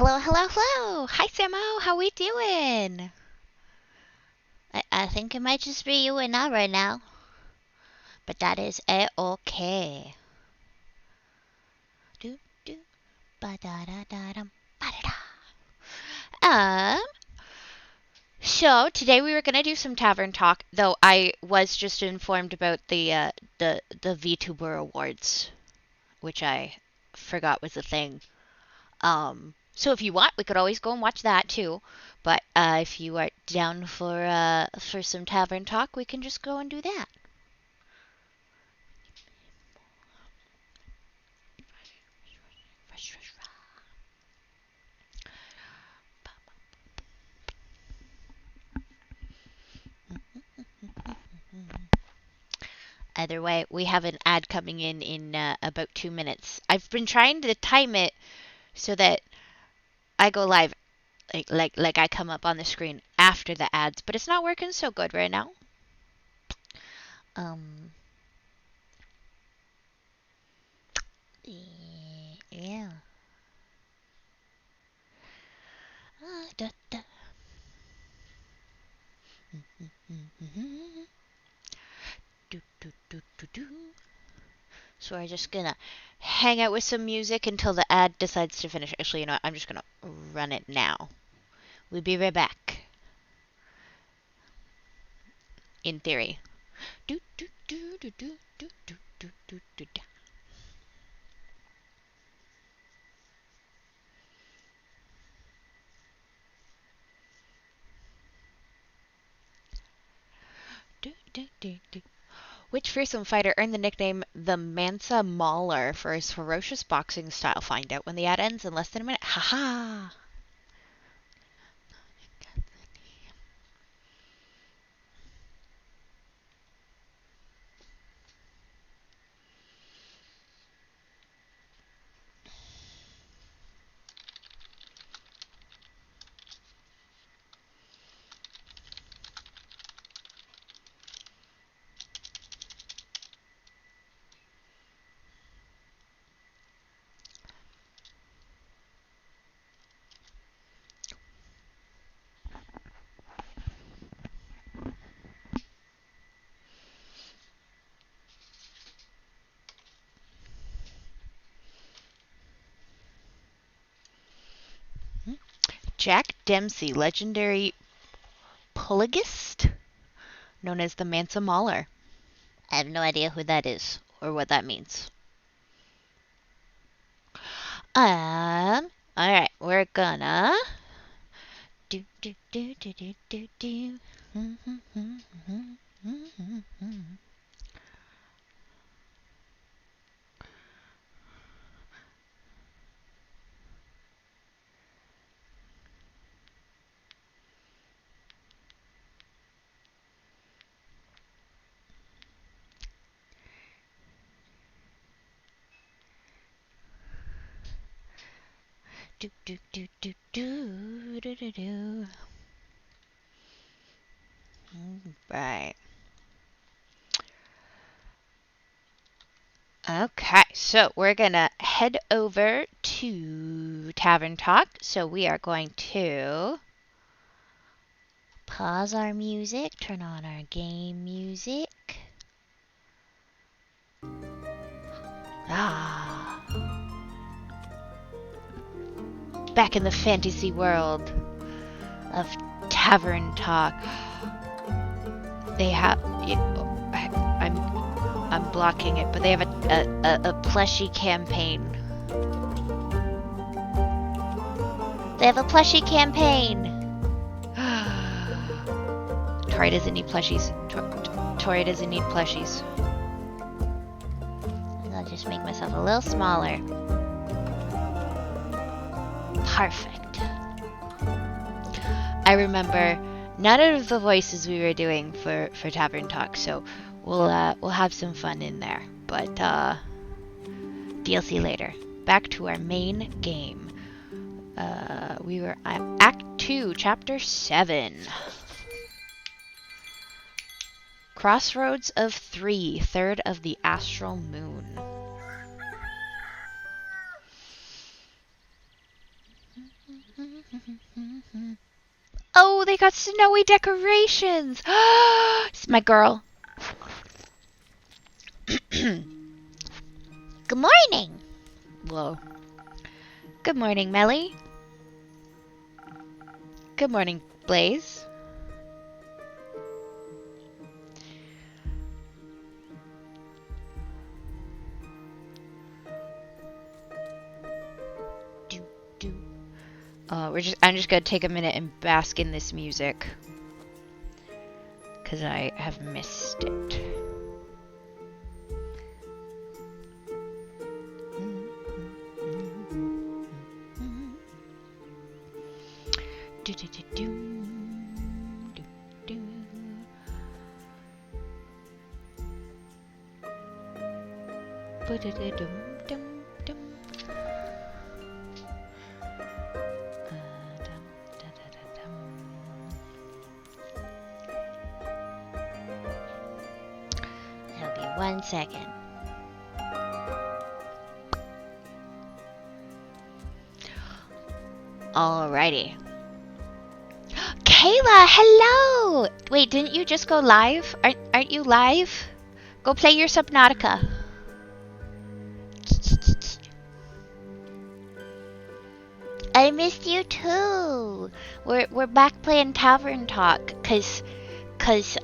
Hello, hello, hello! Hi, Samo! How we doing? I think it might just be you and I right now. But that is a-okay. Do do ba da da da dum ba da da. So today we were gonna do some tavern talk, though I was just informed about the VTuber Awards, which I forgot was a thing. So if you want, we could always go and watch that too. But if you are down for some tavern talk, we can just go and do that. Either way, we have an ad coming in about 2 minutes. I've been trying to time it so that I go live, like I come up on the screen after the ads, but it's not working so good right now. Um, yeah. Da, da. Do, do, do, do, do. So we're just gonna hang out with some music until the ad decides to finish. Actually, you know what? I'm just gonna run it now. We'll be right back. In theory. Do do do do do do do do do do. Do, do, do, do. Which fearsome fighter earned the nickname the Mansa Mauler for his ferocious boxing style? Find out when the ad ends in less than a minute. Haha! Jack Dempsey, legendary polygist known as the Mansa Mauler. I have no idea who that is or what that means. Alright, we're gonna do do do do do do do. Do do do do do do do do. Right. Okay, so we're gonna head over to Tavern Talk. So we are going to pause our music, turn on our game music. Ah. Back in the fantasy world of Tavern Talk. They have. I'm blocking it, but they have a plushie campaign. They have a plushie campaign. Tori doesn't need plushies. Tori doesn't need plushies. And I'll just make myself a little smaller. Perfect. I remember none of the voices we were doing for Tavern Talk, so we'll have some fun in there. But DLC later. Back to our main game. We were at Act 2, Chapter 7. Crossroads of 3, third of the Astral Moon. got snowy decorations. It's my girl. Good morning. Whoa. Good morning, Melly. Good morning, Blaze. I'm just gonna take a minute and bask in this music, because I have missed it. That'll be 1 second. Alrighty. Kayla, hello! Wait, didn't you just go live? Aren't you live? Go play your Subnautica. I missed you too. We're back playing Tavern Talk, cause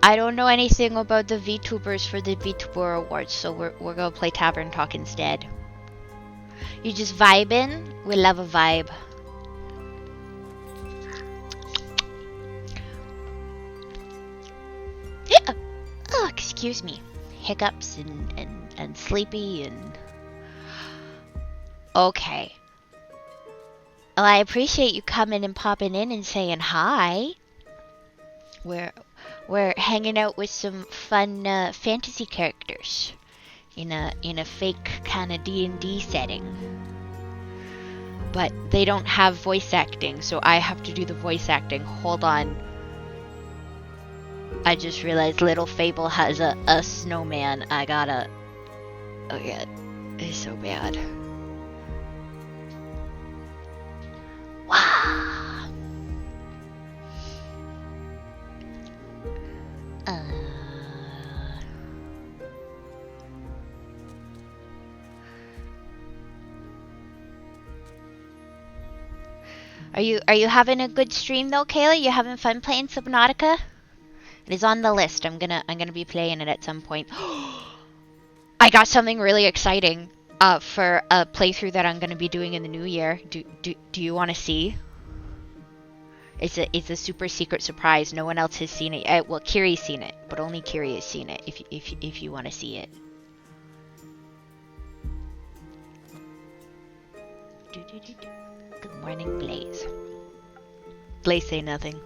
I don't know anything about the VTubers for the VTuber Awards, so we're gonna play Tavern Talk instead. You just vibing? We love a vibe. Oh, excuse me. Hiccups and sleepy and... Okay. Well, I appreciate you coming and popping in and saying hi. We're hanging out with some fun fantasy characters in a fake kind of D&D setting. But they don't have voice acting, so I have to do the voice acting. Hold on. I just realized Little Fable has a snowman. I gotta... Oh yeah, it's so bad. Wow. Are you having a good stream though, Kayla? You having fun playing Subnautica? It is on the list. I'm gonna be playing it at some point. I got something really exciting for a playthrough that I'm gonna be doing in the new year. Do you want to see? It's a super secret surprise. No one else has seen it. Well, Kiri's seen it, but only Kiri has seen it. If you want to see it. Good morning, Blaze. Blaze say nothing.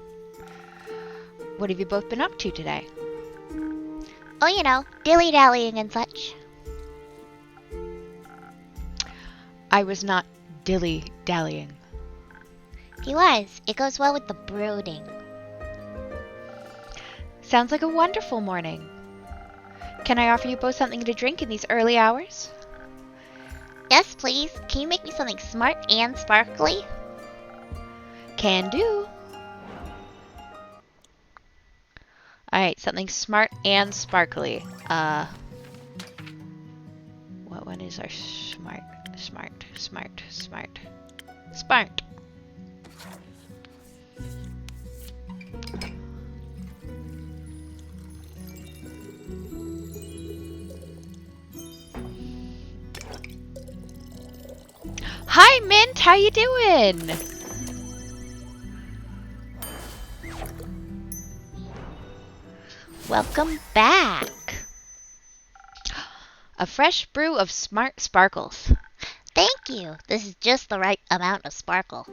What have you both been up to today? Oh, you know, dilly-dallying and such. I was not dilly-dallying. He was. It goes well with the brooding. Sounds like a wonderful morning. Can I offer you both something to drink in these early hours? Yes, please. Can you make me something smart and sparkly? Can do. Alright, something smart and sparkly. What one is our smart? Smart. Hi, Mint! How you doing? Welcome back. A fresh brew of smart sparkles. Thank you. This is just the right amount of sparkle.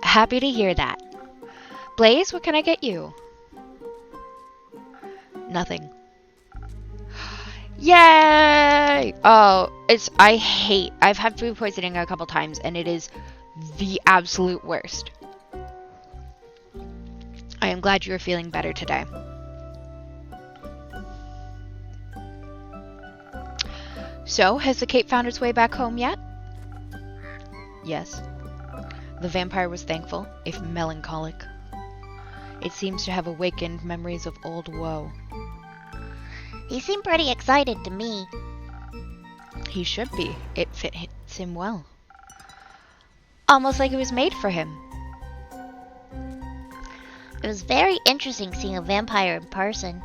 Happy to hear that. Blaze, what can I get you? Nothing. Yay! Oh, I've had food poisoning a couple times and it is the absolute worst. I am glad you're feeling better today. So, has the cape found its way back home yet? Yes. The vampire was thankful, if melancholic. It seems to have awakened memories of old woe. He seemed pretty excited to me. He should be. It fits him well. Almost like it was made for him. It was very interesting seeing a vampire in person.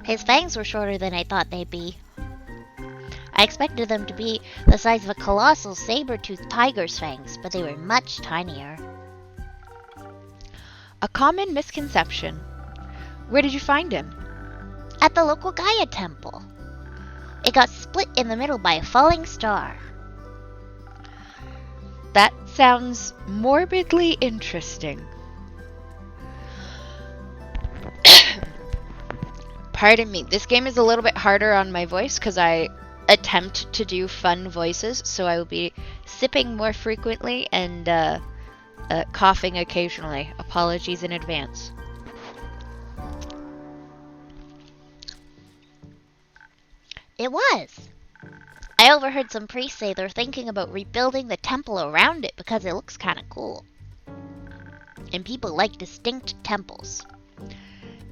His fangs were shorter than I thought they'd be. I expected them to be the size of a colossal saber-toothed tiger's fangs, but they were much tinier. A common misconception. Where did you find him? At the local Gaia temple. It got split in the middle by a falling star. That sounds morbidly interesting. Pardon me, this game is a little bit harder on my voice because I attempt to do fun voices, so I will be sipping more frequently and coughing occasionally. Apologies in advance. It was. I overheard some priests say they're thinking about rebuilding the temple around it because it looks kind of cool. And people like distinct temples.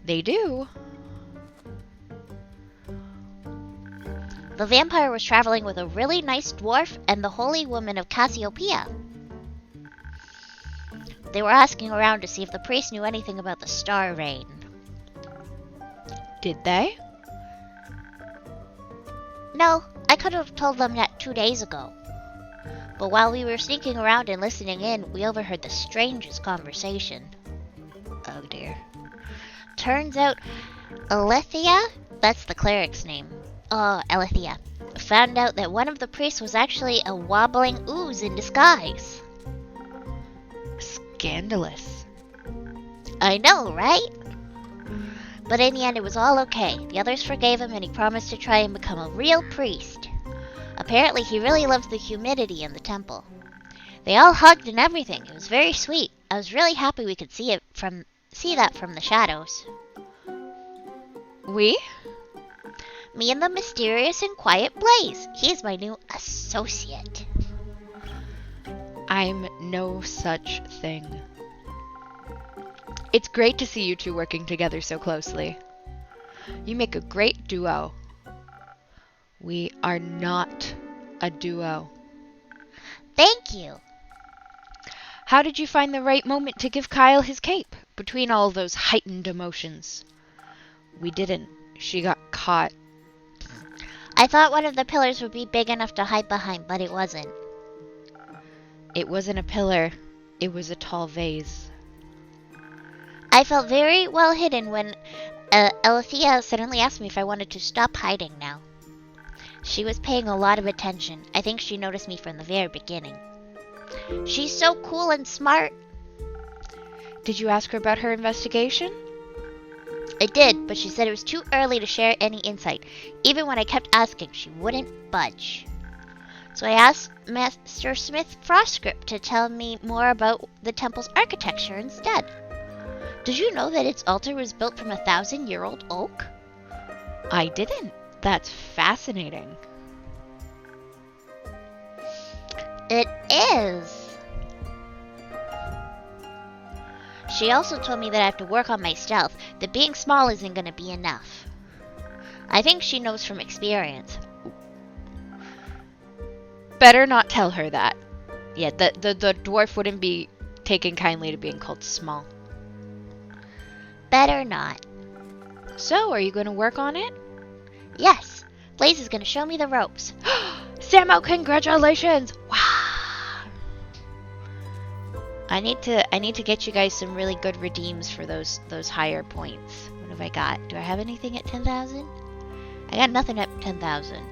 They do. The vampire was traveling with a really nice dwarf and the holy woman of Cassiopeia. They were asking around to see if the priest knew anything about the star rain. Did they? No, I could have told them that 2 days ago. But while we were sneaking around and listening in, we overheard the strangest conversation. Oh dear. Turns out, Alethea, that's the cleric's name. Alethea, found out that one of the priests was actually a wobbling ooze in disguise. Scandalous. I know, right? But in the end, it was all okay. The others forgave him and he promised to try and become a real priest. Apparently, he really loves the humidity in the temple. They all hugged and everything. It was very sweet. I was really happy we could see that from the shadows. We? Me and the mysterious and quiet Blaze. He's my new associate. I'm no such thing. It's great to see you two working together so closely. You make a great duo. We are not a duo. Thank you. How did you find the right moment to give Kyle his cape between all those heightened emotions? We didn't. She got caught. I thought one of the pillars would be big enough to hide behind, but it wasn't. It wasn't a pillar. It was a tall vase. I felt very well hidden when Alethea suddenly asked me if I wanted to stop hiding now. She was paying a lot of attention. I think she noticed me from the very beginning. She's so cool and smart. Did you ask her about her investigation? I did, but she said it was too early to share any insight. Even when I kept asking, she wouldn't budge. So I asked Master Smith Frostgrip to tell me more about the temple's architecture instead. Did you know that its altar was built from a 1,000-year-old oak? I didn't. That's fascinating. It is. She also told me that I have to work on my stealth, that being small isn't going to be enough. I think she knows from experience. Better not tell her that. Yeah, the dwarf wouldn't be taken kindly to being called small. Better not. So, are you going to work on it? Yes. Blaze is going to show me the ropes. Samo, congratulations! Wow. I need to get you guys some really good redeems for those higher points. What have I got? Do I have anything at 10,000? I got nothing at 10,000.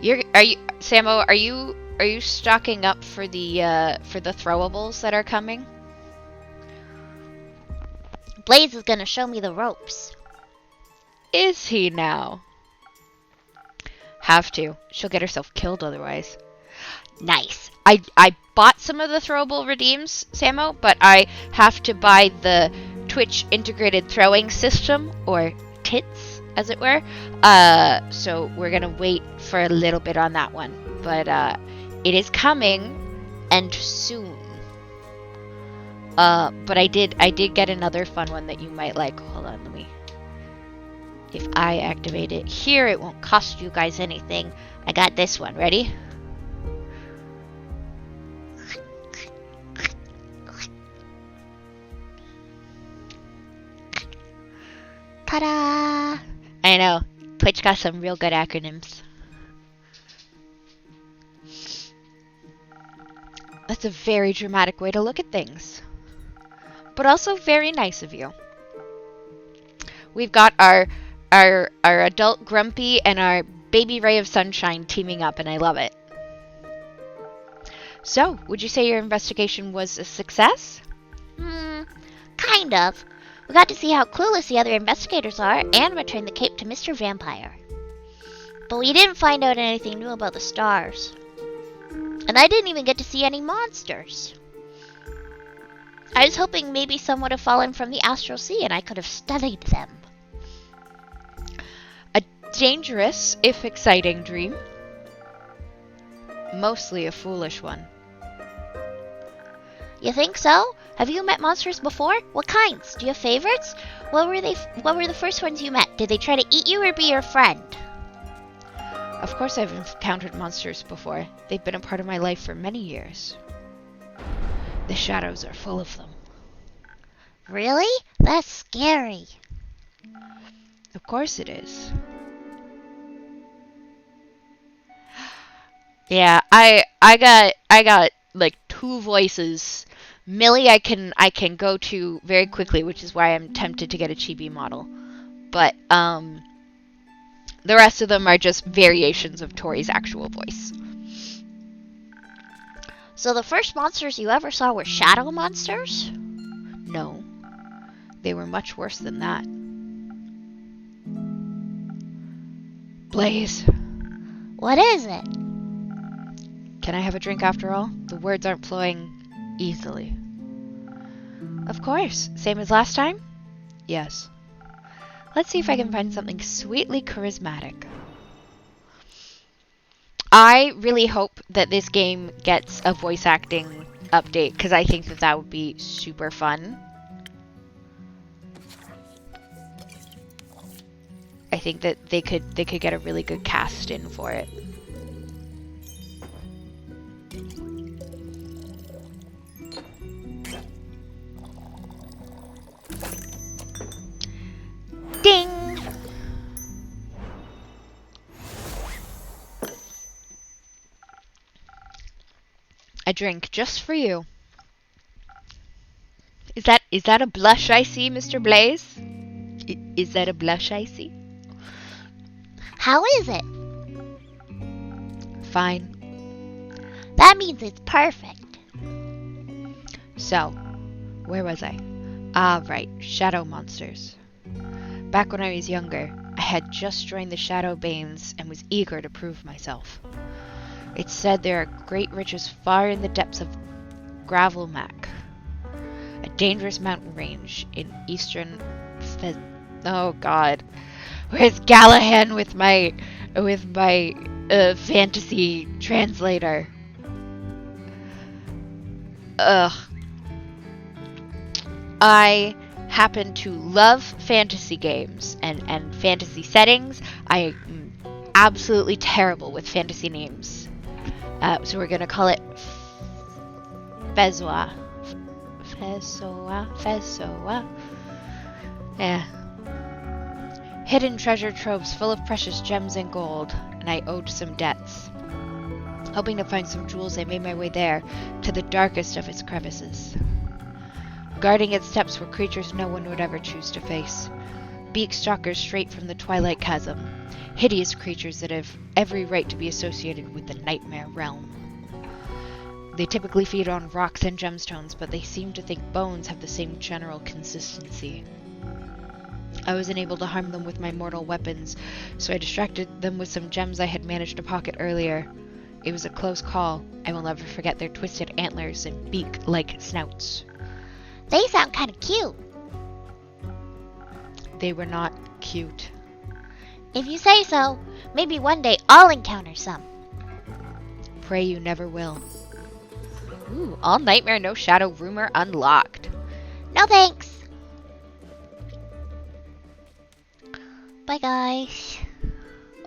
Samo, are you stocking up for the throwables that are coming? Blaze is gonna show me the ropes. Is he now? Have to. She'll get herself killed otherwise. Nice. I bought some of the throwable redeems, Samo, but I have to buy the Twitch integrated throwing system, or TITS, as it were. So we're gonna wait for a little bit on that one. But it is coming, and soon. But I did get another fun one that you might like. Hold on, let me. If I activate it here, it won't cost you guys anything. I got this one. Ready? Ta-da! I know. Twitch got some real good acronyms. That's a very dramatic way to look at things. But also very nice of you. We've got our adult Grumpy and our baby Ray of Sunshine teaming up, and I love it. So, would you say your investigation was a success? Kind of. We got to see how clueless the other investigators are and return the cape to Mr. Vampire. But we didn't find out anything new about the stars. And I didn't even get to see any monsters. I was hoping maybe some would have fallen from the astral sea and I could have studied them. A dangerous, if exciting dream. Mostly a foolish one. You think so? Have you met monsters before? What kinds? Do you have favorites? What were the first ones you met? Did they try to eat you or be your friend? Of course I've encountered monsters before. They've been a part of my life for many years. The shadows are full of them. Really? That's scary. Of course it is. Yeah, I got like two voices. Millie I can go to very quickly, which is why I'm tempted to get a chibi model. But the rest of them are just variations of Tori's actual voice. So the first monsters you ever saw were shadow monsters? No. They were much worse than that. Blaze. What is it? Can I have a drink after all? The words aren't flowing easily. Of course. Same as last time? Yes. Let's see if I can find something sweetly charismatic. I really hope that this game gets a voice acting update, because I think that would be super fun. I think that they could get a really good cast in for it. Ding! A drink just for you. Is that a blush I see, Mr. Blaze? Is that a blush I see? How is it? Fine. That means it's perfect. So, where was I? Ah, right, shadow monsters. Back when I was younger, I had just joined the Shadow Banes and was eager to prove myself. It's said there are great riches far in the depths of Gravelmac, a dangerous mountain range in eastern oh god. Where's Gallahan with my fantasy translator? Ugh. I happen to love fantasy games and fantasy settings. I am absolutely terrible with fantasy names. So we're gonna call it Fezwa. Fezwa. Yeah. Hidden treasure troves full of precious gems and gold, and I owed some debts. Hoping to find some jewels, I made my way there, to the darkest of its crevices. Guarding its steps were creatures no one would ever choose to face. Beak stalkers straight from the Twilight Chasm. Hideous creatures that have every right to be associated with the Nightmare Realm. They typically feed on rocks and gemstones, but they seem to think bones have the same general consistency. I wasn't able to harm them with my mortal weapons, so I distracted them with some gems I had managed to pocket earlier. It was a close call. I will never forget their twisted antlers and beak-like snouts. They sound kind of cute. They were not cute. If you say so, maybe one day I'll encounter some. Pray you never will. Ooh, all nightmare, no shadow rumor unlocked. No thanks. Bye, guys.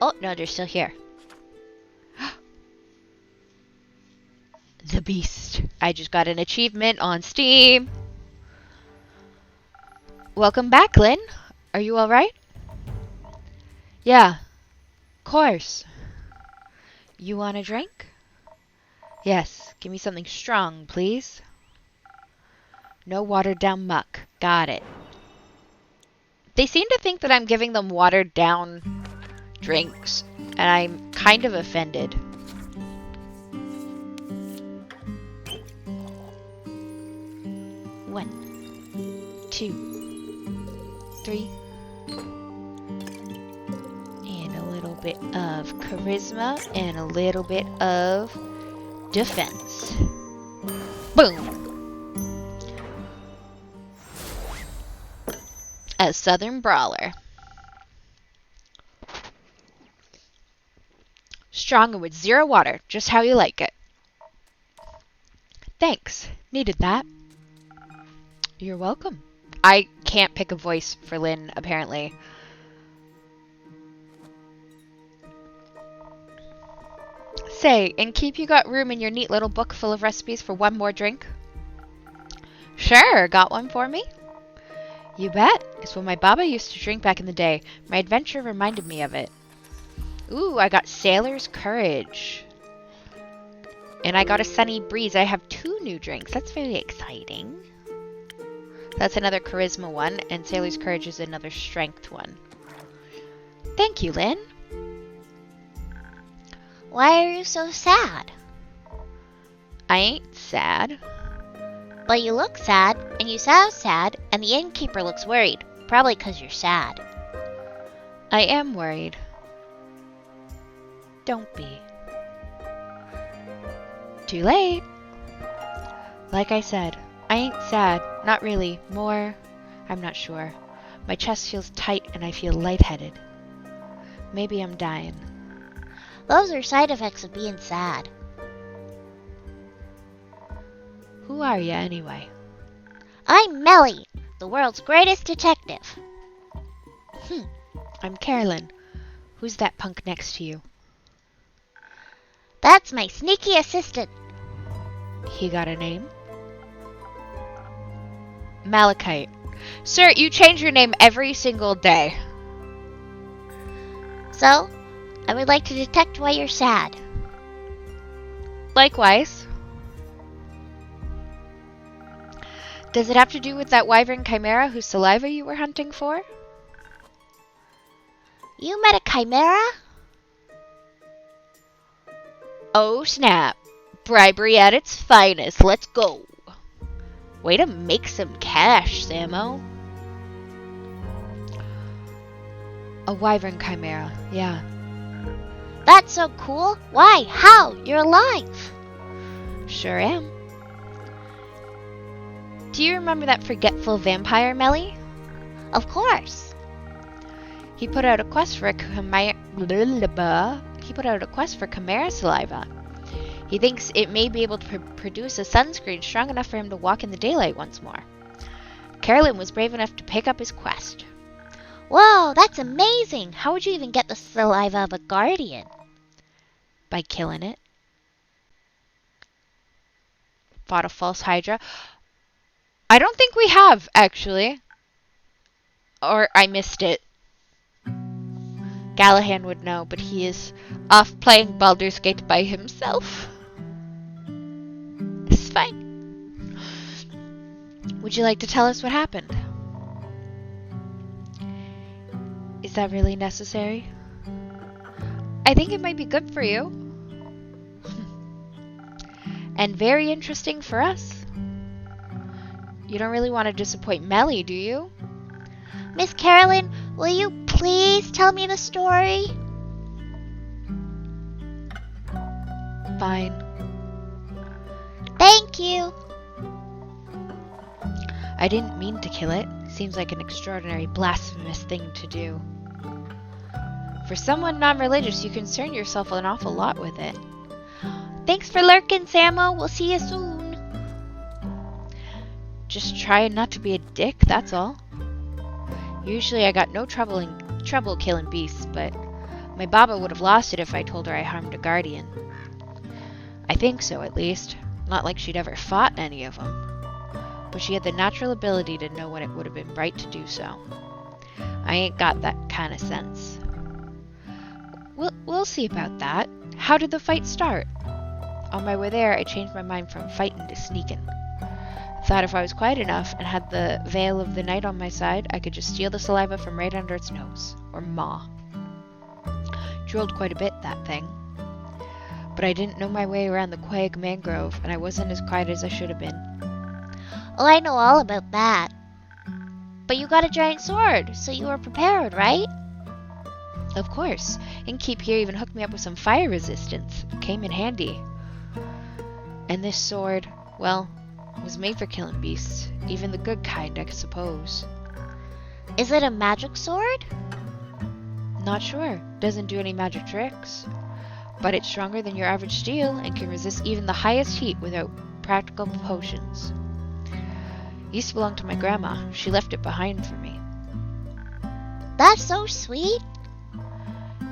Oh, no, they're still here. The Beast. I just got an achievement on Steam. Welcome back, Lynn. Are you alright? Yeah, of course. You want a drink? Yes, give me something strong, please. No watered down muck. Got it. They seem to think that I'm giving them watered down drinks, and I'm kind of offended. One, 2, 3, and a little bit of charisma and a little bit of defense. Boom! A Southern Brawler. Strong and with 0 water, just how you like it. Thanks. Needed that. You're welcome. I can't pick a voice for Lynn, apparently. Say, and keep you got room in your neat little book full of recipes for one more drink? Sure, got one for me? You bet. It's what my baba used to drink back in the day. My adventure reminded me of it. Ooh, I got Sailor's Courage. And I got a Sunny Breeze. I have 2 new drinks. That's very exciting. That's another charisma one, and Sailor's Courage is another strength one. Thank you, Lynn. Why are you so sad? I ain't sad. But you look sad, and you sound sad, and the innkeeper looks worried. Probably 'cause you're sad. I am worried. Don't be. Too late. Like I said, I ain't sad. Not really. More, I'm not sure. My chest feels tight and I feel lightheaded. Maybe I'm dying. Those are side effects of being sad. Who are you anyway? I'm Melly, the world's greatest detective. I'm Carolyn. Who's that punk next to you? That's my sneaky assistant. He got a name? Malachite. Sir, you change your name every single day. So, I would like to detect why you're sad. Likewise. Does it have to do with that wyvern chimera whose saliva you were hunting for? You met a chimera? Oh snap. Bribery at its finest. Let's go. Way to make some cash, Samo. A wyvern chimera, yeah. That's so cool. Why? How? You're alive. Sure am. Do you remember that forgetful vampire, Melly? Of course. He put out a quest for chimera saliva. He thinks it may be able to produce a sunscreen strong enough for him to walk in the daylight once more. Carolyn was brave enough to pick up his quest. Whoa, that's amazing. How would you even get the saliva of a guardian? By killing it. Fought a false hydra. I don't think we have, actually. Or I missed it. Gallahan would know, but he is off playing Baldur's Gate by himself. It's fine. Would you like to tell us what happened? Is that really necessary? I think it might be good for you. And very interesting for us. You don't really want to disappoint Melly, do you? Miss Carolyn, will you please tell me the story? Fine. Thank you. I didn't mean to kill it. Seems like an extraordinary blasphemous thing to do. For someone non-religious, you concern yourself an awful lot with it. Thanks for lurking, Samo. We'll see you soon. Just trying not to be a dick, that's all. Usually I got no trouble killing beasts, but my Baba would have lost it if I told her I harmed a guardian. I think so, at least. Not like she'd ever fought any of them. But she had the natural ability to know when it would have been right to do so. I ain't got that kind of sense. We'll see about that. How did the fight start? On my way there, I changed my mind from fighting to sneaking. Thought if I was quiet enough and had the veil of the night on my side, I could just steal the saliva from right under its nose, or maw. Drilled quite a bit, that thing. But I didn't know my way around the quag mangrove, and I wasn't as quiet as I should have been. Oh, I know all about that. But you got a giant sword, so you were prepared, right? Of course. Innkeep here even hooked me up with some fire resistance. Came in handy. And this sword, well, was made for killing beasts. Even the good kind, I suppose. Is it a magic sword? Not sure. Doesn't do any magic tricks. But it's stronger than your average steel and can resist even the highest heat without practical potions. Used to belong to my grandma. She left it behind for me. That's so sweet.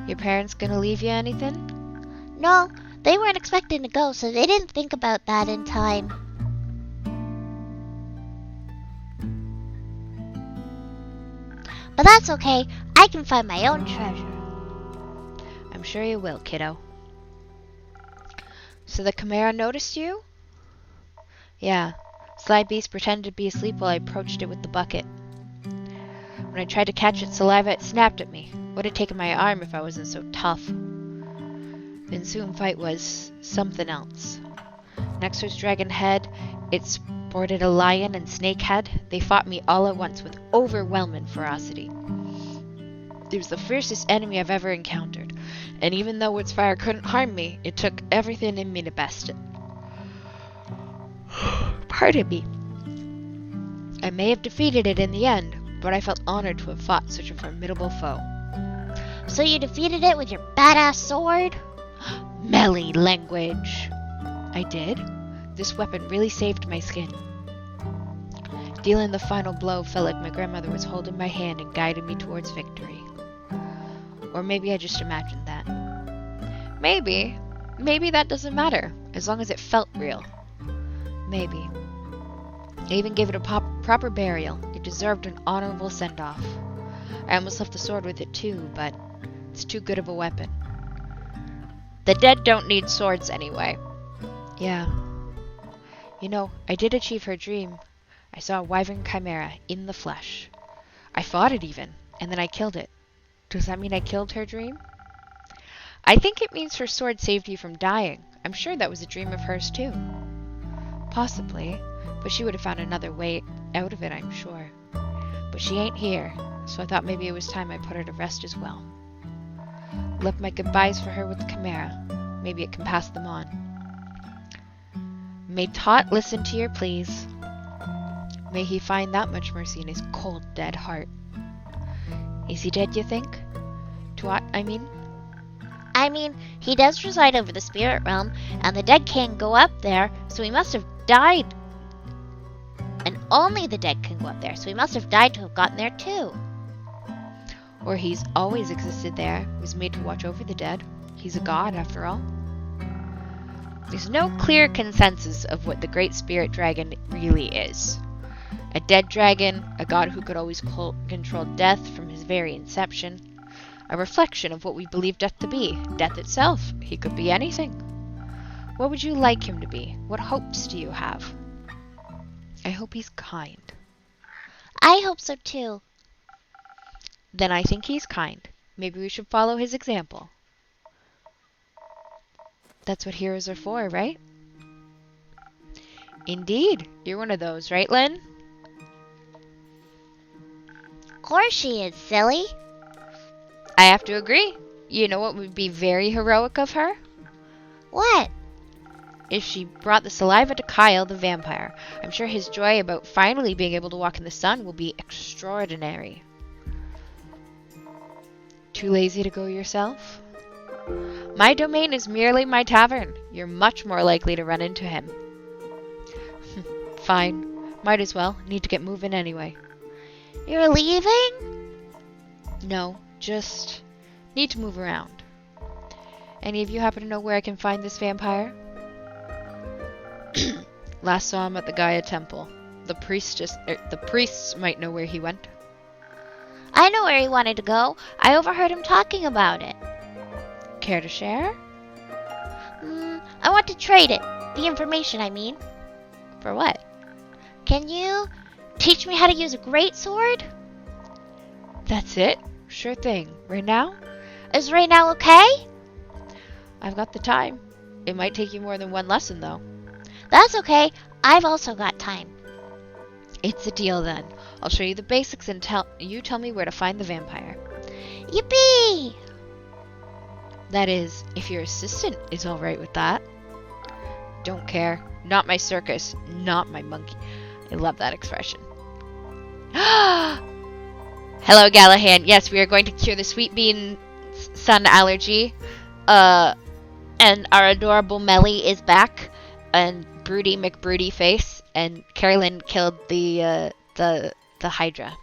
Your parents gonna leave you anything? No, they weren't expecting to go, so they didn't think about that in time. But that's okay. I can find my own treasure. I'm sure you will, kiddo. So the Chimera noticed you? Yeah. Sly beast pretended to be asleep while I approached it with the bucket. When I tried to catch its saliva, it snapped at me. Would have taken my arm if I wasn't so tough. The ensuing fight was something else. Next was Dragon Head. It sported a lion and snake head. They fought me all at once with overwhelming ferocity. It was the fiercest enemy I've ever encountered, and even though its fire couldn't harm me, it took everything in me to best it. Pardon me. I may have defeated it in the end, but I felt honored to have fought such a formidable foe. So you defeated it with your badass sword? Melee language. I did. This weapon really saved my skin. Dealing the final blow felt like my grandmother was holding my hand and guiding me towards victory. Or maybe I just imagined that. Maybe that doesn't matter, as long as it felt real. Maybe. I even gave it a proper burial. It deserved an honorable send-off. I almost left the sword with it too, but it's too good of a weapon. The dead don't need swords anyway. Yeah. You know, I did achieve her dream. I saw a wyvern chimera in the flesh. I fought it even, and then I killed it. Does that mean I killed her dream? I think it means her sword saved you from dying. I'm sure that was a dream of hers too. Possibly, but she would have found another way out of it, I'm sure. But she ain't here, so I thought maybe it was time I put her to rest as well. Left my goodbyes for her with the Chimera. Maybe it can pass them on. May Tot listen to your pleas. May he find that much mercy in his cold, dead heart. Is he dead, you think? Tuat, I mean? I mean, he does reside over the spirit realm, and the dead can't go up there, so he must have died. And only the dead can go up there, so he must have died to have gotten there too. Or he's always existed there, was made to watch over the dead. He's a god, after all. There's no clear consensus of what the Great Spirit Dragon really is. A dead dragon, a god who could always control death from his very inception. A reflection of what we believe death to be, death itself. He could be anything. What would you like him to be? What hopes do you have? I hope he's kind. I hope so too. Then I think he's kind. Maybe we should follow his example. That's what heroes are for, right? Indeed. You're one of those, right, Lynn? Of course she is, silly. I have to agree. You know what would be very heroic of her? What? If she brought the saliva to Kyle, the vampire. I'm sure his joy about finally being able to walk in the sun will be extraordinary. Too lazy to go yourself? My domain is merely my tavern. You're much more likely to run into him. Fine. Might as well. Need to get moving anyway. You're leaving? No, just need to move around. Any of you happen to know where I can find this vampire? Last saw him at the Gaia Temple. The priests might know where he went. I know where he wanted to go. I overheard him talking about it. Care to share? I want to trade it. The information, I mean. For what? Can you teach me how to use a great sword? That's it? Sure thing. Right now? Is right now okay? I've got the time. It might take you more than one lesson, though. That's okay. I've also got time. It's a deal, then. I'll show you the basics and you tell me where to find the vampire. Yippee! That is, if your assistant is alright with that. Don't care. Not my circus. Not my monkey. I love that expression. Hello, Gallahan. Yes, we are going to cure the sweet bean sun allergy. And our adorable Melly is back. And Broody McBroody face. And Carolyn killed the Hydra.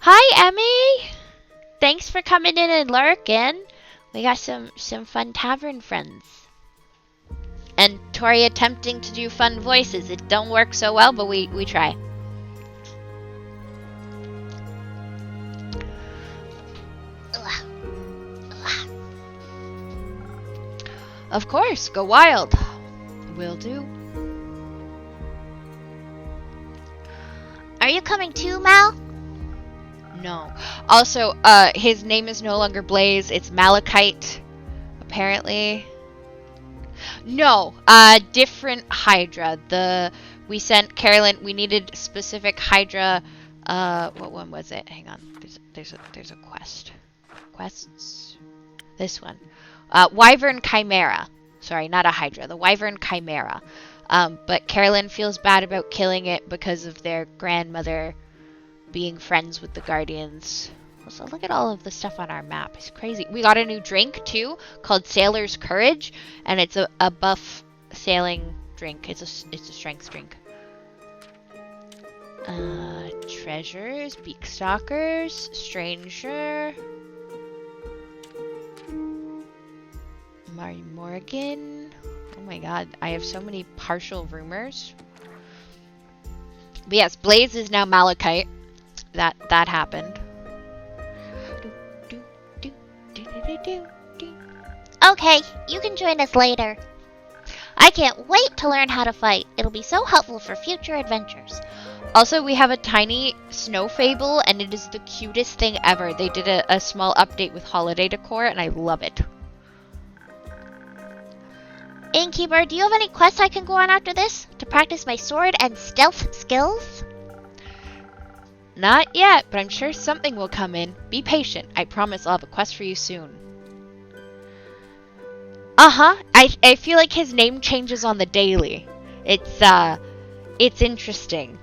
Hi, Emmy! Thanks for coming in and lurking. We got some fun tavern friends. And Tori attempting to do fun voices. It don't work so well, but we try. Of course, go wild. Will do. Are you coming too, Mal? No. Also, his name is no longer Blaze. It's Malachite, apparently. No, different Hydra. We sent Carolyn. We needed specific Hydra. What one was it? Hang on. There's a quest. Quests. This one. Wyvern Chimera. Sorry, not a Hydra. The Wyvern Chimera. But Carolyn feels bad about killing it because of their grandmother being friends with the Guardians. So look at all of the stuff on our map. It's crazy. We got a new drink, too, called Sailor's Courage. And it's a buff sailing drink. It's a strength drink. Treasures, Beakstalkers, Stranger, Mary Morgan. Oh my god, I have so many partial rumors. But yes, Blaze is now Malachite. That happened. Okay, you can join us later. I can't wait to learn how to fight. It'll be so helpful for future adventures. Also, we have a tiny snow fable, and it is the cutest thing ever. They did a small update with holiday decor, and I love it. Innkeeper, do you have any quests I can go on after this? To practice my sword and stealth skills? Not yet, but I'm sure something will come in. Be patient. I promise I'll have a quest for you soon. I feel like his name changes on the daily. It's interesting.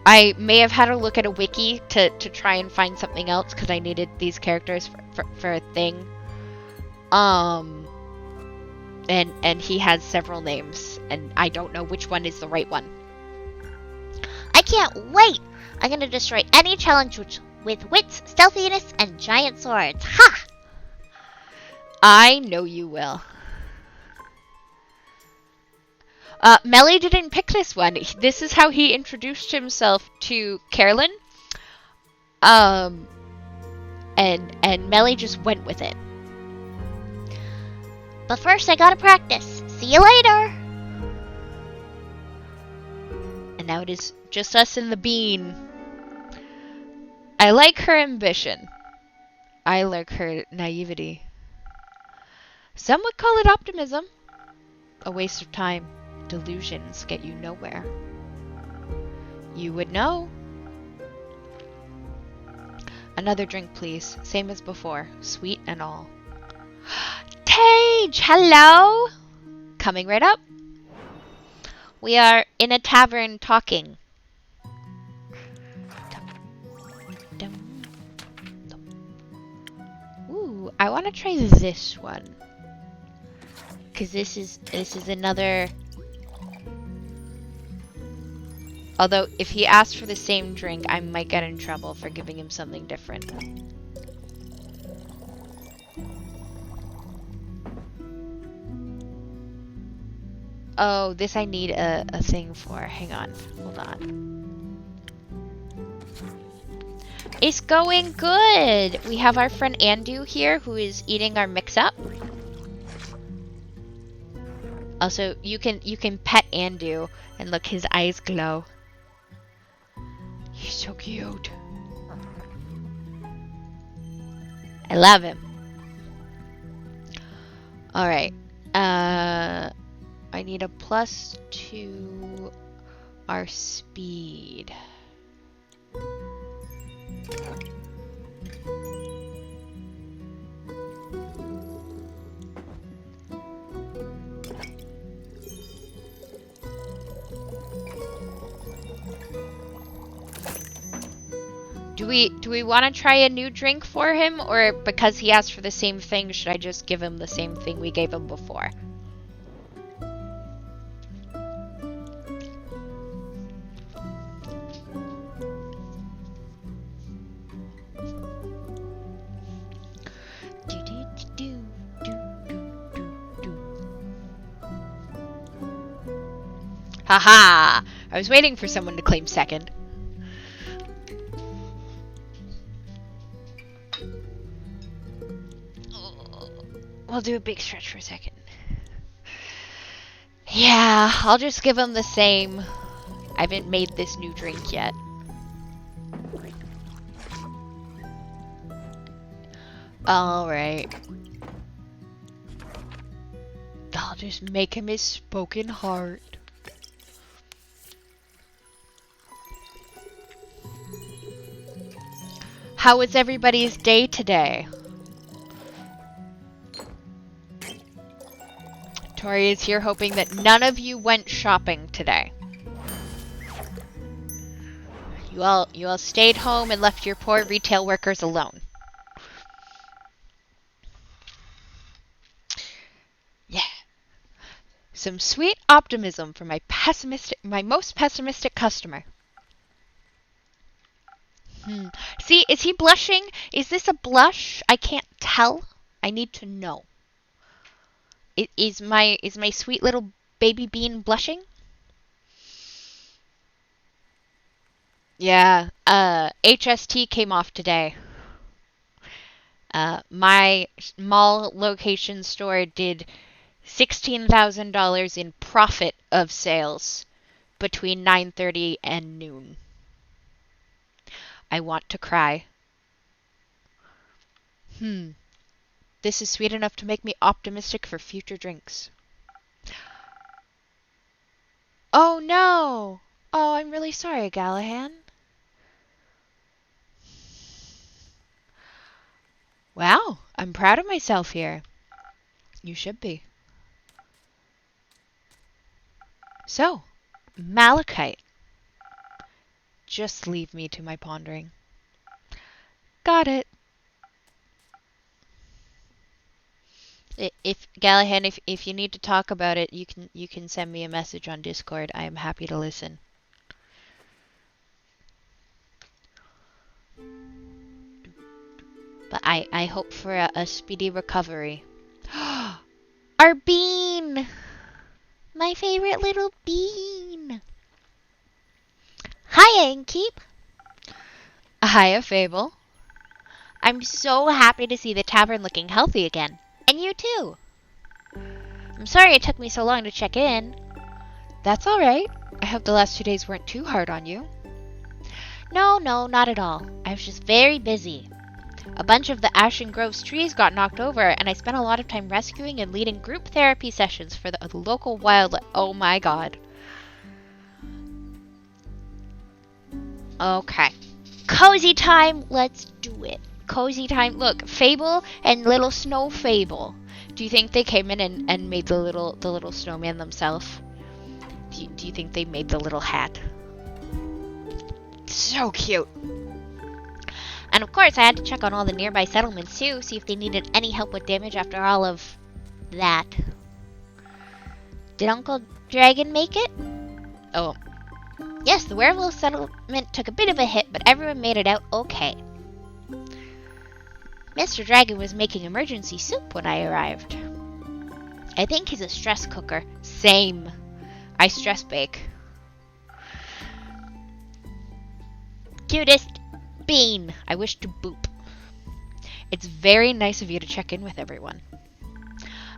I may have had to look at a wiki to try and find something else because I needed these characters for a thing. And he has several names, and I don't know which one is the right one. I can't wait! I'm gonna destroy any challenge with wits, stealthiness, and giant swords. Ha! I know you will. Melly didn't pick this one. This is how he introduced himself to Carolyn. And Melly just went with it. But first, I gotta practice. See you later! And now it is just us and the bean. I like her ambition. I like her naivety. Some would call it optimism. A waste of time. Delusions get you nowhere. You would know. Another drink, please. Same as before. Sweet and all. Tage! Hello! Coming right up. We are in a tavern talking. Ooh, I want to try this one. Because this is another... Although, if he asked for the same drink, I might get in trouble for giving him something different. Oh, this I need a thing for. Hang on. Hold on. It's going good! We have our friend Andu here who is eating our mix-up. Also, you can pet Andu and look, his eyes glow. He's so cute. I love him. Alright. I need a plus to our speed. Do we want to try a new drink for him, or because he asked for the same thing, should I just give him the same thing we gave him before? Haha! I was waiting for someone to claim second. We'll do a big stretch for a second. Yeah, I'll just give him the same. I haven't made this new drink yet. Alright. I'll just make him his spoken heart. How was everybody's day today? Tori is here hoping that none of you went shopping today. You all stayed home and left your poor retail workers alone. Yeah. Some sweet optimism from my most pessimistic customer. See, is he blushing? Is this a blush? I can't tell. I need to know. Is my sweet little baby bean blushing? Yeah, HST came off today. My mall location store did $16,000 in profit of sales between 9:30 and noon. I want to cry. This is sweet enough to make me optimistic for future drinks. Oh no! Oh, I'm really sorry, Gallahan. Wow, I'm proud of myself here. You should be. So, malachite. Just leave me to my pondering. Got it. If Gallahan, if you need to talk about it, you can send me a message on Discord. I am happy to listen. But I hope for a speedy recovery. Our bean! My favorite little bean! Hiya, Inkeep! Hiya, Fable. I'm so happy to see the tavern looking healthy again. And you too. I'm sorry it took me so long to check in. That's alright. I hope the last 2 days weren't too hard on you. No, not at all. I was just very busy. A bunch of the Ashen Grove's trees got knocked over, and I spent a lot of time rescuing and leading group therapy sessions for the local wildlife. Oh my god. Okay. Cozy time, let's do it. Cozy time. Look, Fable and little Snow Fable. Do you think they came in and made the little snowman themselves? Do you think they made the little hat? So cute. And of course, I had to check on all the nearby settlements too, see if they needed any help with damage after all of that. Did Uncle Dragon make it? Oh. Yes, the werewolf settlement took a bit of a hit, but everyone made it out okay. Mr. Dragon was making emergency soup when I arrived. I think he's a stress cooker. Same. I stress bake. Cutest bean. I wish to boop. It's very nice of you to check in with everyone.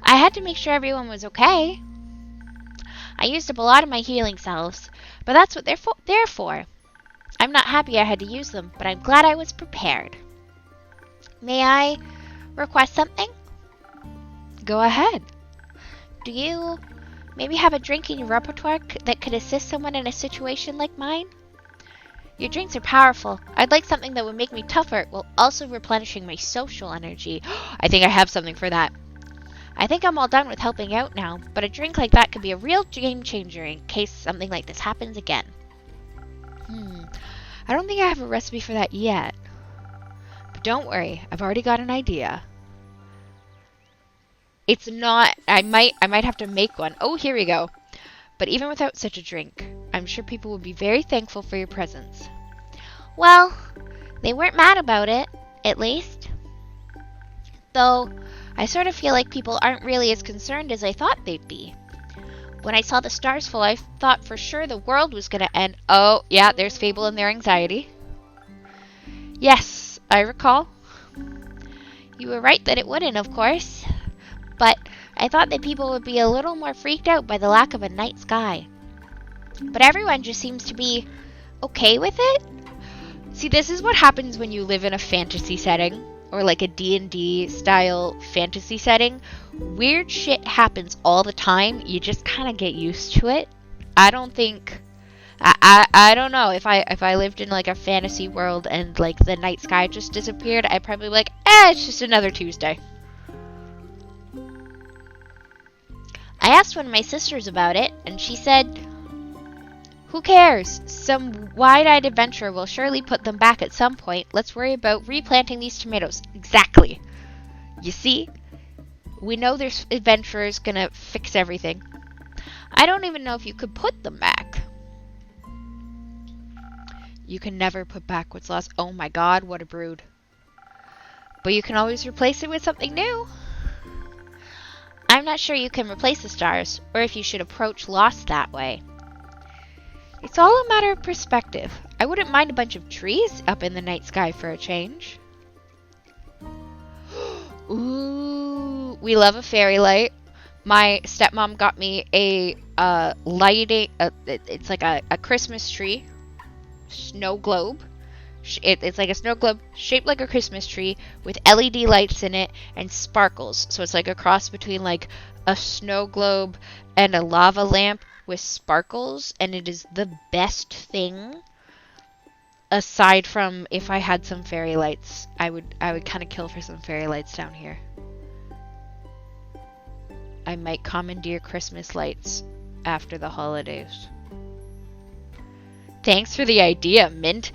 I had to make sure everyone was okay. I used up a lot of my healing salves, but that's what they're for. I'm not happy I had to use them, but I'm glad I was prepared. May I request something? Go ahead. Do you maybe have a drink in your repertoire that could assist someone in a situation like mine? Your drinks are powerful. I'd like something that would make me tougher while also replenishing my social energy. I think I have something for that. I think I'm all done with helping out now, but a drink like that could be a real game changer in case something like this happens again. I don't think I have a recipe for that yet. But don't worry, I've already got an idea. It's not... I might have to make one. Oh, here we go. But even without such a drink, I'm sure people would be very thankful for your presence. Well, they weren't mad about it, at least. Though, I sort of feel like people aren't really as concerned as I thought they'd be. When I saw the stars fall, I thought for sure the world was going to end. Oh, yeah, there's Fable and their anxiety. Yes, I recall. You were right that it wouldn't, of course. But I thought that people would be a little more freaked out by the lack of a night sky. But everyone just seems to be okay with it. See, this is what happens when you live in a fantasy setting, or like a D&D style fantasy setting. Weird shit happens all the time. You just kind of get used to it. I don't think... I don't know. If I lived in like a fantasy world and like the night sky just disappeared, I'd probably be like, it's just another Tuesday. I asked one of my sisters about it, and she said, who cares? Some wide-eyed adventurer will surely put them back at some point. Let's worry about replanting these tomatoes. Exactly. You see? We know there's adventurers gonna fix everything. I don't even know if you could put them back. You can never put back what's lost. Oh my god, what a brood. But you can always replace it with something new. I'm not sure you can replace the stars, or if you should approach loss that way. It's all a matter of perspective. I wouldn't mind a bunch of trees up in the night sky for a change. Ooh, we love a fairy light. My stepmom got me a lighting. It's like a Christmas tree, snow globe. It's like a snow globe shaped like a Christmas tree with LED lights in it and sparkles. So it's like a cross between like a snow globe and a lava lamp with sparkles, and it is the best thing. Aside from if I had some fairy lights, I would kind of kill for some fairy lights down here. I might commandeer Christmas lights after the holidays. Thanks for the idea, Mint.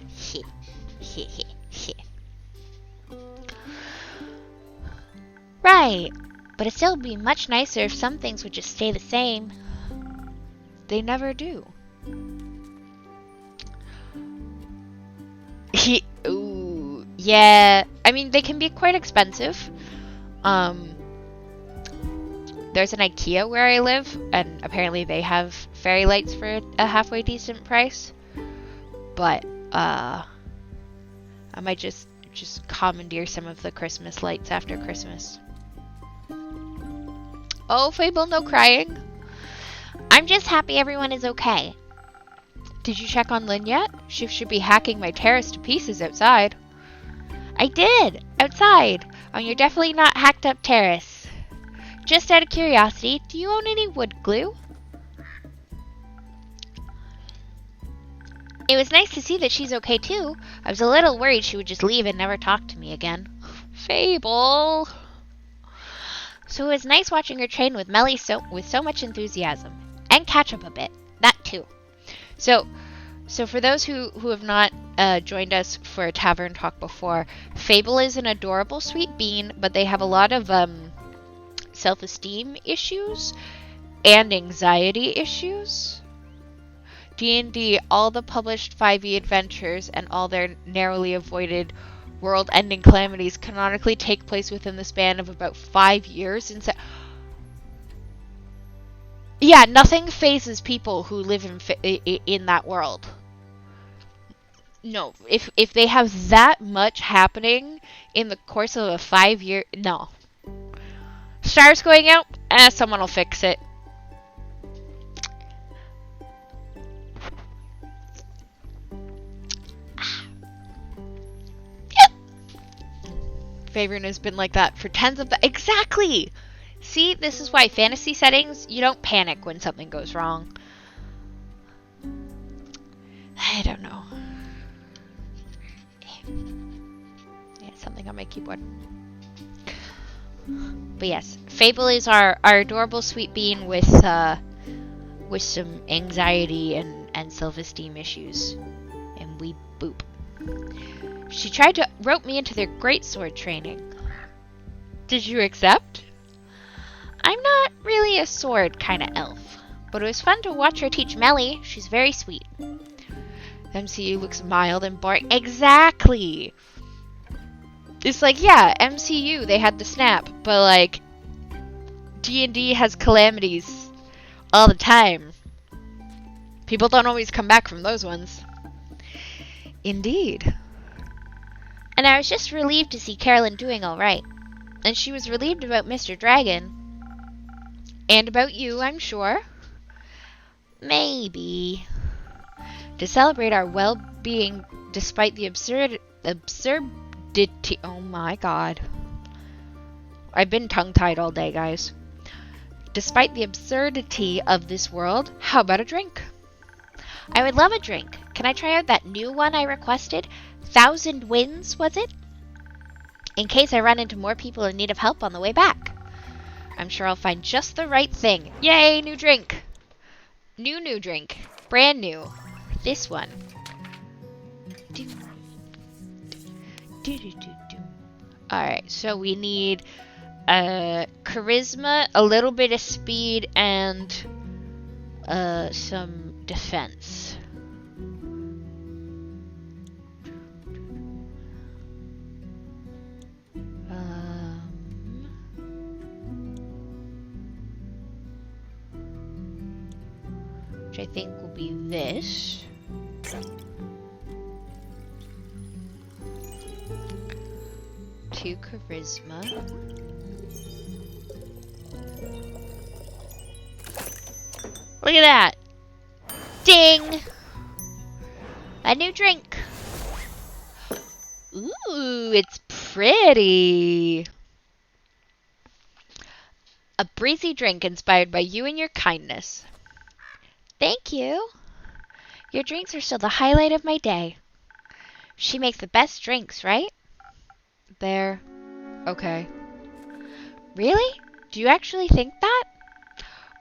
Right, but it still would be much nicer if some things would just stay the same. They never do. Ooh, yeah. I mean, they can be quite expensive. There's an IKEA where I live, and apparently they have fairy lights for a halfway decent price. But I might just commandeer some of the Christmas lights after Christmas. Oh, Fable, no crying. I'm just happy everyone is okay. Did you check on Lynn yet? She should be hacking my terrace to pieces outside. I did, outside, on your definitely not hacked up terrace. Just out of curiosity, do you own any wood glue? It was nice to see that she's okay too. I was a little worried she would just leave and never talk to me again. Fable. So it was nice watching her train with Melly with so much enthusiasm. And catch up a bit. That too. So for those who have not joined us for a tavern talk before, Fable is an adorable sweet bean, but they have a lot of self-esteem issues and anxiety issues. D&D, all the published 5e adventures and all their narrowly avoided world-ending calamities canonically take place within the span of about 5 years. Yeah, nothing phases people who live in that world. No, if they have that much happening in the course of a 5-year, no. Stars going out, someone will fix it. Favorite has been like that for tens of exactly. See, this is why fantasy settings, you don't panic when something goes wrong. I don't know. Yeah, something on my keyboard. But yes, Fable is our adorable sweet bean with some anxiety and self-esteem issues. And we boop. She tried to rope me into their greatsword training. Did you accept? I'm not really a sword kind of elf, but it was fun to watch her teach Melly. She's very sweet. MCU looks mild and boring. Exactly! It's like, yeah, MCU, they had the snap, but like, D&D has calamities all the time. People don't always come back from those ones. Indeed. And I was just relieved to see Carolyn doing all right. And she was relieved about Mr. Dragon. And about you, I'm sure. Maybe. To celebrate our well-being despite the absurdity... Oh my god. I've been tongue-tied all day, guys. Despite the absurdity of this world, how about a drink? I would love a drink. Can I try out that new one I requested? 1,000 Winds, was it? In case I run into more people in need of help on the way back. I'm sure I'll find just the right thing. Yay, new drink. New drink. Brand new. This one. Alright, so we need charisma, a little bit of speed, and some defense. Which I think will be this. 2 charisma. Look at that! Ding! A new drink! Ooh, it's pretty! A breezy drink inspired by you and your kindness. Thank you! Your drinks are still the highlight of my day. She makes the best drinks, right? There. Okay. Really? Do you actually think that?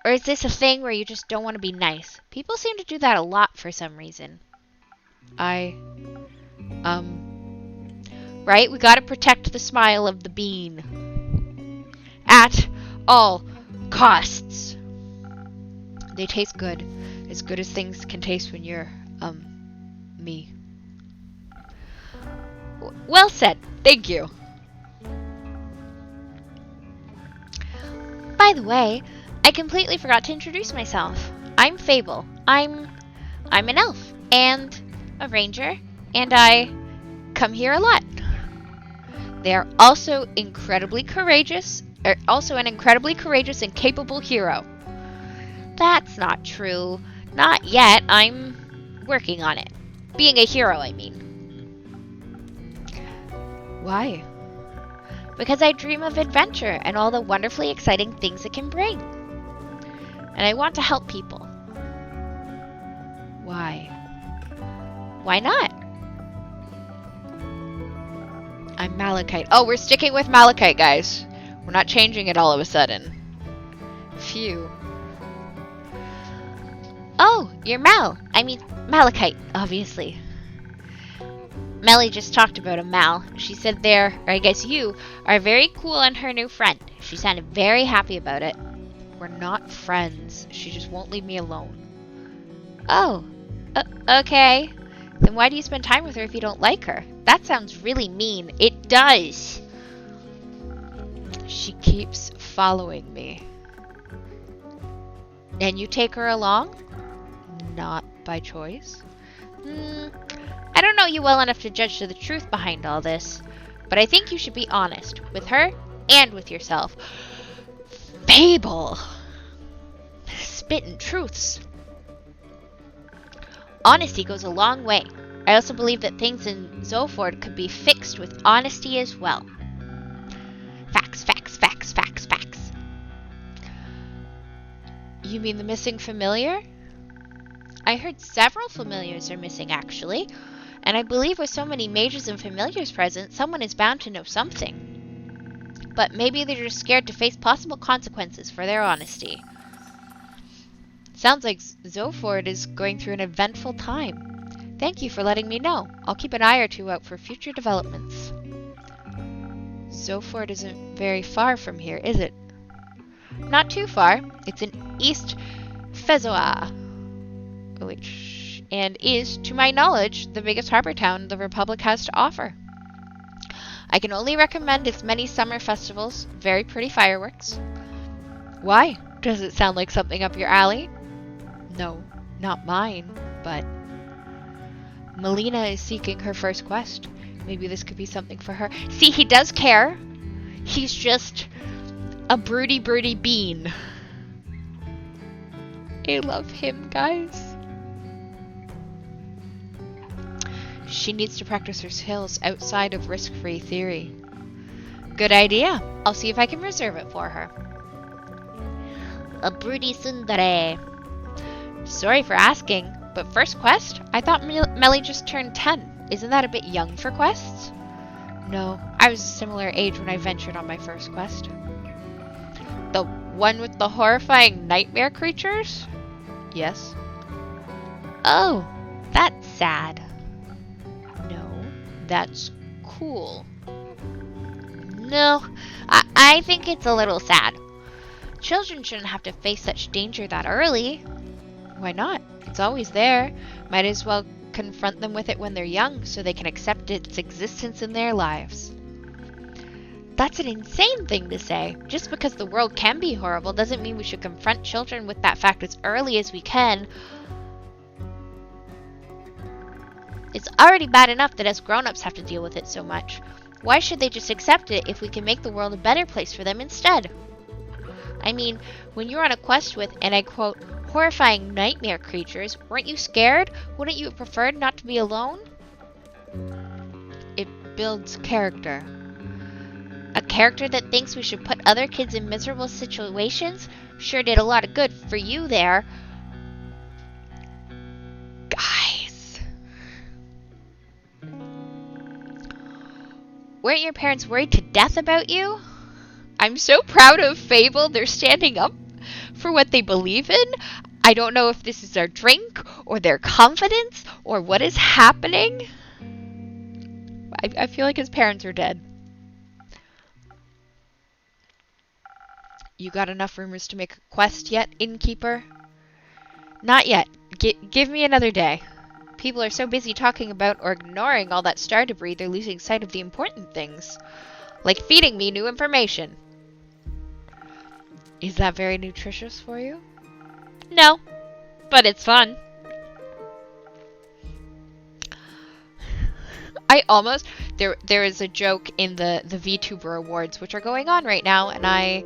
Or is this a thing where you just don't want to be nice? People seem to do that a lot for some reason. Right? We gotta protect the smile of the bean. At all costs. They taste good. As good as things can taste when you're, me. Well said. Thank you. By the way, I completely forgot to introduce myself. I'm Fable. I'm an elf and a ranger, and I come here a lot. They are also an incredibly courageous and capable hero. That's not true. Not yet. I'm working on it. Being a hero, I mean. Why? Because I dream of adventure and all the wonderfully exciting things it can bring. And I want to help people. Why? Why not? I'm Malachite. Oh, we're sticking with Malachite, guys. We're not changing it all of a sudden. Phew. Oh, you're Mal. I mean, Malachite, obviously. Melly just talked about a Mal. She said you are very cool and her new friend. She sounded very happy about it. We're not friends. She just won't leave me alone. Oh, Okay. Then why do you spend time with her if you don't like her? That sounds really mean. It does. She keeps following me. And you take her along? Not by choice. I don't know you well enough to judge the truth behind all this, but I think you should be honest with her and with yourself. Fable! Spittin' truths. Honesty goes a long way. I also believe that things in Zoford could be fixed with honesty as well. Facts, facts, facts, facts, facts. You mean the missing familiar? I heard several familiars are missing, actually. And I believe with so many mages and familiars present, someone is bound to know something. But maybe they're just scared to face possible consequences for their honesty. Sounds like Zoford is going through an eventful time. Thank you for letting me know. I'll keep an eye or two out for future developments. Zoford isn't very far from here, is it? Not too far. It's in East Fezoa, which and is, to my knowledge, the biggest harbor town the Republic has to offer. I can only recommend its many summer festivals, very pretty fireworks. Why? Does it sound like something up your alley? No, not mine, but Melina is seeking her first quest. Maybe this could be something for her. See, he does care. He's just a broody bean. I love him, guys. She needs to practice her skills outside of risk-free theory. Good idea. I'll see if I can reserve it for her. A broody tsundere. Sorry for asking, but first quest? I thought Melly just turned 10. Isn't that a bit young for quests? No, I was a similar age when I ventured on my first quest. The one with the horrifying nightmare creatures? Yes. Oh, that's sad. No, that's cool. No, I think it's a little sad. Children shouldn't have to face such danger that early. Why not? It's always there. Might as well confront them with it when they're young so they can accept its existence in their lives. That's an insane thing to say. Just because the world can be horrible doesn't mean we should confront children with that fact as early as we can. It's already bad enough that us grown-ups have to deal with it so much. Why should they just accept it if we can make the world a better place for them instead? I mean, when you're on a quest with, and I quote, horrifying nightmare creatures, weren't you scared? Wouldn't you have preferred not to be alone? It builds character. A character that thinks we should put other kids in miserable situations? Sure did a lot of good for you there. Guys. Weren't your parents worried to death about you? I'm so proud of Fable. They're standing up for what they believe in. I don't know if this is their drink or their confidence or what is happening. I feel like his parents are dead. You got enough rumors to make a quest yet, innkeeper? Not yet. Give me another day. People are so busy talking about or ignoring all that star debris, they're losing sight of the important things. Like feeding me new information. Is that very nutritious for you? No, but it's fun. I almost... There is a joke in the VTuber Awards, which are going on right now, and I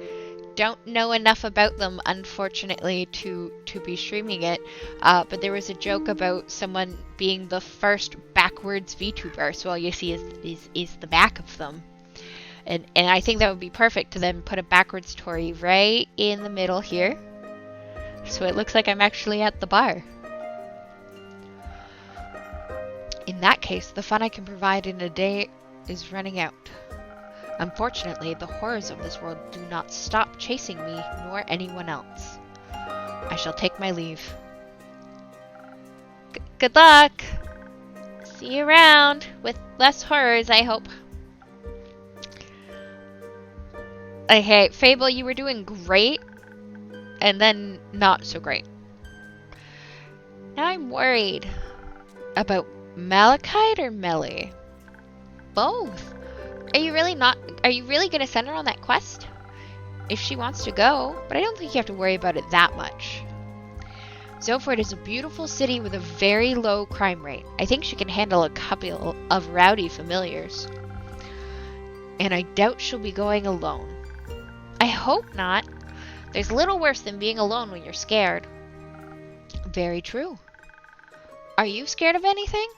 don't know enough about them, unfortunately, to be streaming it. But there was a joke about someone being the first backwards VTuber, so all you see is the back of them. And I think that would be perfect to then put a backwards story right in the middle here. So it looks like I'm actually at the bar. In that case, the fun I can provide in a day is running out. Unfortunately, the horrors of this world do not stop chasing me, nor anyone else. I shall take my leave. Good luck! See you around, with less horrors, I hope. Okay, Fable, you were doing great, and then not so great. Now I'm worried. About Malachite or Melly? Both. Are you really going to send her on that quest? If she wants to go, but I don't think you have to worry about it that much. Zoford is a beautiful city with a very low crime rate. I think she can handle a couple of rowdy familiars. And I doubt she'll be going alone. I hope not. There's little worse than being alone when you're scared. Very true. Are you scared of anything?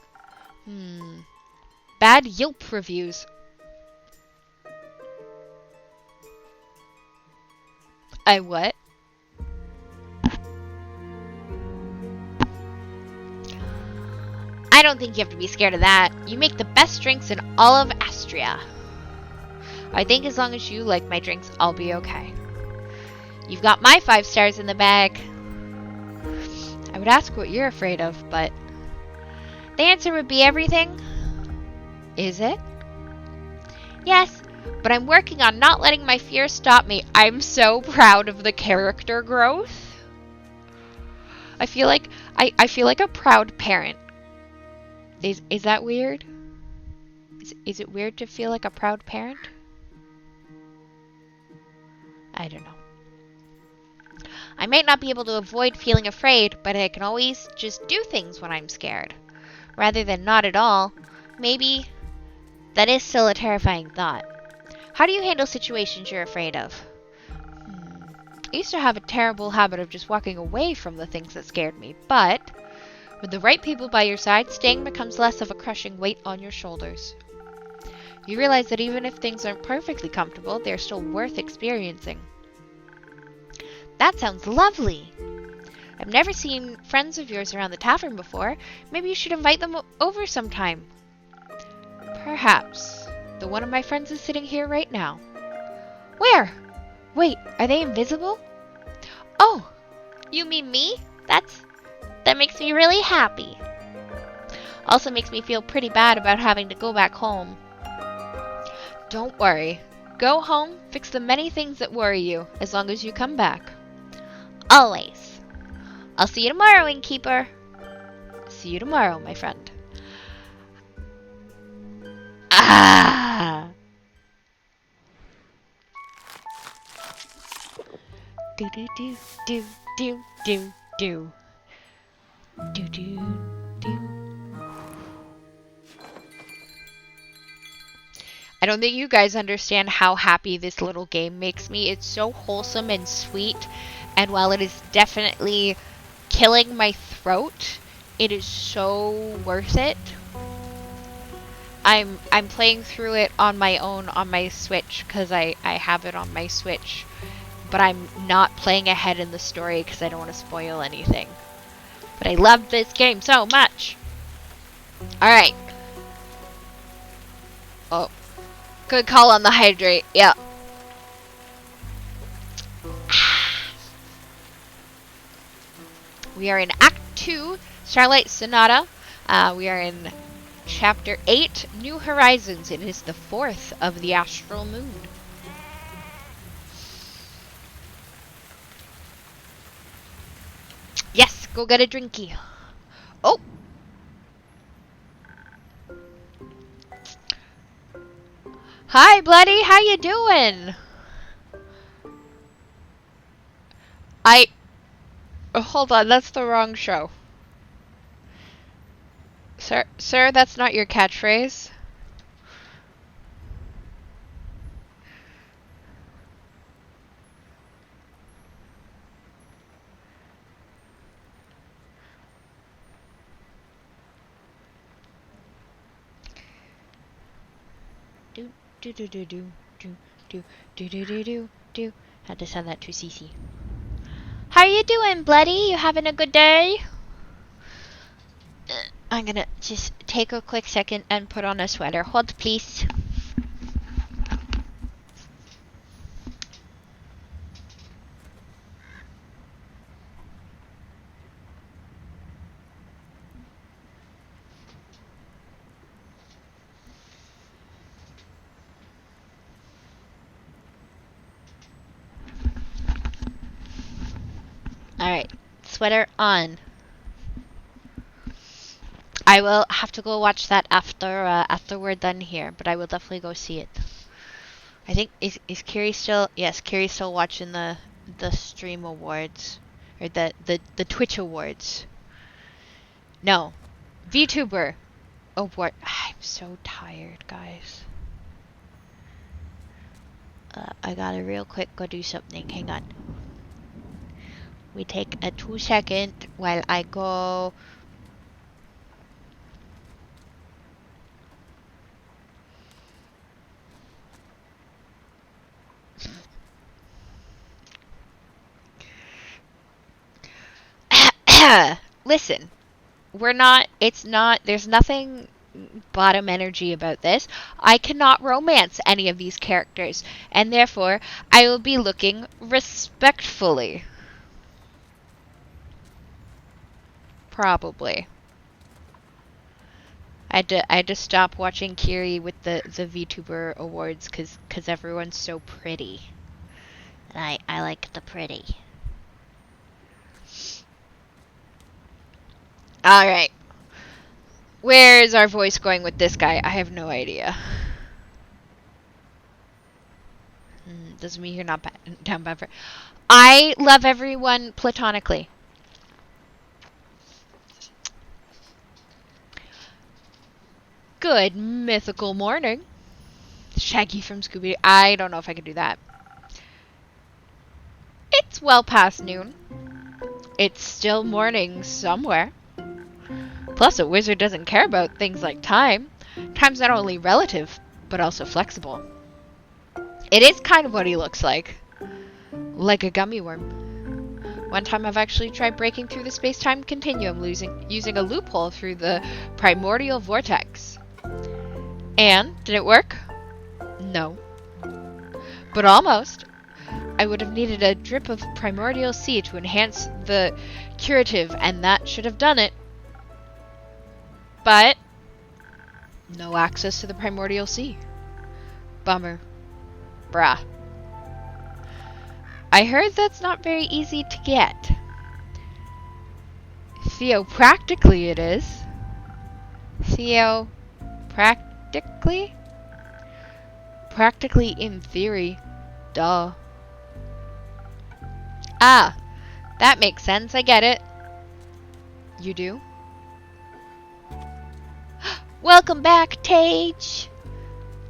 Bad Yelp reviews. I what? I don't think you have to be scared of that. You make the best drinks in all of Astria. I think as long as you like my drinks, I'll be okay. You've got my 5 stars in the bag. I would ask what you're afraid of, but the answer would be everything. Is it? Yes, but I'm working on not letting my fears stop me. I'm so proud of the character growth. I feel like a proud parent. Is that weird? Is it weird to feel like a proud parent? I don't know. I might not be able to avoid feeling afraid, but I can always just do things when I'm scared. Rather than not at all. Maybe that is still a terrifying thought. How do you handle situations you're afraid of? I used to have a terrible habit of just walking away from the things that scared me, but with the right people by your side, staying becomes less of a crushing weight on your shoulders. You realize that even if things aren't perfectly comfortable, they're still worth experiencing. That sounds lovely. I've never seen friends of yours around the tavern before. Maybe you should invite them over sometime. Perhaps. Though one of my friends is sitting here right now. Where? Wait, are they invisible? Oh, you mean me? That makes me really happy. Also makes me feel pretty bad about having to go back home. Don't worry. Go home, fix the many things that worry you, as long as you come back. Always. I'll see you tomorrow, innkeeper. See you tomorrow, my friend. Ah! Do do do do do do do. Do do do. I don't think you guys understand how happy this little game makes me. It's so wholesome and sweet, and while it is definitely killing my throat, it is so worth it. I'm playing through it on my own on my Switch because I have it on my Switch, but I'm not playing ahead in the story because I don't want to spoil anything. But I love this game so much. Alright. Oh. Good call on the hydrate. Yeah. We are in Act 2, Starlight Sonata. We are in Chapter 8, New Horizons. It is the 4th of the astral moon. Yes, go get a drinky. Oh! Hi, Bloody. How you doing? Hold on, that's the wrong show. Sir, that's not your catchphrase. Do. Had to send that to Cece. How you doing, Bloody? You having a good day? I'm gonna just take a quick second and put on a sweater. Hold, please. Alright, sweater on. I will have to go watch that after we're done here, but I will definitely go see it. I think is Kiri still? Yes, Kiri's still watching the stream awards or the Twitch awards. No, VTuber award. I'm so tired, guys. I gotta real quick go do something. Hang on. We take a 2-second while I go. Listen, there's nothing bottom energy about this. I cannot romance any of these characters, and therefore I will be looking respectfully. Probably. I had to stop watching Kiri with the VTuber awards because everyone's so pretty. And I like the pretty. Alright. Where is our voice going with this guy? I have no idea. Doesn't mean you're not down bad for. I love everyone platonically. Good mythical morning. Shaggy from Scooby. I don't know if I can do that. It's well past noon. It's still morning somewhere. Plus, a wizard doesn't care about things like time. Time's not only relative, but also flexible. It is kind of what he looks like. Like a gummy worm. One time I've actually tried breaking through the space-time continuum using a loophole through the primordial vortex. And, did it work? No. But almost. I would have needed a drip of primordial sea to enhance the curative, and that should have done it. But no access to the primordial sea. Bummer. Brah. I heard that's not very easy to get. Theopractically it is. Theopractically? Practically in theory. Duh. Ah, that makes sense. I get it. You do? Welcome back, Tage.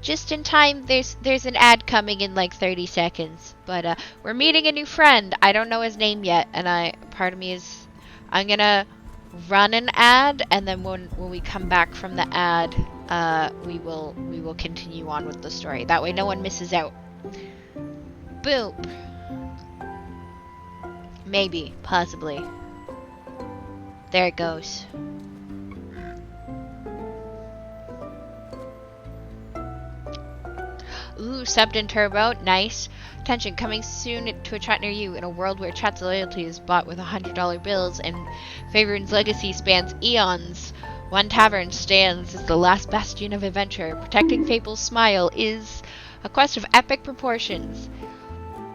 Just in time. There's an ad coming in like 30 seconds. But we're meeting a new friend. I don't know his name yet, and part of me is I'm gonna run an ad, and then when we come back from the ad, we will continue on with the story. That way, no one misses out. Boop. Maybe, possibly. There it goes. Ooh, subbed in Turbo. Nice. Attention, coming soon to a chat near you. In a world where chat's loyalty is bought with $100 bills and Favorite's legacy spans eons, one tavern stands as the last bastion of adventure. Protecting Fable's smile is a quest of epic proportions.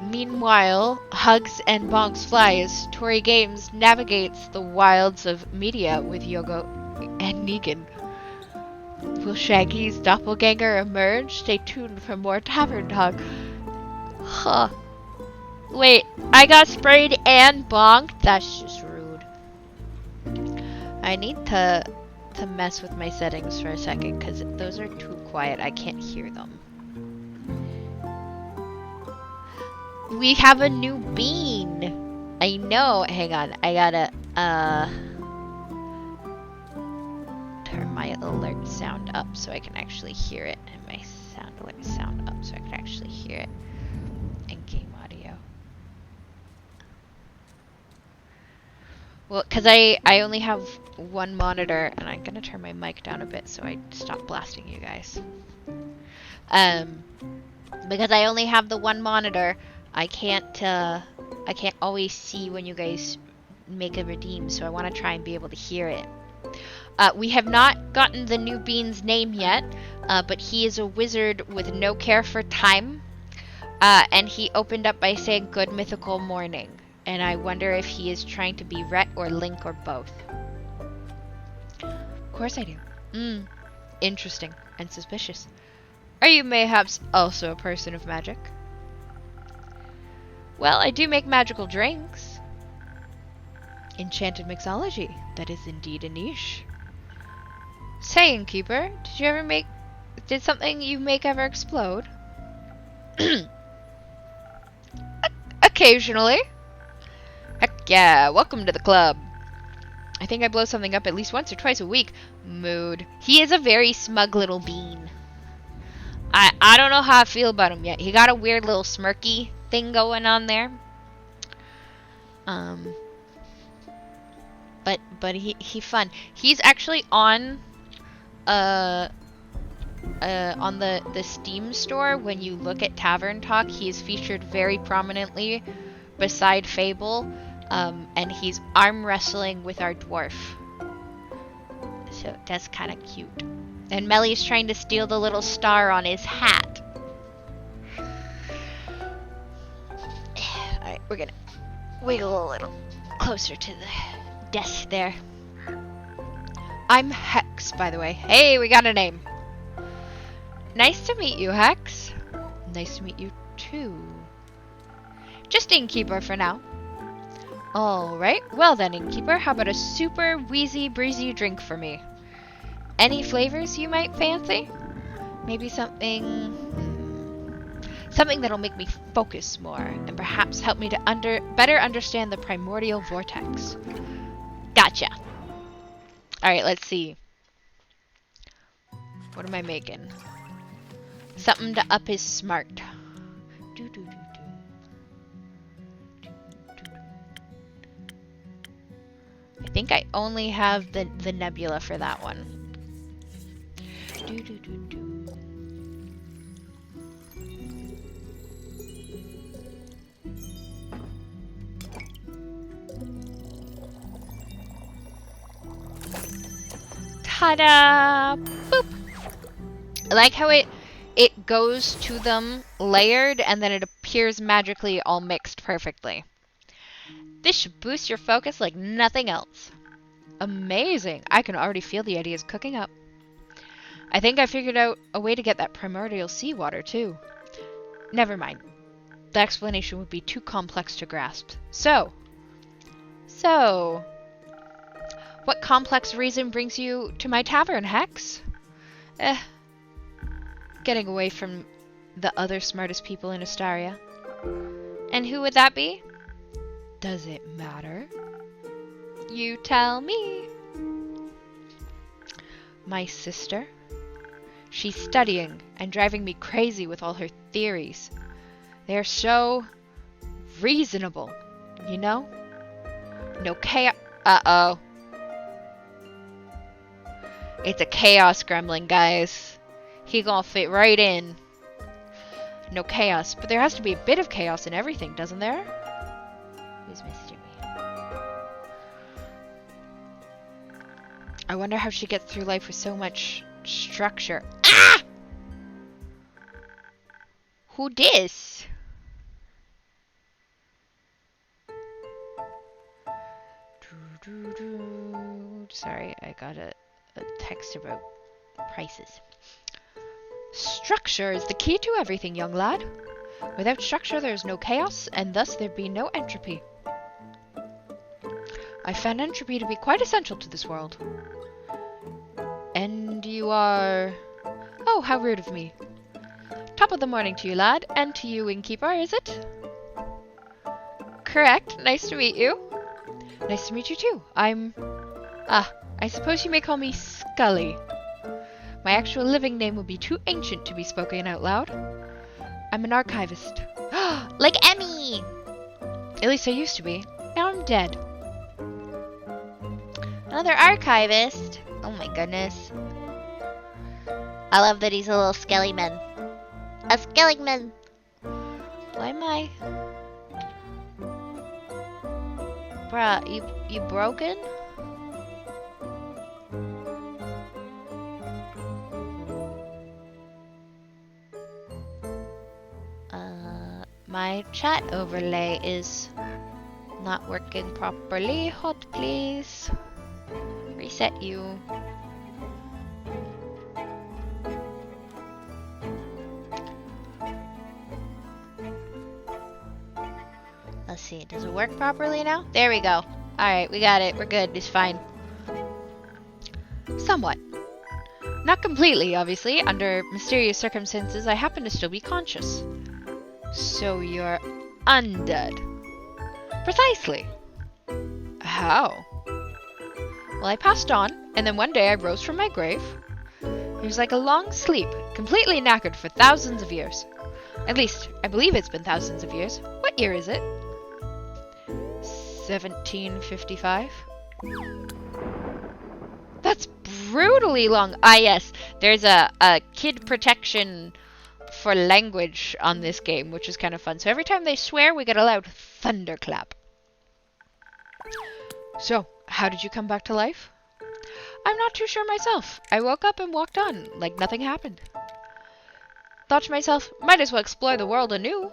Meanwhile, hugs and bonks fly as Tori Games navigates the wilds of media with Yogo and Negan. Will Shaggy's doppelganger emerge? Stay tuned for more Tavern Talk. Huh. Wait, I got sprayed and bonked? That's just rude. I need to mess with my settings for a second, because those are too quiet. I can't hear them. We have a new bean. I know. Hang on. I gotta, turn my alert sound up so I can actually hear it, and my sound alert sound up so I can actually hear it in game audio. Well, because I only have one monitor, and I'm gonna turn my mic down a bit so I stop blasting you guys. Because I only have the one monitor, I can't always see when you guys make a redeem, so I want to try and be able to hear it. We have not gotten the new bean's name yet, but he is a wizard with no care for time, and he opened up by saying good mythical morning, and I wonder if he is trying to be Rhett or Link or both. course I do. Interesting and suspicious. Are you mayhaps also a person of magic? Well, I do make magical drinks. Enchanted mixology. That is indeed a niche. Say, innkeeper, did something you make ever explode? Occasionally. Heck yeah, welcome to the club. I think I blow something up at least once or twice a week. Mood. He is a very smug little bean. I don't know how I feel about him yet. He got a weird little smirky thing going on there. But he fun. He's actually on the Steam store. When you look at Tavern Talk, he is featured very prominently beside Fable, and he's arm wrestling with our dwarf. So that's kind of cute. And Melly's trying to steal the little star on his hat. Alright, we're gonna wiggle a little closer to the desk there. I'm Hex, by the way. Hey, we got a name. Nice to meet you, Hex. Nice to meet you, too. Just innkeeper for now. Alright, well then, innkeeper, how about a super wheezy breezy drink for me? Any flavors you might fancy? Maybe something that'll make me focus more and perhaps help me to better understand the primordial vortex. Gotcha. Alright, let's see. What am I making? Something to up his smart. I think I only have the nebula for that one. Ta-da! Boop! I like how it goes to them layered and then it appears magically all mixed perfectly. This should boost your focus like nothing else. Amazing! I can already feel the ideas cooking up. I think I figured out a way to get that primordial seawater, too. Never mind. The explanation would be too complex to grasp. So, what complex reason brings you to my tavern, Hex? Getting away from the other smartest people in Astaria. And who would that be? Does it matter? You tell me. My sister. She's studying and driving me crazy with all her theories. They're so reasonable, you know? No chaos. Uh-oh. It's a chaos gremlin, guys. He gonna fit right in. No chaos, but there has to be a bit of chaos in everything, doesn't there? Who's messaging me? I wonder how she gets through life with so much structure. Ah! Who dis? Sorry, I got a text about prices. Structure is the key to everything, young lad. Without structure, there is no chaos, and thus there be no entropy. I found entropy to be quite essential to this world. And you are... Oh, how rude of me. Top of the morning to you, lad, and to you, innkeeper, is it? Correct. Nice to meet you. Nice to meet you, too. I suppose you may call me Scully. My actual living name would be too ancient to be spoken out loud. I'm an archivist. Like Emmy! At least I used to be. Now I'm dead. Another archivist? Oh my goodness. I love that he's a little skellyman. A skellyman! Why am I... Bruh, you broken? My chat overlay is not working properly. Hot, please. Reset you. see. Does it work properly now? There we go. Alright, we got it. We're good. It's fine. Somewhat. Not completely, obviously. Under mysterious circumstances, I happen to still be conscious. So you're undead. Precisely. How? Well, I passed on, and then one day I rose from my grave. It was like a long sleep, completely knackered for thousands of years. At least, I believe it's been thousands of years. What year is it? 1755? That's brutally long. Ah, yes. There's a kid protection for language on this game, which is kind of fun. So every time they swear, we get a loud thunderclap. So, how did you come back to life? I'm not too sure myself. I woke up and walked on, like nothing happened. Thought to myself, might as well explore the world anew.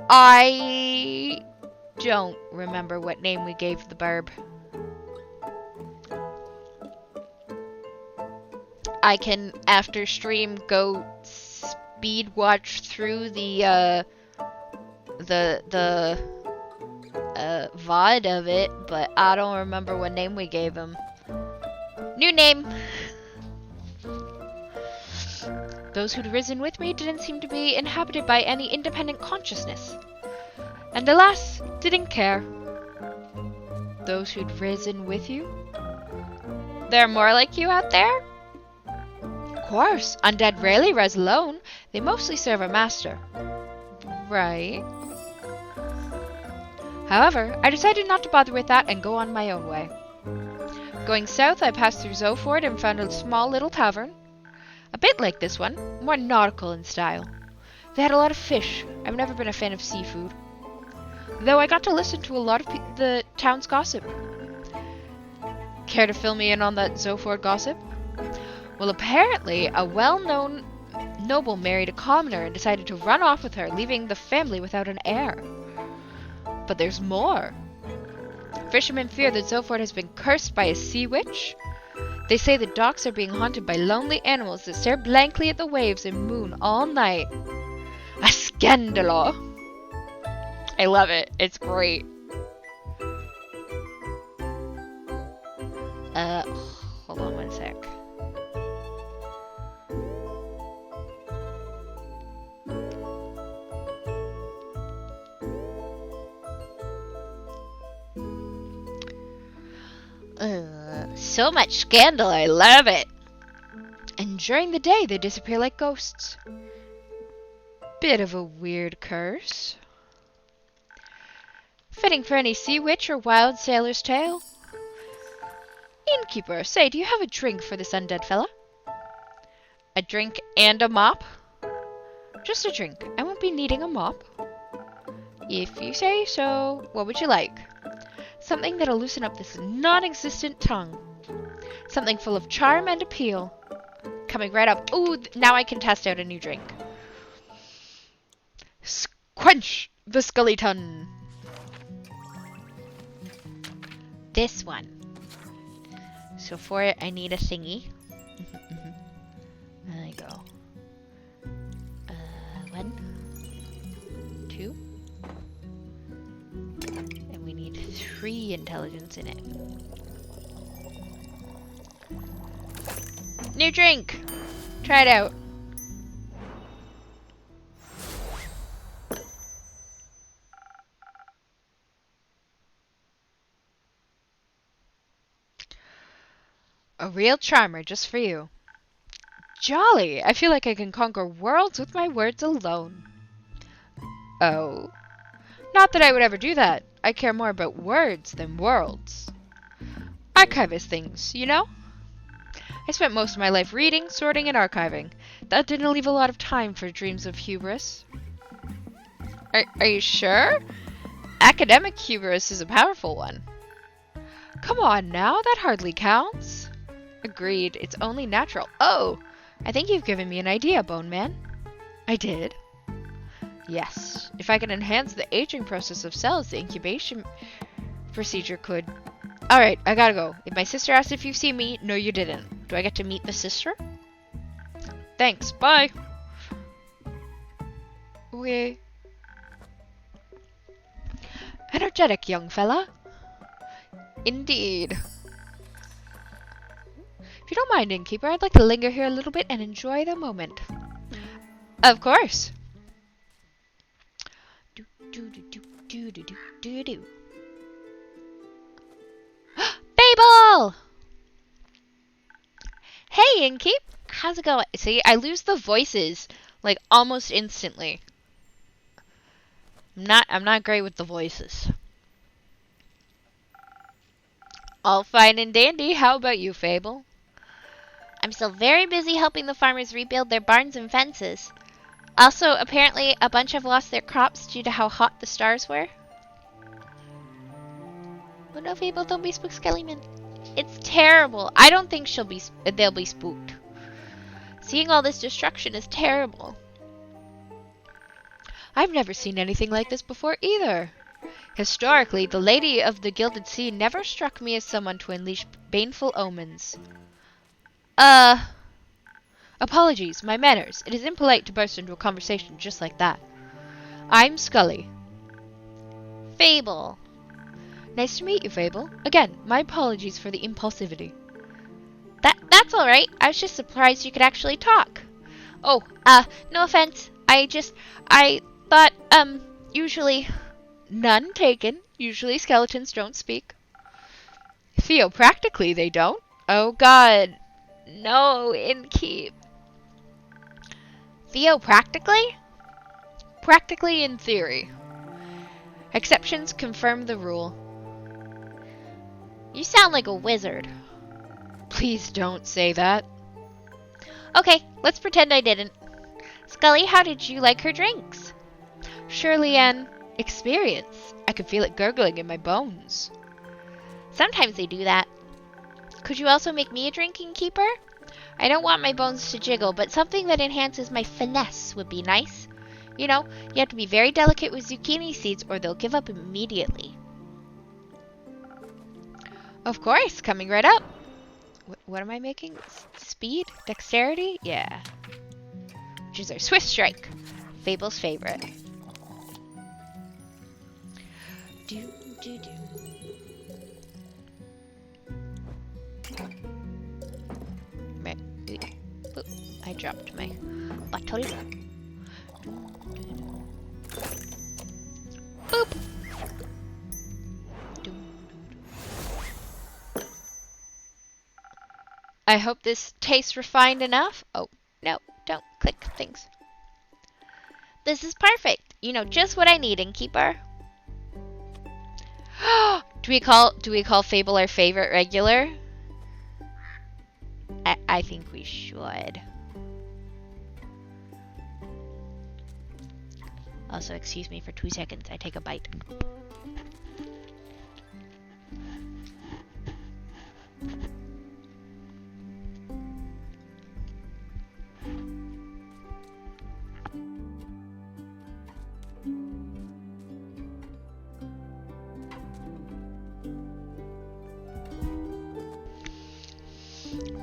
I don't remember what name we gave the burb. I can, after stream, go speed watch through the VOD of it, but I don't remember what name we gave him. New name! Those who'd risen with me didn't seem to be inhabited by any independent consciousness. And alas, didn't care. Those who'd risen with you? There are more like you out there? Of course, undead rarely res alone. They mostly serve a master. Right. However, I decided not to bother with that and go on my own way. Going south, I passed through Zoford and found a small little tavern. A bit like this one, more nautical in style. They had a lot of fish. I've never been a fan of seafood. Though I got to listen to a lot of the town's gossip. Care to fill me in on that Zoford gossip? Well, apparently, a well-known noble married a commoner and decided to run off with her, leaving the family without an heir. But there's more. Fishermen fear that Zoford has been cursed by a sea witch. They say the docks are being haunted by lonely animals that stare blankly at the waves and moon all night. A scandalo! I love it. It's great. Hold on one sec. So much scandal, I love it. And during the day, they disappear like ghosts. Bit of a weird curse. Fitting for any sea witch or wild sailor's tale. Innkeeper, say, do you have a drink for this undead fella? A drink and a mop? Just a drink. I won't be needing a mop. If you say so, what would you like? Something that'll loosen up this non-existent tongue. Something full of charm and appeal. Coming right up. Ooh, now I can test out a new drink. Quench the skeleton. This one. So for it, I need a thingy. There you go. 1, 2. And we need 3 intelligence in it. New drink! Try it out. A real charmer just for you. Jolly! I feel like I can conquer worlds with my words alone. Oh. Not that I would ever do that. I care more about words than worlds. Archivist things, you know? I spent most of my life reading, sorting, and archiving. That didn't leave a lot of time for dreams of hubris. Are you sure? Academic hubris is a powerful one. Come on now, that hardly counts. Agreed, it's only natural. Oh, I think you've given me an idea, Bone Man. I did? Yes, if I can enhance the aging process of cells, the incubation procedure could... Alright, I gotta go. If my sister asks if you've seen me, no you didn't. Do I get to meet the sister? Thanks, bye! We... Energetic young fella. Indeed. If you don't mind, innkeeper, I'd like to linger here a little bit and enjoy the moment. Of course. Do do do do do do do do do. Babel! Hey, innkeep. How's it going? See, I lose the voices like almost instantly. I'm not great with the voices. All fine and dandy. How about you, Fable? I'm still very busy helping the farmers rebuild their barns and fences. Also, apparently, a bunch have lost their crops due to how hot the stars were. Oh no, Fable, don't be spooked, Skellyman. It's terrible. I don't think they'll be spooked. Seeing all this destruction is terrible. I've never seen anything like this before either. Historically, the Lady of the Gilded Sea never struck me as someone to unleash baneful omens. Apologies, my manners. It is impolite to burst into a conversation just like that. I'm Scully. Fable. Nice to meet you, Fable. Again, my apologies for the impulsivity. That's alright. I was just surprised you could actually talk. Oh, no offense. I thought, usually... None taken. Usually skeletons don't speak. Theopractically, they don't. Oh god. No, innkeep. Theopractically? Practically in theory. Exceptions confirm the rule. You sound like a wizard. Please don't say that. Okay, let's pretend I didn't. Scully, how did you like her drinks? Surely an experience. I could feel it gurgling in my bones. Sometimes they do that. Could you also make me a drinking keeper? I don't want my bones to jiggle, but something that enhances my finesse would be nice. You know, you have to be very delicate with zucchini seeds or they'll give up immediately. Of course, coming right up. What am I making? Speed? Dexterity? Yeah. Which is our Swift Strike. Fable's favorite. Do, do, do. Oop, I dropped my bottle. Boop. I hope this tastes refined enough. Oh, no, don't click things. This is perfect. You know just what I need, innkeeper. Do we call Fable our favorite regular? I think we should. Also, excuse me for 2 seconds. I take a bite.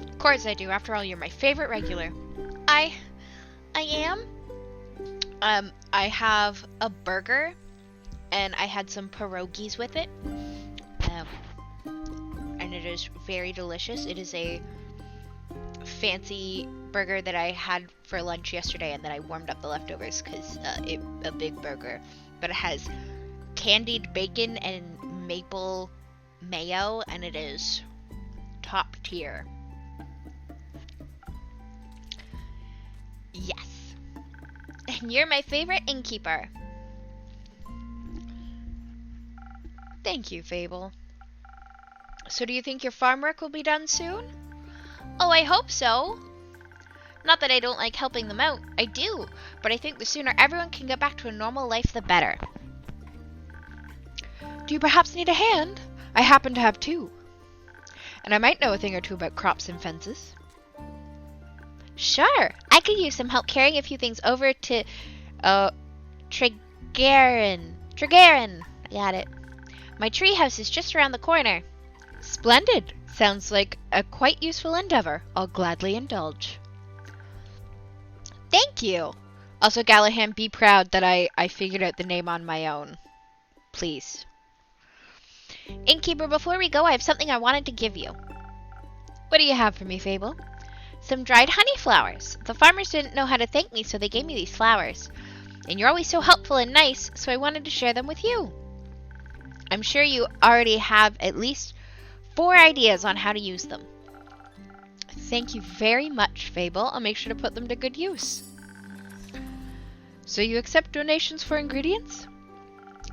Of course I do. After all, you're my favorite regular. I am? I have a burger, and I had some pierogies with it. And it is very delicious. It is a fancy burger that I had for lunch yesterday, and then I warmed up the leftovers because a big burger. But it has candied bacon and maple mayo, and it is top tier. Yes. And you're my favorite innkeeper. Thank you, Fable. So do you think your farm work will be done soon? Oh, I hope so. Not that I don't like helping them out. I do. But I think the sooner everyone can get back to a normal life, the better. Do you perhaps need a hand? I happen to have 2. And I might know a thing or two about crops and fences. Sure. I could use some help carrying a few things over to, Tregarin. I got it. My treehouse is just around the corner. Splendid. Sounds like a quite useful endeavor. I'll gladly indulge. Thank you. Also, Gallahan, be proud that I figured out the name on my own. Please. Innkeeper, before we go, I have something I wanted to give you. What do you have for me, Fable? Some dried honey flowers. The farmers didn't know how to thank me, so they gave me these flowers. And you're always so helpful and nice, so I wanted to share them with you. I'm sure you already have at least 4 ideas on how to use them. Thank you very much, Fable. I'll make sure to put them to good use. So you accept donations for ingredients?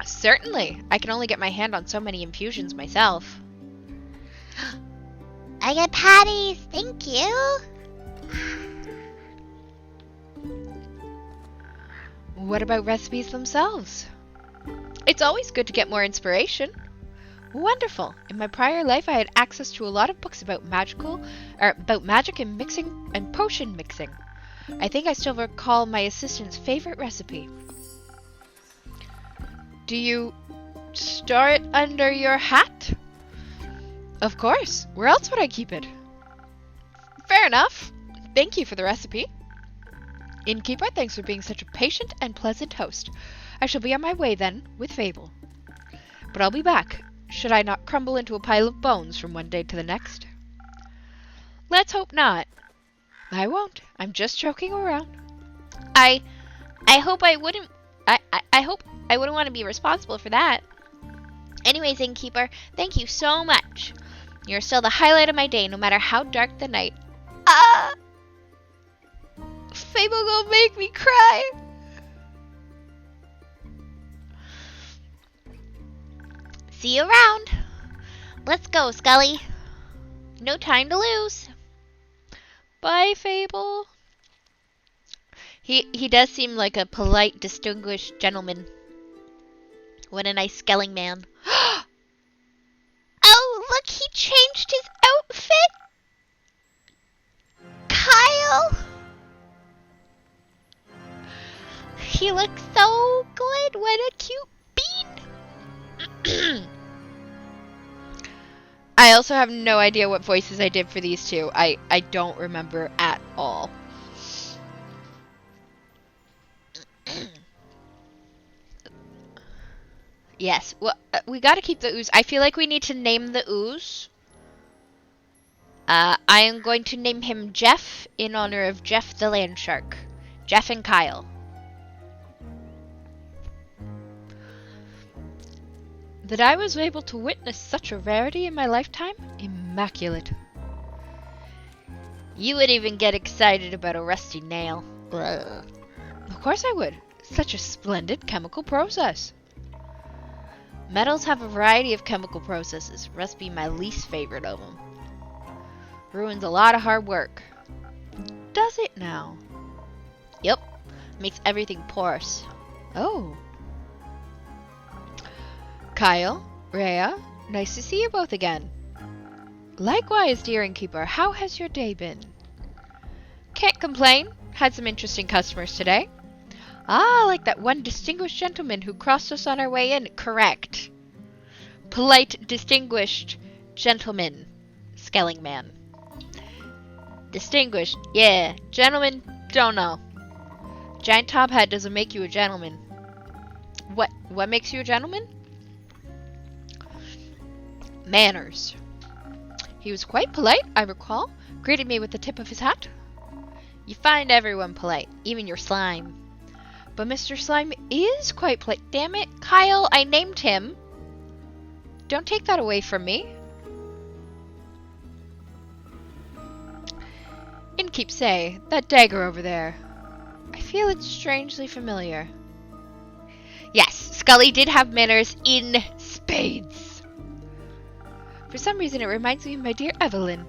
Certainly. I can only get my hand on so many infusions myself. I get patties. Thank you. What about recipes themselves? It's always good to get more inspiration. Wonderful. In my prior life, I had access to a lot of books about magic and mixing and potion mixing. I think I still recall my assistant's favorite recipe. Do you store it under your hat? Of course. Where else would I keep it? Fair enough. Thank you for the recipe. Innkeeper, thanks for being such a patient and pleasant host. I shall be on my way then, with Fable. But I'll be back, should I not crumble into a pile of bones from one day to the next. Let's hope not. I won't. I'm just joking around. I hope I wouldn't want to be responsible for that. Anyways, Innkeeper, thank you so much. You're still the highlight of my day, no matter how dark the night. Fable gonna make me cry. See you around. Let's go, Scully. No time to lose. Bye, Fable. He does seem like a polite, distinguished gentleman. What a nice skelling man. Oh, look, he changed his outfit. Kyle. He looks so good. What a cute bean. I also have no idea what voices I did for these two. I don't remember at all. Yes, well, we gotta keep the ooze. I feel like we need to name the ooze. I am going to name him Jeff in honor of Jeff the land shark. Jeff and Kyle. That I was able to witness such a rarity in my lifetime? Immaculate. You would even get excited about a rusty nail. Ugh. Of course I would. Such a splendid chemical process. Metals have a variety of chemical processes. Rust being my least favorite of them. Ruins a lot of hard work. Does it now? Yep. Makes everything porous. Oh. Kyle, Rhea, nice to see you both again. Likewise, dear innkeeper, how has your day been? Can't complain. Had some interesting customers today. Ah, like that one distinguished gentleman who crossed us on our way in. Correct. Polite, distinguished gentleman. Skelling man. Distinguished, yeah. Gentleman, don't know. Giant top hat doesn't make you a gentleman. What makes you a gentleman? Manners. He was quite polite, I recall. Greeted me with the tip of his hat. You find everyone polite, even your slime. But Mr. Slime is quite polite. Damn it, Kyle, I named him. Don't take that away from me. Innkeep say, that dagger over there. I feel it's strangely familiar. Yes, Scully did have manners in spades. For some reason, it reminds me of my dear Evelyn.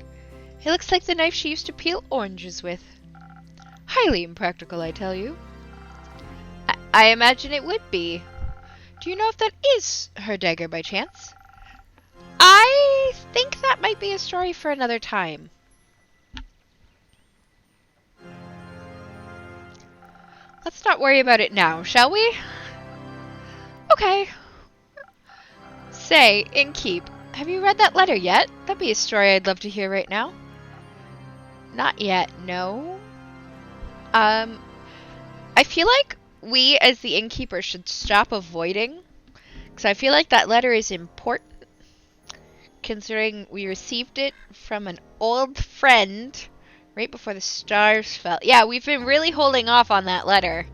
It looks like the knife she used to peel oranges with. Highly impractical, I tell you. I imagine it would be. Do you know if that is her dagger by chance? I think that might be a story for another time. Let's not worry about it now, shall we? Okay. Say, Innkeep, have you read that letter yet? That'd be a story I'd love to hear right now. Not yet, no. I I feel like we as the innkeeper should stop avoiding, because I feel like that letter is important, considering we received it from an old friend right before the stars fell. Yeah, we've been really holding off on that letter.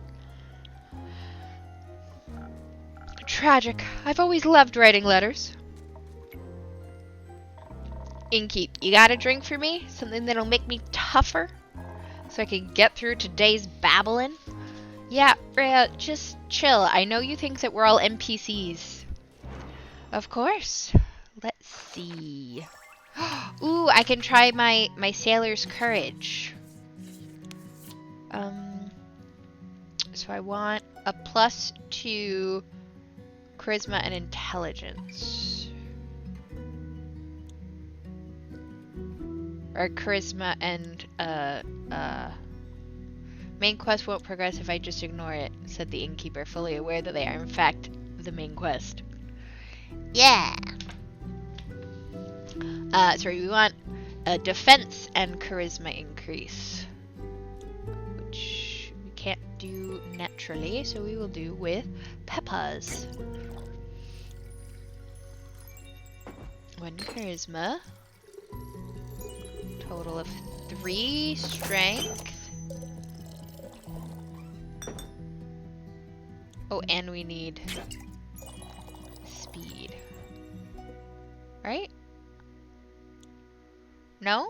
Tragic. I've always loved writing letters. Innkeep, you got a drink for me? Something that'll make me tougher? So I can get through today's babbling? Yeah, Rhea, just chill. I know you think that we're all NPCs. Of course. Let's see. Ooh, I can try my sailor's courage. So I want a +2 charisma and intelligence. Or charisma and main quest won't progress if I just ignore it, said the innkeeper, fully aware that they are in fact the main quest. Yeah. Sorry, we want a defense and charisma increase, which we can't do naturally, so we will do with Peppa's. 1 charisma, total of 3 strength. Oh, and we need speed. Right? No?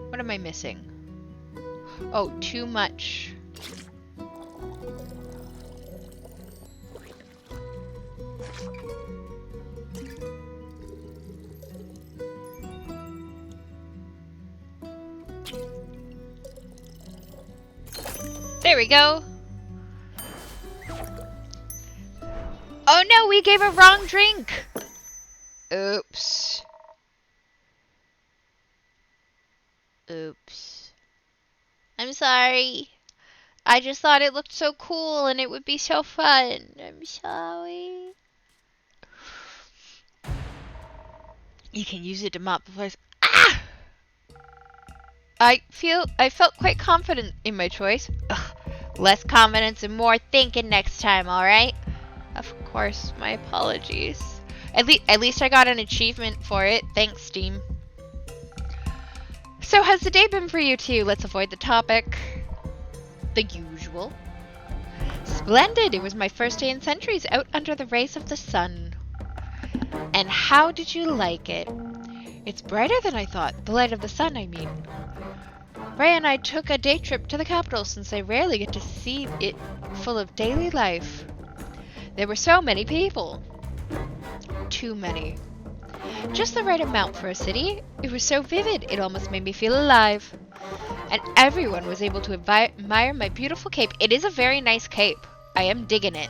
What am I missing? Oh, too much. There we go. Oh no, we gave a wrong drink. Oops. Oops. I'm sorry. I just thought it looked so cool and it would be so fun. I'm sorry. You can use it to mop the place. Ah! I felt quite confident in my choice. Ugh. Less confidence and more thinking next time, alright? Of course, my apologies. At least I got an achievement for it. Thanks, Steam. So how's the day been for you two? Let's avoid the topic. The usual. Splendid! It was my first day in centuries out under the rays of the sun. And how did you like it? It's brighter than I thought. The light of the sun, I mean. Ray and I took a day trip to the capital since I rarely get to see it full of daily life. There were so many people. Too many. Just the right amount for a city. It was so vivid, it almost made me feel alive. And everyone was able to admire my beautiful cape. It is a very nice cape. I am digging it.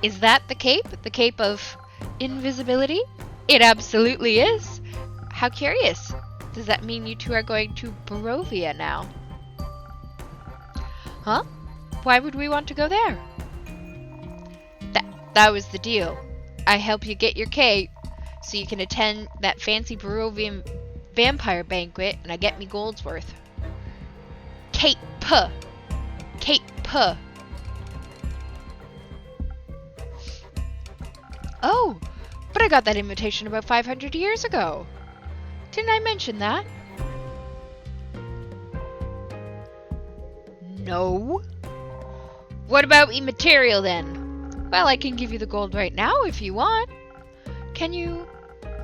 Is that the cape? The cape of invisibility? It absolutely is. How curious. Does that mean you two are going to Barovia now? Huh? Why would we want to go there? That was the deal. I help you get your cape so you can attend that fancy Barovian vampire banquet and I get me gold's worth. Cape. Cape. Oh, but I got that invitation about 500 years ago. Didn't I mention that? No. What about me material then? Well, I can give you the gold right now if you want. Can you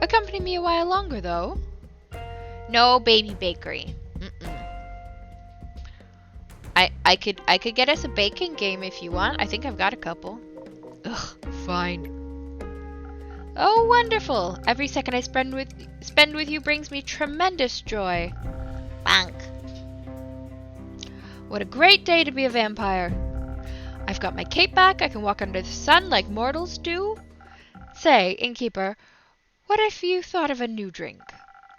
accompany me a while longer though? No, baby bakery. I could get us a baking game if you want. I think I've got a couple. Ugh, fine. Oh, wonderful! Every second I spend with you brings me tremendous joy. Bonk. What a great day to be a vampire. I've got my cape back. I can walk under the sun like mortals do. Say, innkeeper, what if you thought of a new drink?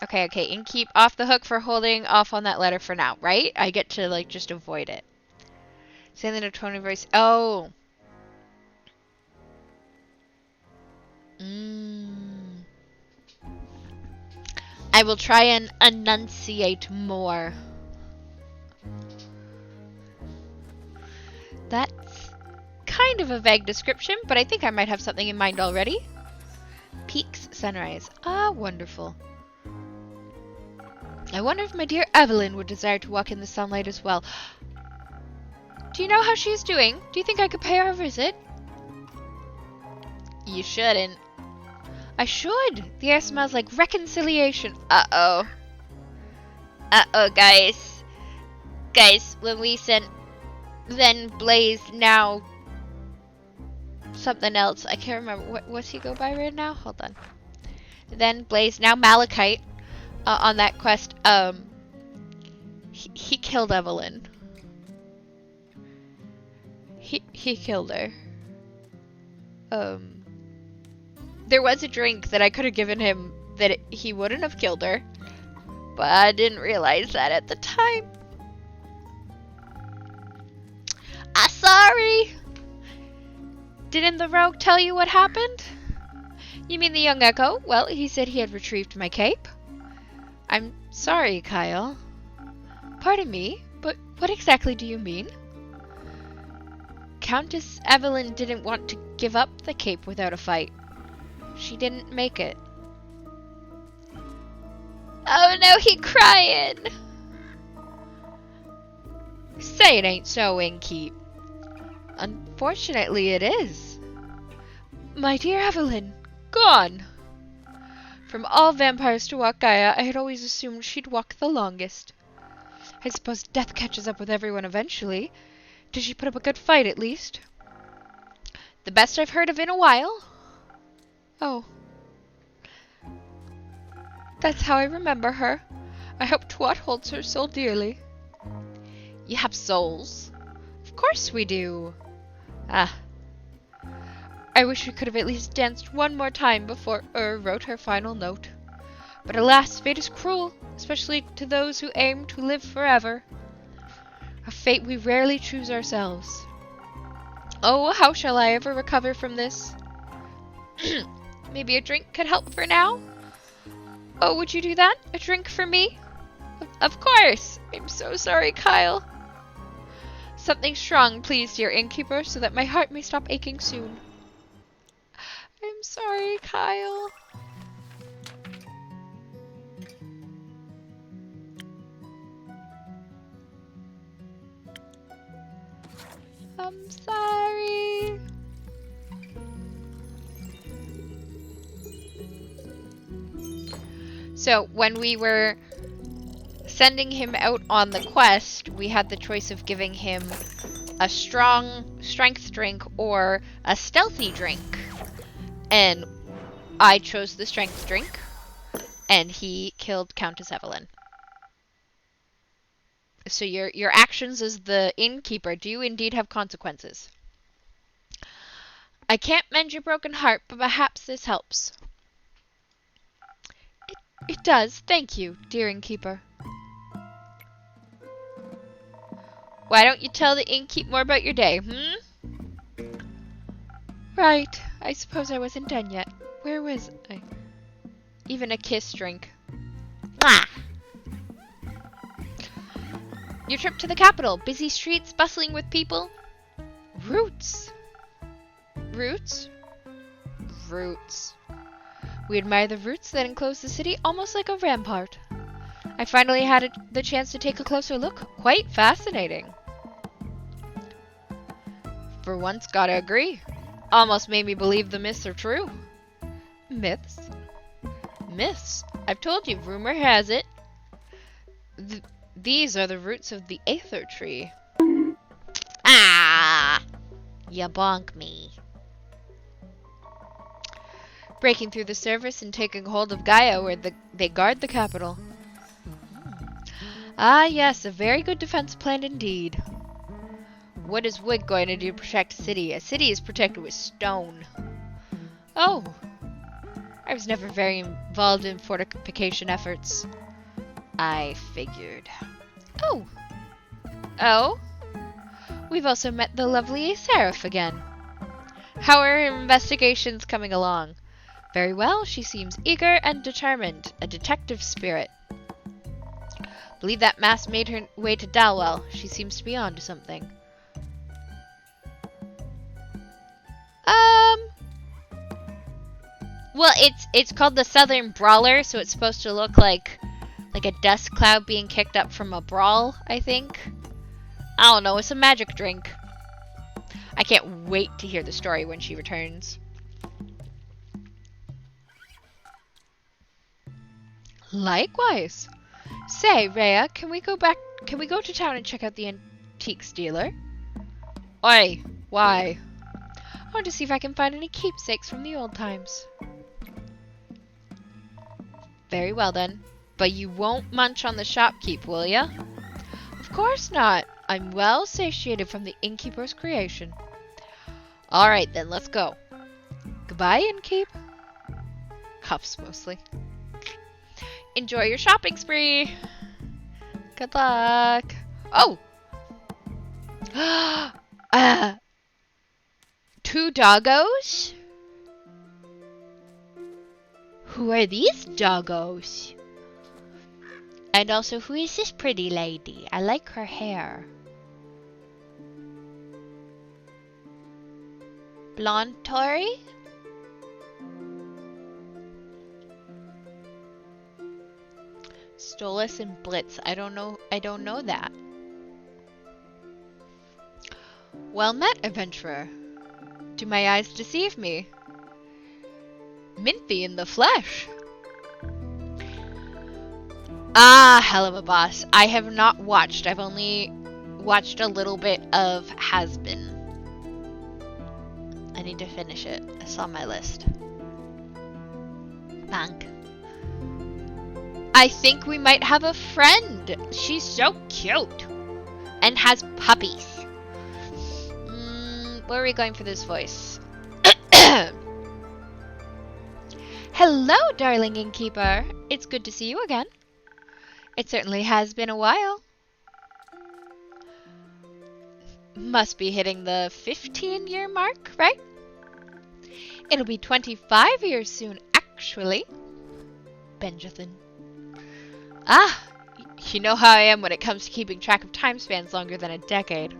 Okay, innkeep, off the hook for holding off on that letter for now, right? I get to, like, just avoid it. Say in a tone of voice. Oh. I will try and enunciate more. That's kind of a vague description, but I think I might have something in mind already. Peaks sunrise. Ah, wonderful. I wonder if my dear Evelyn would desire to walk in the sunlight as well. Do you know how she is doing? Do you think I could pay her a visit? You shouldn't. I should. The air smells like reconciliation. Uh-oh. Uh-oh, guys. Guys, when we sent then Blaze, now something else. I can't remember. What's he go by right now? Hold on. Then Blaze, now Malachite, on that quest, he killed Evelyn. He killed her. There was a drink that I could have given him that he wouldn't have killed her, but I didn't realize that at the time. I'm sorry. Didn't the rogue tell you what happened? You mean the young Echo? Well, he said he had retrieved my cape. I'm sorry, Kyle. Pardon me, but what exactly do you mean? Countess Evelyn didn't want to give up the cape without a fight. She didn't make it. Oh no, he crying! Say it ain't so, Innkeep. Unfortunately, it is. My dear Evelyn, gone! From all vampires to walk Gaia, I had always assumed she'd walk the longest. I suppose death catches up with everyone eventually. Did she put up a good fight, at least? The best I've heard of in a while. Oh. That's how I remember her. I hope Twat holds her soul dearly. You have souls? Of course we do. Ah. I wish we could have at least danced one more time before wrote her final note. But alas, fate is cruel, especially to those who aim to live forever. A fate we rarely choose ourselves. Oh, how shall I ever recover from this? Maybe a drink could help for now? Oh, would you do that? A drink for me? Of course! I'm so sorry, Kyle. Something strong, please, dear innkeeper, so that my heart may stop aching soon. I'm sorry, Kyle. I'm sorry. So, when we were sending him out on the quest, we had the choice of giving him a strong strength drink or a stealthy drink. And I chose the strength drink, and he killed Countess Evelyn. So your actions as the innkeeper do indeed have consequences. I can't mend your broken heart, but perhaps this helps. It does, thank you, dear innkeeper. Why don't you tell the innkeep more about your day, Right, I suppose I wasn't done yet. Where was I? Even a kiss drink. Mwah! Your trip to the capital. Busy streets, bustling with people. Roots. Roots? Roots. We admire the roots that enclose the city almost like a rampart. I finally had the chance to take a closer look. Quite fascinating. For once, gotta agree. Almost made me believe the myths are true. Myths? Myths? I've told you, rumor has it. These are the roots of the Aether Tree. Ah! Ya bonk me. Breaking through the surface and taking hold of Gaia where they guard the capital. Ah, yes, a very good defense plan indeed. What is wood going to do to protect a city? A city is protected with stone. Oh. I was never very involved in fortification efforts. I figured. Oh. Oh? We've also met the lovely Seraph again. How are her investigations coming along? Very well, she seems eager and determined. A detective spirit. believe that mask made her way to Dalwell. She seems to be on to something. Well, it's called the Southern Brawler, so it's supposed to look like a dust cloud being kicked up from a brawl, I think. I don't know, it's a magic drink. I can't wait to hear the story when she returns. Likewise. Say, Rhea, can we go to town and check out the antiques dealer? Oi, why? I want to see if I can find any keepsakes from the old times. Very well then. But you won't munch on the shopkeep, will ya? Of course not. I'm well satiated from the innkeeper's creation. Alright then, let's go. Goodbye, innkeep. Cuffs mostly. Enjoy your shopping spree. Good luck. Oh! 2 doggos? Who are these doggos? And also, who is this pretty lady? I like her hair. Blonde Tori? Stolas and Blitz. I don't know that. Well met, adventurer. Do my eyes deceive me? Minthy in the flesh. Ah, hell of a boss. I have not watched. I've only watched a little bit of Has Been. I need to finish it. It's on my list. Bank. I think we might have a friend. She's so cute. And has puppies. Where are we going for this voice? Hello, darling innkeeper. It's good to see you again. It certainly has been a while. Must be hitting the 15-year mark, right? It'll be 25 years soon, actually. Benjathan. Ah, you know how I am when it comes to keeping track of time spans longer than a decade.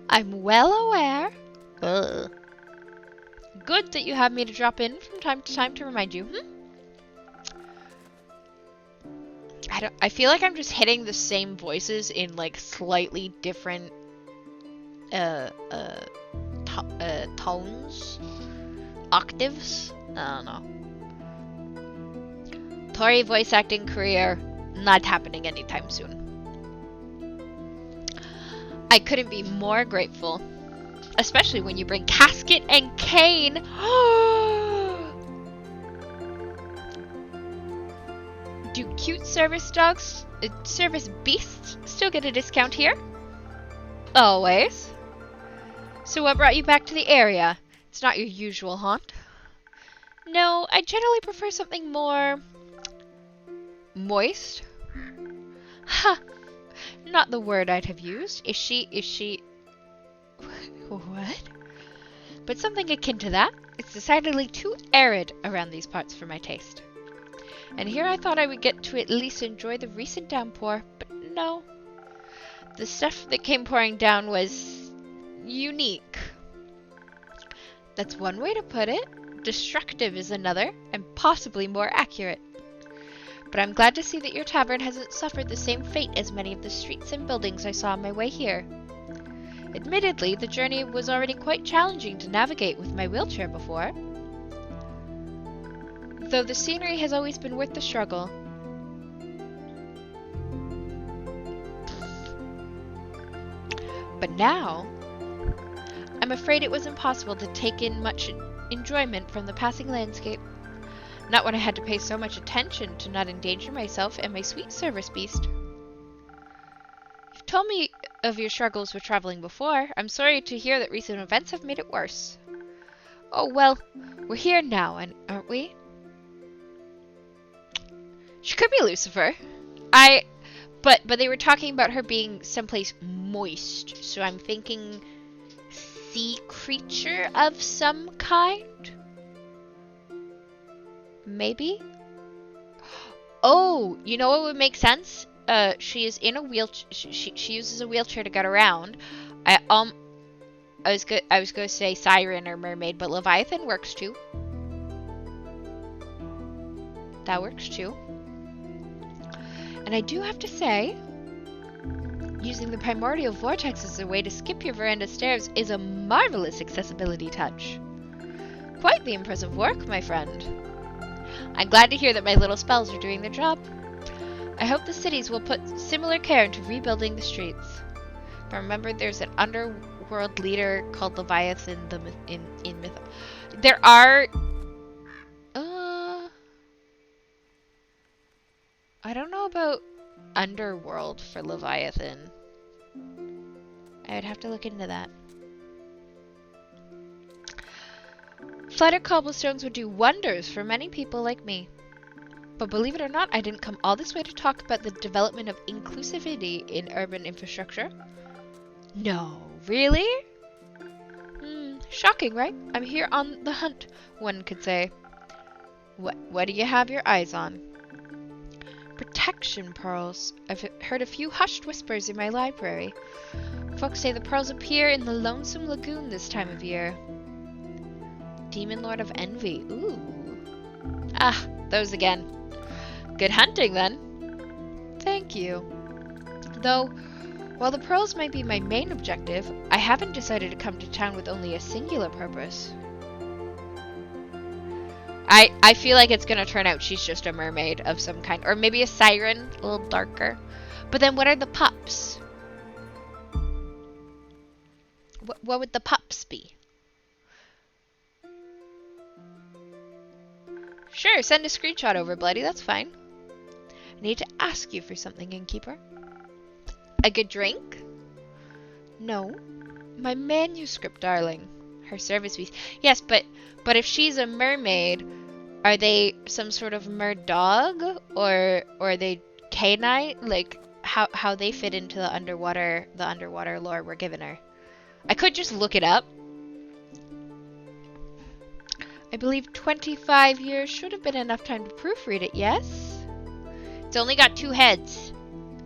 I'm well aware. Ugh. Good that you have me to drop in from time to time to remind you. I feel like I'm just hitting the same voices in like slightly different tones, octaves. I don't know. Tori voice acting career not happening anytime soon. I couldn't be more grateful, especially when you bring Casket and Kane. Do cute service dogs, service beasts, still get a discount here? Always. So what brought you back to the area? It's not your usual haunt. No, I generally prefer something more moist. Ha! Not the word I'd have used. Is she... What? But something akin to that. It's decidedly too arid around these parts for my taste. And here I thought I would get to at least enjoy the recent downpour, but no. The stuff that came pouring down was unique. That's one way to put it. Destructive is another, and possibly more accurate. But I'm glad to see that your tavern hasn't suffered the same fate as many of the streets and buildings I saw on my way here. Admittedly, the journey was already quite challenging to navigate with my wheelchair before, though the scenery has always been worth the struggle. But now, I'm afraid it was impossible to take in much enjoyment from the passing landscape. Not when I had to pay so much attention to not endanger myself and my sweet service beast. You've told me of your struggles with traveling before. I'm sorry to hear that recent events have made it worse. Oh well, we're here now, aren't we? She could be Lucifer. But they were talking about her being someplace moist, so I'm thinking sea creature of some kind? Maybe? Oh, you know what would make sense? she is in a wheelchair. She uses a wheelchair to get around. I was going to say siren or mermaid, but Leviathan works too. That works too. And I do have to say, using the primordial vortex as a way to skip your veranda stairs is a marvelous accessibility touch. Quite the impressive work, my friend. I'm glad to hear that my little spells are doing their job. I hope the cities will put similar care into rebuilding the streets. But remember, there's an underworld leader called Leviathan in myth. There are... I don't know about underworld for Leviathan. I would have to look into that. Flooded cobblestones would do wonders for many people like me. But believe it or not, I didn't come all this way to talk about the development of inclusivity in urban infrastructure. No, really? Shocking, right? I'm here on the hunt, one could say. What do you have your eyes on? Protection pearls. I've heard a few hushed whispers in my library. Folks say the pearls appear in the lonesome lagoon this time of year. Demon Lord of Envy. Ooh. Ah, those again. Good hunting, then. Thank you. Though, while the pearls might be my main objective, I haven't decided to come to town with only a singular purpose. I feel like it's gonna turn out she's just a mermaid of some kind. Or maybe a siren, a little darker. But then what are the pups? What would the pups be? Sure, send a screenshot over, Bloody, that's fine. I need to ask you for something, innkeeper. A good drink? No. My manuscript, darling. Her service piece. Yes, but if she's a mermaid, are they some sort of mer-dog? Or are they canine? Like, how they fit into the underwater lore we're giving her. I could just look it up. I believe 25 years should have been enough time to proofread it, yes? It's only got 2 heads.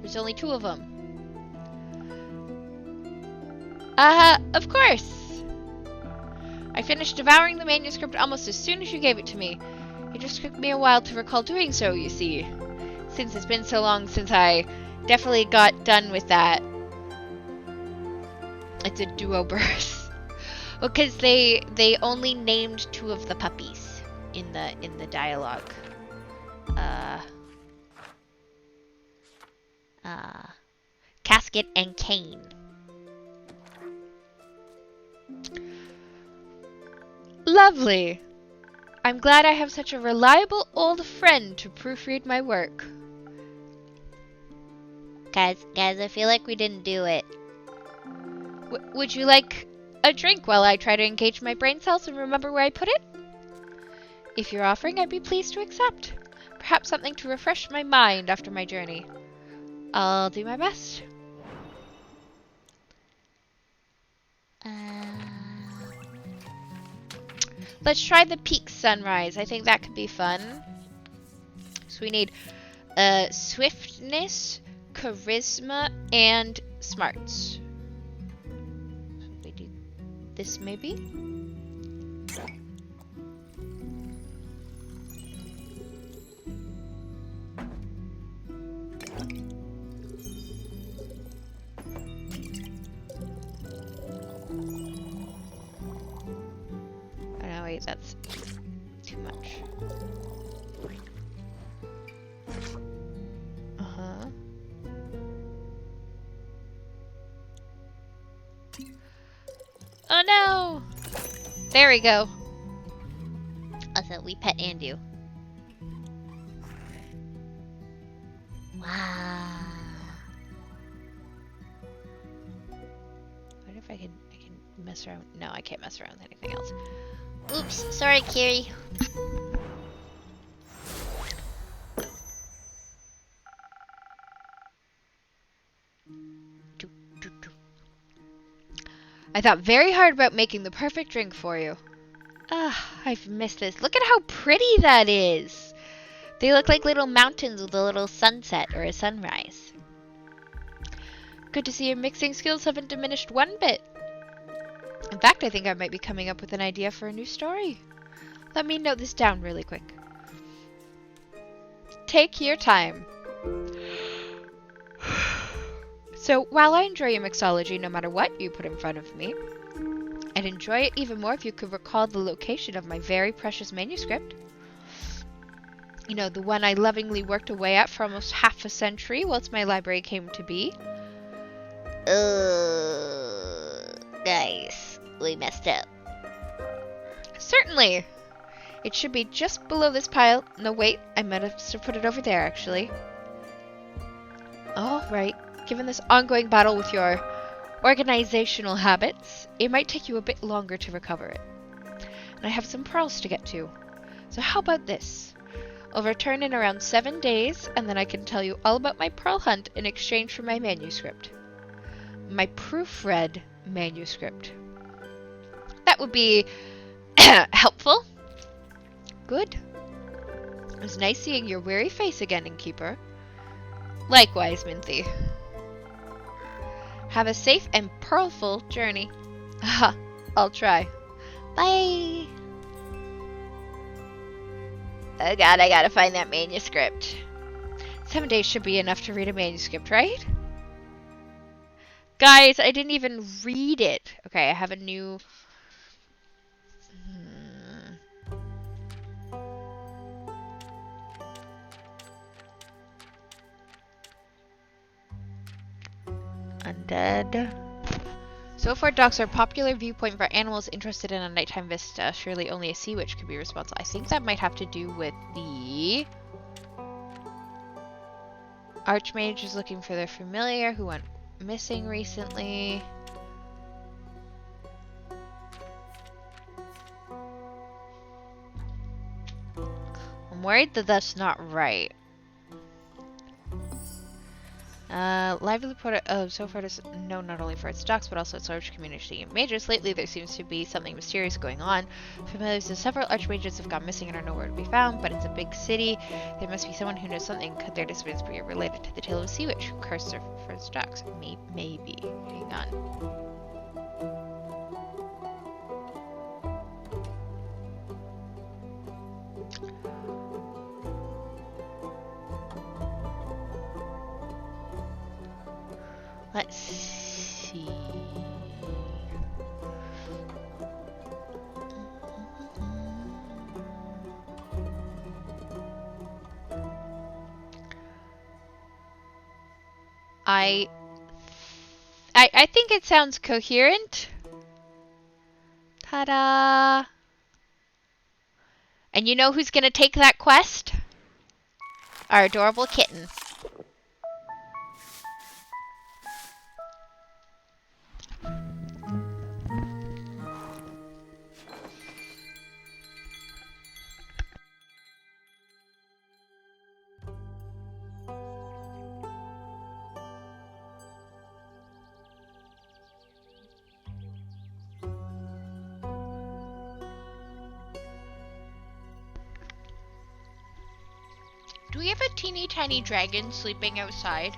There's only 2 of them. Of course. I finished devouring the manuscript almost as soon as you gave it to me. It just took me a while to recall doing so, you see. Since it's been so long since I definitely got done with that. It's a duo birth. Well, because they only named 2 of the puppies in the dialogue. Casket and Cane. Lovely. I'm glad I have such a reliable old friend to proofread my work. Guys, I feel like we didn't do it. Would you like a drink while I try to engage my brain cells and remember where I put it? If you're offering, I'd be pleased to accept. Perhaps something to refresh my mind after my journey. I'll do my best. Let's try the peak sunrise. I think that could be fun. So we need swiftness, charisma, and smarts. So we do this maybe? Wait, that's too much. Oh no! There we go. Also, we pet Andu. Wow. What if I can mess around? No, I can't mess around with anything else. Oops, sorry, Kiri. I thought very hard about making the perfect drink for you. Ah, I've missed this. Look at how pretty that is. They look like little mountains with a little sunset or a sunrise. Good to see your mixing skills haven't diminished one bit. In fact, I think I might be coming up with an idea for a new story. Let me note this down really quick. Take your time. So, while I enjoy your mixology no matter what you put in front of me, I'd enjoy it even more if you could recall the location of my very precious manuscript. You know, the one I lovingly worked away at for almost half a century whilst my library came to be. Nice. We messed up. Certainly. It should be just below this pile. No, wait, I might have put it over there, actually. All right. Given this ongoing battle with your organizational habits, it might take you a bit longer to recover it. And I have some pearls to get to. So how about this? I'll return in around 7 days, and then I can tell you all about my pearl hunt in exchange for my manuscript. My proofread manuscript. That would be helpful. Good. It was nice seeing your weary face again, innkeeper. Likewise, Minthy. Have a safe and pearlful journey. Haha, I'll try. Bye. Oh god, I gotta find that manuscript. 7 days should be enough to read a manuscript, right? Guys, I didn't even read it. Okay, I have a new... Undead. So far, dogs are a popular viewpoint for animals interested in a nighttime vista. Surely only a sea witch could be responsible. I think that might have to do with the... Archmage is looking for their familiar who went missing recently. I'm worried that that's not right. Lively put so far is known not only for its docks, but also its large community of mages. Lately, there seems to be something mysterious going on. Familiars of several archmages have gone missing and are nowhere to be found, but it's a big city. There must be someone who knows something. Could their disappearance be related to the tale of a sea witch who cursed her for its docks? Maybe. Hang on. Let's see. I think it sounds coherent. Ta-da! And you know who's gonna take that quest? Our adorable kitten. Do we have a teeny tiny dragon sleeping outside?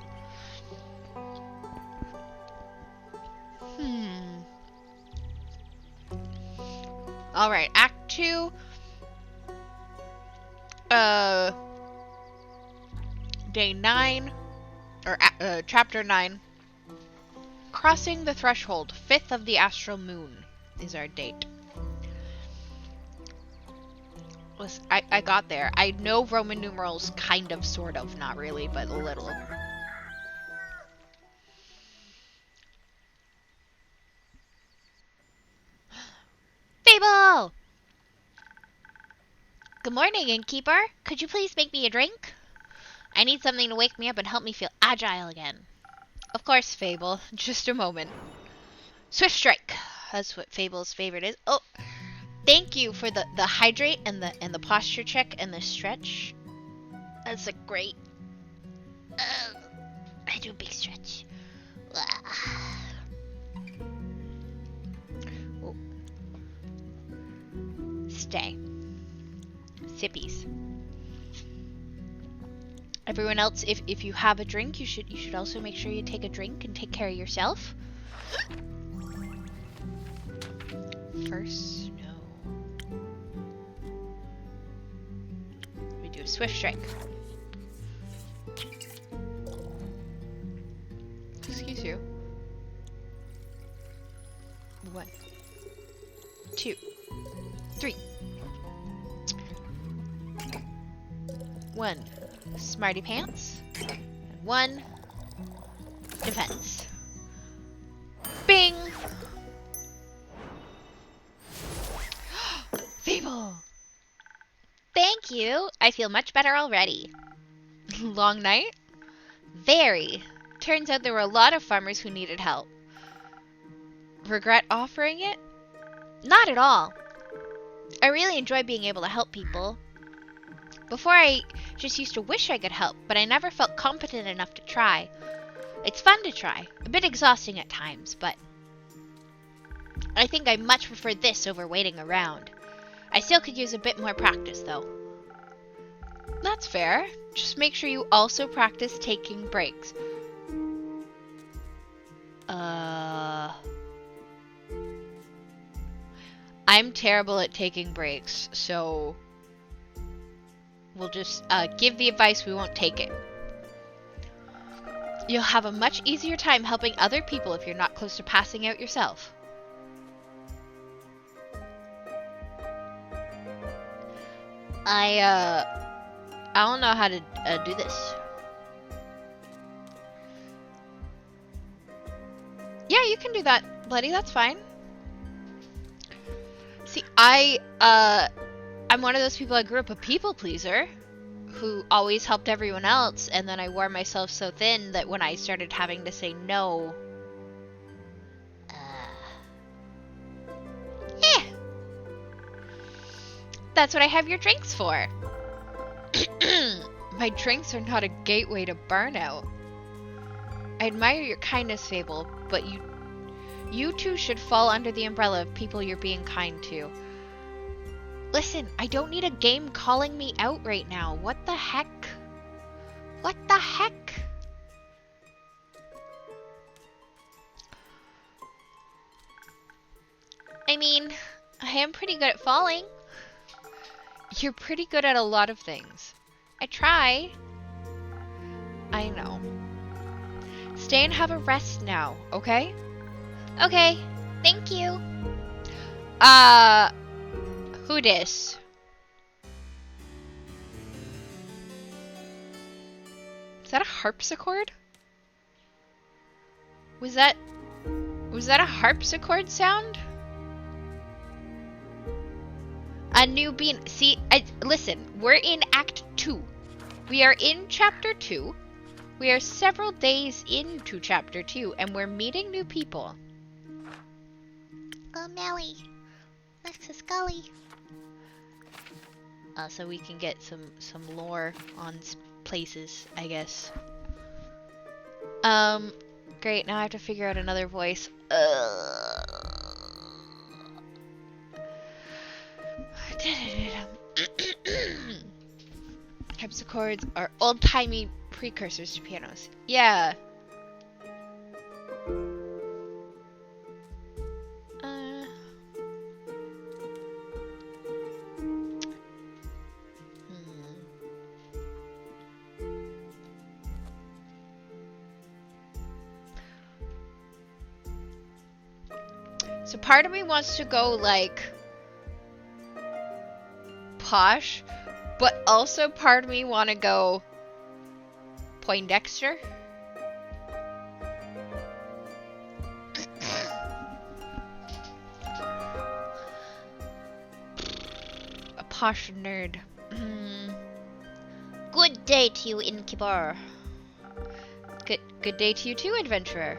Alright, Act 2. Day 9. Or, Chapter 9. Crossing the Threshold. 5th of the Astral Moon is our date. I got there. I know Roman numerals, kind of, sort of, not really, but a little. Fable! Good morning, innkeeper. Could you please make me a drink? I need something to wake me up and help me feel agile again. Of course, Fable. Just a moment. Swift Strike. That's what Fable's favorite is. Oh, thank you for the hydrate and the posture check and the stretch. That's a great. I do a big stretch. Oh. Stay. Sippies. Everyone else, if you have a drink, you should also make sure you take a drink and take care of yourself. First, no. We do a swift strike. Excuse you. 1, 2, 3. 1 smarty pants, and 1 defense. Bing! Feeble! Thank you. I feel much better already. Long night? Very. Turns out there were a lot of farmers who needed help. Regret offering it? Not at all. I really enjoy being able to help people. Before I just used to wish I could help, but I never felt competent enough to try. It's fun to try. A bit exhausting at times, but I think I much prefer this over waiting around. I still could use a bit more practice, though. That's fair. Just make sure you also practice taking breaks. I'm terrible at taking breaks, so we'll just give the advice, we won't take it. You'll have a much easier time helping other people if you're not close to passing out yourself. I don't know how to do this. Yeah, you can do that, Bloody, that's fine. See, I'm one of those people, I grew up a people pleaser who always helped everyone else, and then I wore myself so thin that when I started having to say no, that's what I have your drinks for. My drinks are not a gateway to burnout. I admire your kindness, Fable, but you two should fall under the umbrella of people you're being kind to. Listen, I don't need a game calling me out right now. What the heck? What the heck? I mean, I am pretty good at falling. You're pretty good at a lot of things. I try. I know. Stay and have a rest now, okay? Okay, thank you. Who dis? Is that a harpsichord? Was that a harpsichord sound? A new bean. See, listen, we're in Act 2. We are in Chapter 2. We are several days into Chapter 2, and we're meeting new people. Oh, Melly. Next to Scully. So we can get some lore on places, I guess. Great, now I have to figure out another voice. Harpsichords are old-timey precursors to pianos. Yeah. So part of me wants to go like posh, but also part of me want to go Poindexter. A posh nerd. Good day to you, innkeeper. Good day to you too, adventurer.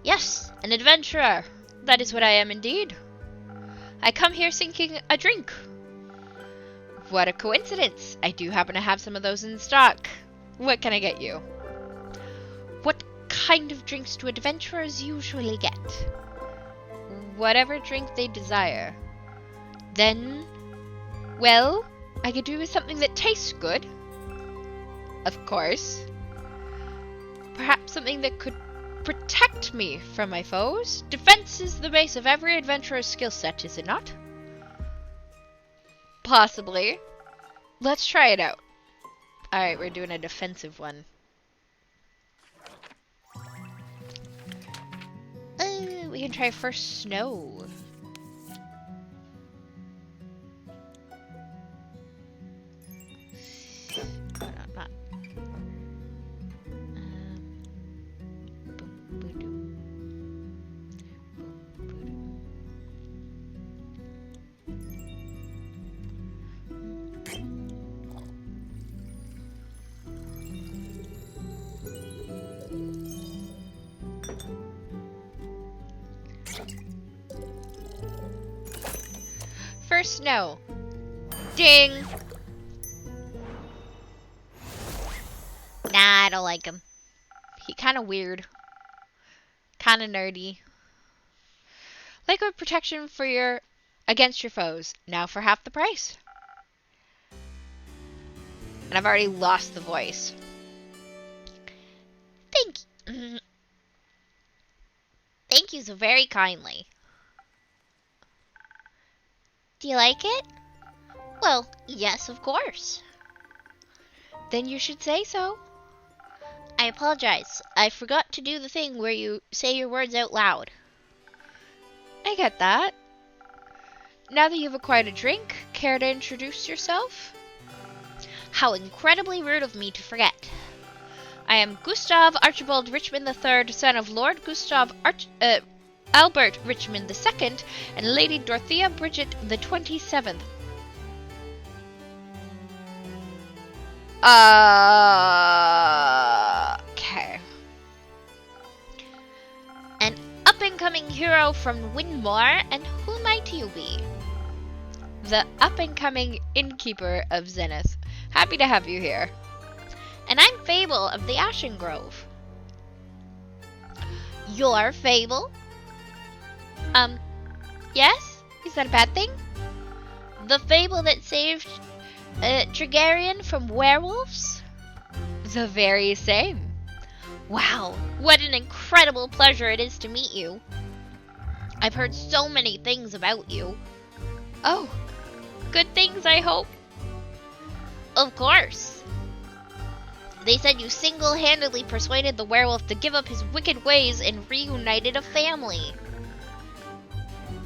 Yes, an adventurer. That is what I am indeed. I come here seeking a drink. What a coincidence. I do happen to have some of those in stock. What can I get you? What kind of drinks do adventurers usually get? Whatever drink they desire. Then, well, I could do with something that tastes good. Of course. Perhaps something that could protect me from my foes? Defense is the base of every adventurer's skill set, is it not? Possibly. Let's try it out. Alright, we're doing a defensive one. We can try first snow. No, not. Boom, boom, First snow. Ding! Nah, I don't like him. He kinda weird. Kinda nerdy. Liquid protection for against your foes. Now for half the price. And I've already lost the voice. Thank you so very kindly. Do you like it? Well, yes, of course. Then you should say so. I apologize. I forgot to do the thing where you say your words out loud. I get that. Now that you've acquired a drink, care to introduce yourself? How incredibly rude of me to forget. I am Gustav Archibald Richmond III, son of Lord Gustav Albert Richmond II and Lady Dorothea Bridget the 27th. Okay. An up-and-coming hero from Windmore, and who might you be? The up-and-coming innkeeper of Zenith. Happy to have you here. And I'm Fable of the Ashen Grove. Your Fable? Yes? Is that a bad thing? The Fable that saved Tregarian from werewolves? The very same. Wow, what an incredible pleasure it is to meet you. I've heard so many things about you. Oh, good things, I hope. Of course. They said you single-handedly persuaded the werewolf to give up his wicked ways and reunited a family.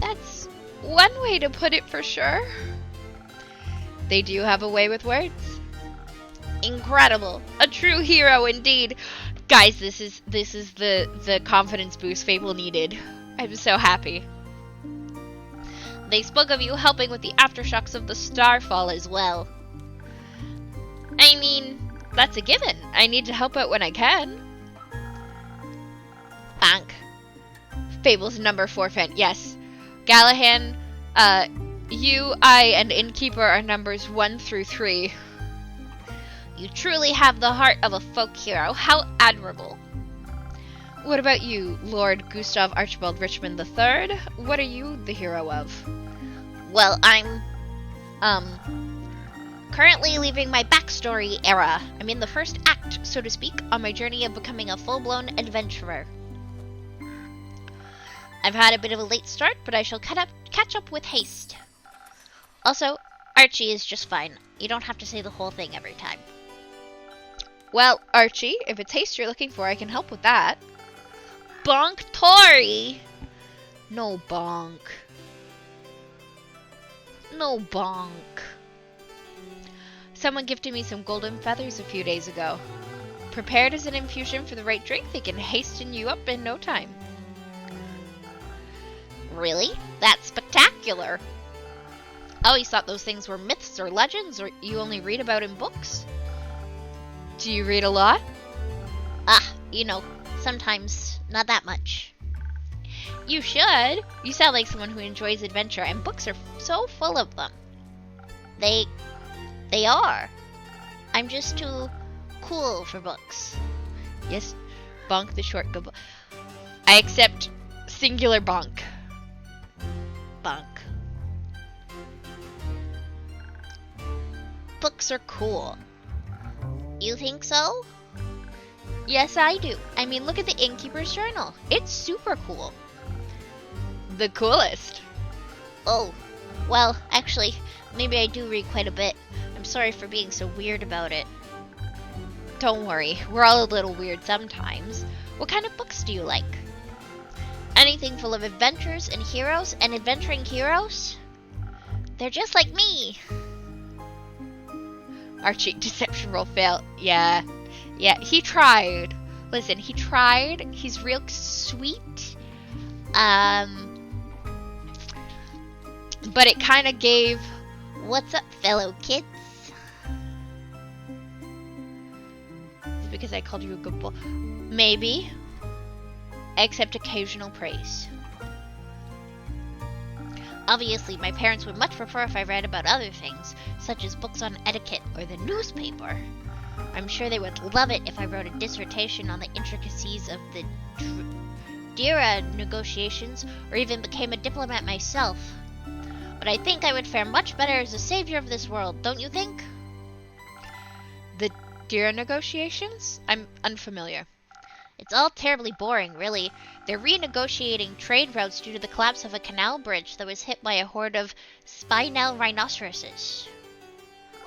That's one way to put it for sure. They do have a way with words. Incredible. A true hero indeed. Guys, this is the confidence boost Fable needed. I'm so happy. They spoke of you helping with the aftershocks of the starfall as well. I mean, that's a given. I need to help out when I can. Bank. Fable's number 4 fan. Yes. Gallahan, you, I, and Innkeeper are numbers 1 through 3. You truly have the heart of a folk hero. How admirable. What about you, Lord Gustav Archibald Richmond III? What are you the hero of? Well, I'm, currently leaving my backstory era. I'm in the first act, so to speak, on my journey of becoming a full-blown adventurer. I've had a bit of a late start, but I shall catch up with haste. Also, Archie is just fine. You don't have to say the whole thing every time. Well, Archie, if it's haste you're looking for, I can help with that. Bonk Tori! No bonk. No bonk. Someone gifted me some golden feathers a few days ago. Prepared as an infusion for the right drink, they can hasten you up in no time. Really? That's spectacular. I always thought those things were myths or legends, or you only read about in books. Do you read a lot? You know, sometimes not that much. You should. You sound like someone who enjoys adventure, and books are so full of them. They are. I'm just too cool for books. Yes, bonk the short go. I accept singular bonk. Bonk. Books are cool. You think so? Yes, I do. I mean, look at the Innkeeper's Journal. It's super cool. The coolest. Oh, well, actually, maybe I do read quite a bit. I'm sorry for being so weird about it. Don't worry, we're all a little weird sometimes. What kind of books do you like? Anything full of adventures and heroes and adventuring heroes? They're just like me. Archie, deception roll fail. Yeah, he tried. Listen, he tried. He's real sweet. But it kind of gave... What's up, fellow kids? Because I called you a good boy. Maybe. Accept occasional praise. Obviously, my parents would much prefer if I read about other things, such as books on etiquette or the newspaper. I'm sure they would love it if I wrote a dissertation on the intricacies of the Dira negotiations, or even became a diplomat myself. But I think I would fare much better as a savior of this world, don't you think? The Dira negotiations? I'm unfamiliar. It's all terribly boring, really. They're renegotiating trade routes due to the collapse of a canal bridge that was hit by a horde of spinel rhinoceroses.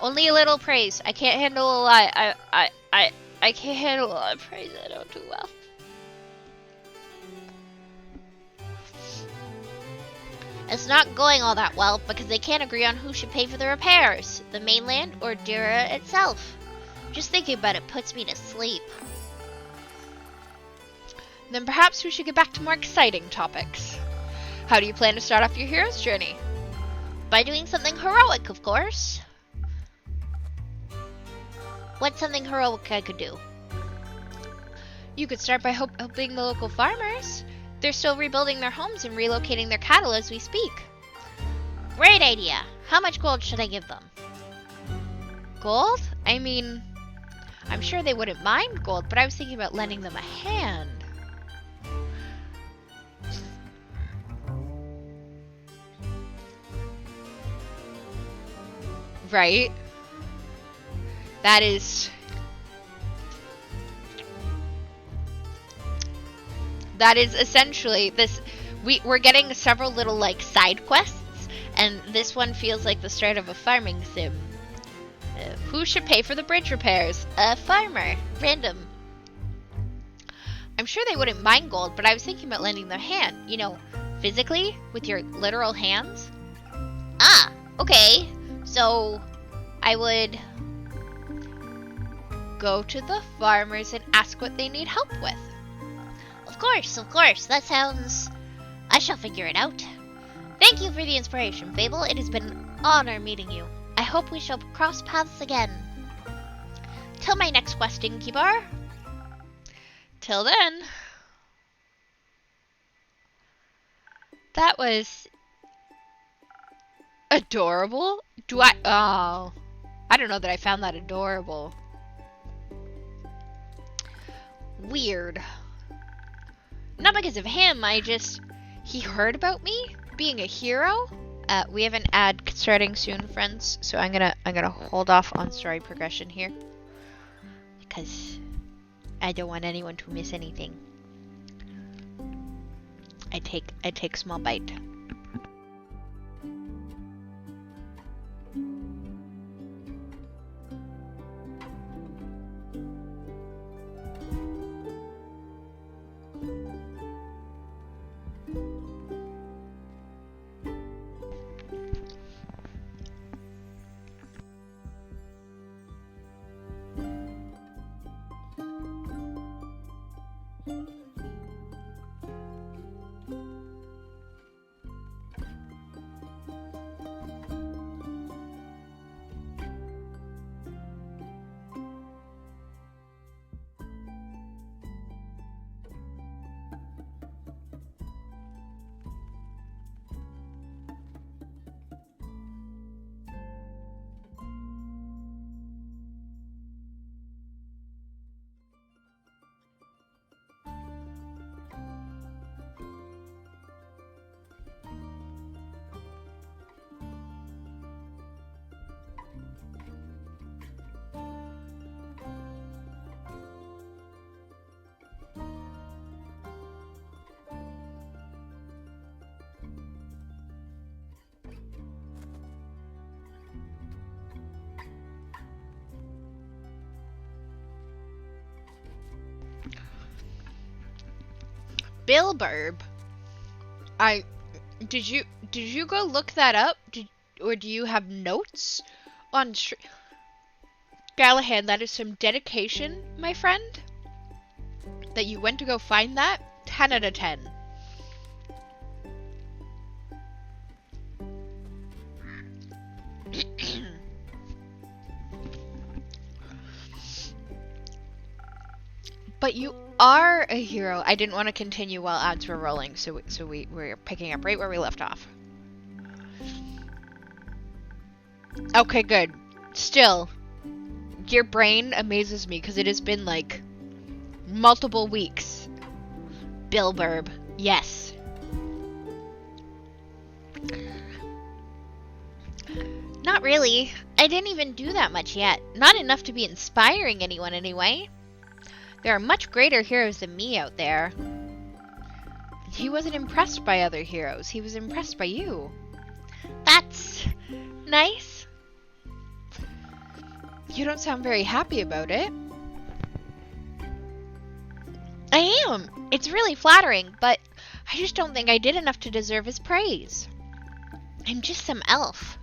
Only a little praise. I can't handle a lot. I can't handle a lot of praise. I don't do well. It's not going all that well because they can't agree on who should pay for the repairs, the mainland or Dira itself. Just thinking about it puts me to sleep. Then perhaps we should get back to more exciting topics. How do you plan to start off your hero's journey? By doing something heroic, of course. What's something heroic I could do? You could start by helping the local farmers. They're still rebuilding their homes and relocating their cattle as we speak. Great idea. How much gold should I give them? Gold? I mean, I'm sure they wouldn't mind gold, but I was thinking about lending them a hand. Right? That is essentially this. We're getting several little like side quests, and this one feels like the start of a farming sim. Who should pay for the bridge repairs? A farmer. Random. I'm sure they wouldn't mind gold, but I was thinking about lending their hand. You know, physically, with your literal hands. Ah, okay. So, I would go to the farmers and ask what they need help with. Of course. That sounds... I shall figure it out. Thank you for the inspiration, Fable. It has been an honor meeting you. I hope we shall cross paths again. Till my next quest, Innkeeper. Till then. That was adorable. I don't know that I found that adorable. Weird. Not because of him, he heard about me being a hero. We have an ad starting soon, friends, so I'm gonna hold off on story progression here because I don't want anyone to miss anything. I take small bite. Bilberb. Did you go look that up? Or do you have notes on Galahad? That is some dedication, my friend. That you went to go find that. 10 out of 10. But you are a hero. I didn't want to continue while ads were rolling, so we're picking up right where we left off. Okay, good. Still, your brain amazes me because it has been like multiple weeks. Bilberb, yes. Not really. I didn't even do that much yet. Not enough to be inspiring anyone anyway. There are much greater heroes than me out there. He wasn't impressed by other heroes. He was impressed by you. That's nice. You don't sound very happy about it. I am. It's really flattering, but I just don't think I did enough to deserve his praise. I'm just some elf.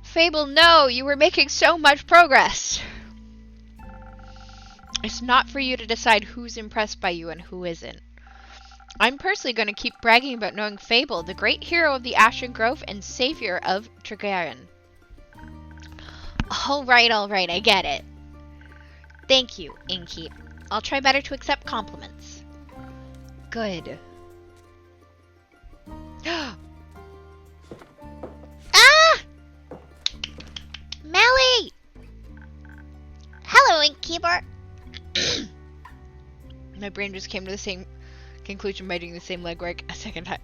Fable, no, you were making so much progress. It's not for you to decide who's impressed by you and who isn't. I'm personally going to keep bragging about knowing Fable, the great hero of the Ashen Grove and savior of Tregaron. All right, I get it. Thank you, Inkeep. I'll try better to accept compliments. Good. Ah! Melly! Hello, Innkeeper. My brain just came to the same conclusion by doing the same legwork a second time.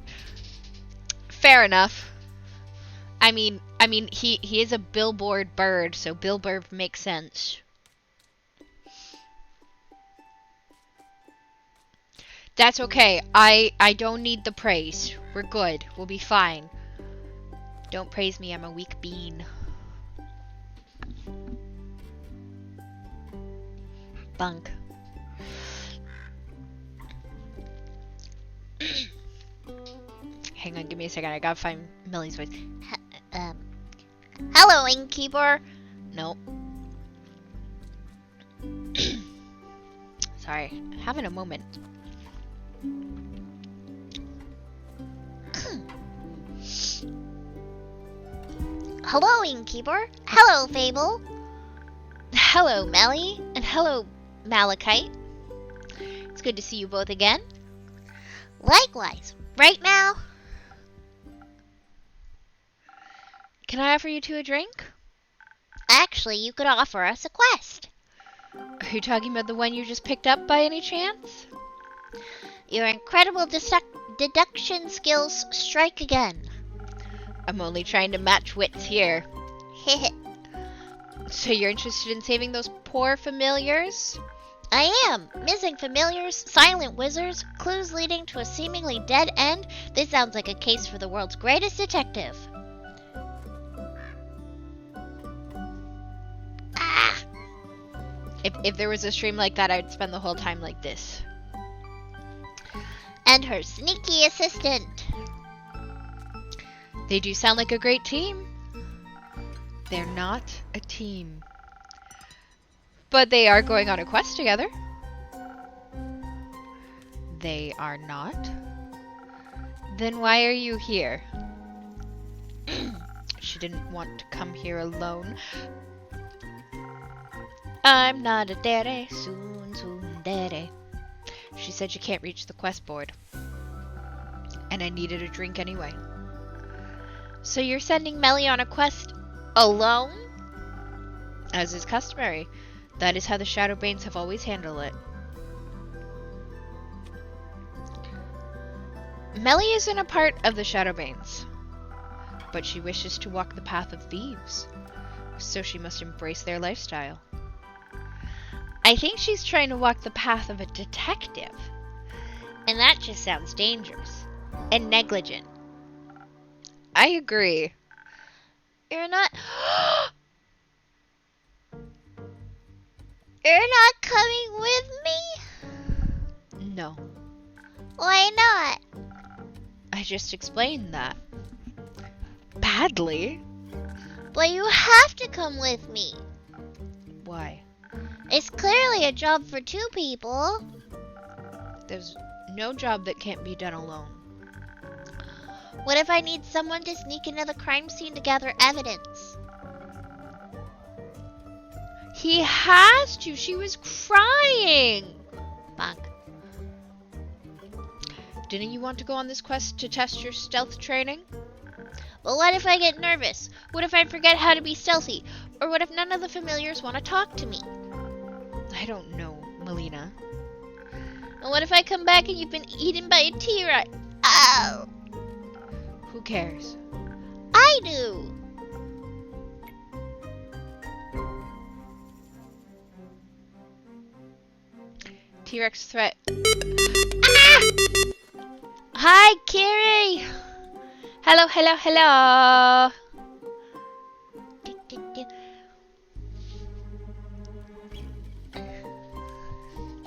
Fair enough. I mean, he is a billboard bird, so Bilberb makes sense. That's okay. I don't need the praise. We're good. We'll be fine. Don't praise me. I'm a weak bean. Bunk. Hang on, give me a second. I gotta find Millie's voice. Hello, Innkeeper. Nope. Sorry. Having a moment. Hello, Innkeeper. Hello, Fable. Hello, Melly. And hello, Malachite. It's good to see you both again. Likewise. Right now? Can I offer you two a drink? Actually, you could offer us a quest. Are you talking about the one you just picked up by any chance? Your incredible deduction skills strike again. I'm only trying to match wits here. So you're interested in saving those poor familiars? I am. Missing familiars, silent wizards, clues leading to a seemingly dead end. This sounds like a case for the world's greatest detective. Ah! If there was a stream like that, I'd spend the whole time like this. And her sneaky assistant. They do sound like a great team. They're not a team. But they are going on a quest together. They are not. Then why are you here? She didn't want to come here alone. I'm not a daddy, soon daddy. She said she can't reach the quest board. And I needed a drink anyway. So you're sending Melly on a quest alone? As is customary. That is how the Shadowbanes have always handled it. Melly isn't a part of the Shadowbanes, but she wishes to walk the path of thieves, so she must embrace their lifestyle. I think she's trying to walk the path of a detective, and that just sounds dangerous and negligent. I agree. You're not... You're not coming with me? No. Why not? I just explained that. Badly? But you have to come with me. Why? It's clearly a job for 2 people. There's no job that can't be done alone. What if I need someone to sneak into the crime scene to gather evidence? He has to. She was crying. Bonk. Didn't you want to go on this quest to test your stealth training? But what if I get nervous? What if I forget how to be stealthy? Or what if none of the familiars want to talk to me? I don't know, Melina. And what if I come back and you've been eaten by a T-Rex? Ow! Who cares? I do! T-Rex threat. Ah! Hi, Kiri! Hello, hello, hello!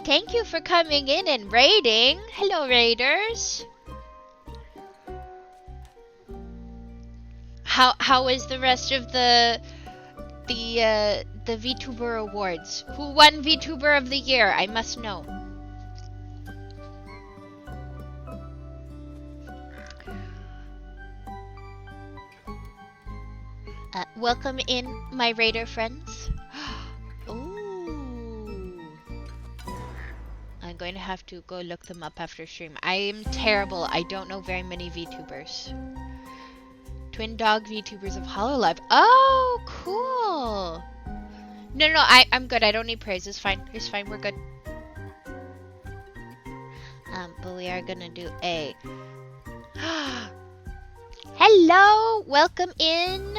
Thank you for coming in and raiding. Hello, raiders. How is the rest of the VTuber awards? Who won VTuber of the year? I must know. Welcome in, my raider friends. Ooh. I'm going to have to go look them up after stream. I am terrible. I don't know very many VTubers. Twin dog VTubers of HoloLive. Oh, cool. No, I'm good. I don't need praise. It's fine. It's fine. We're good. But we are gonna do a... Hello! Welcome in!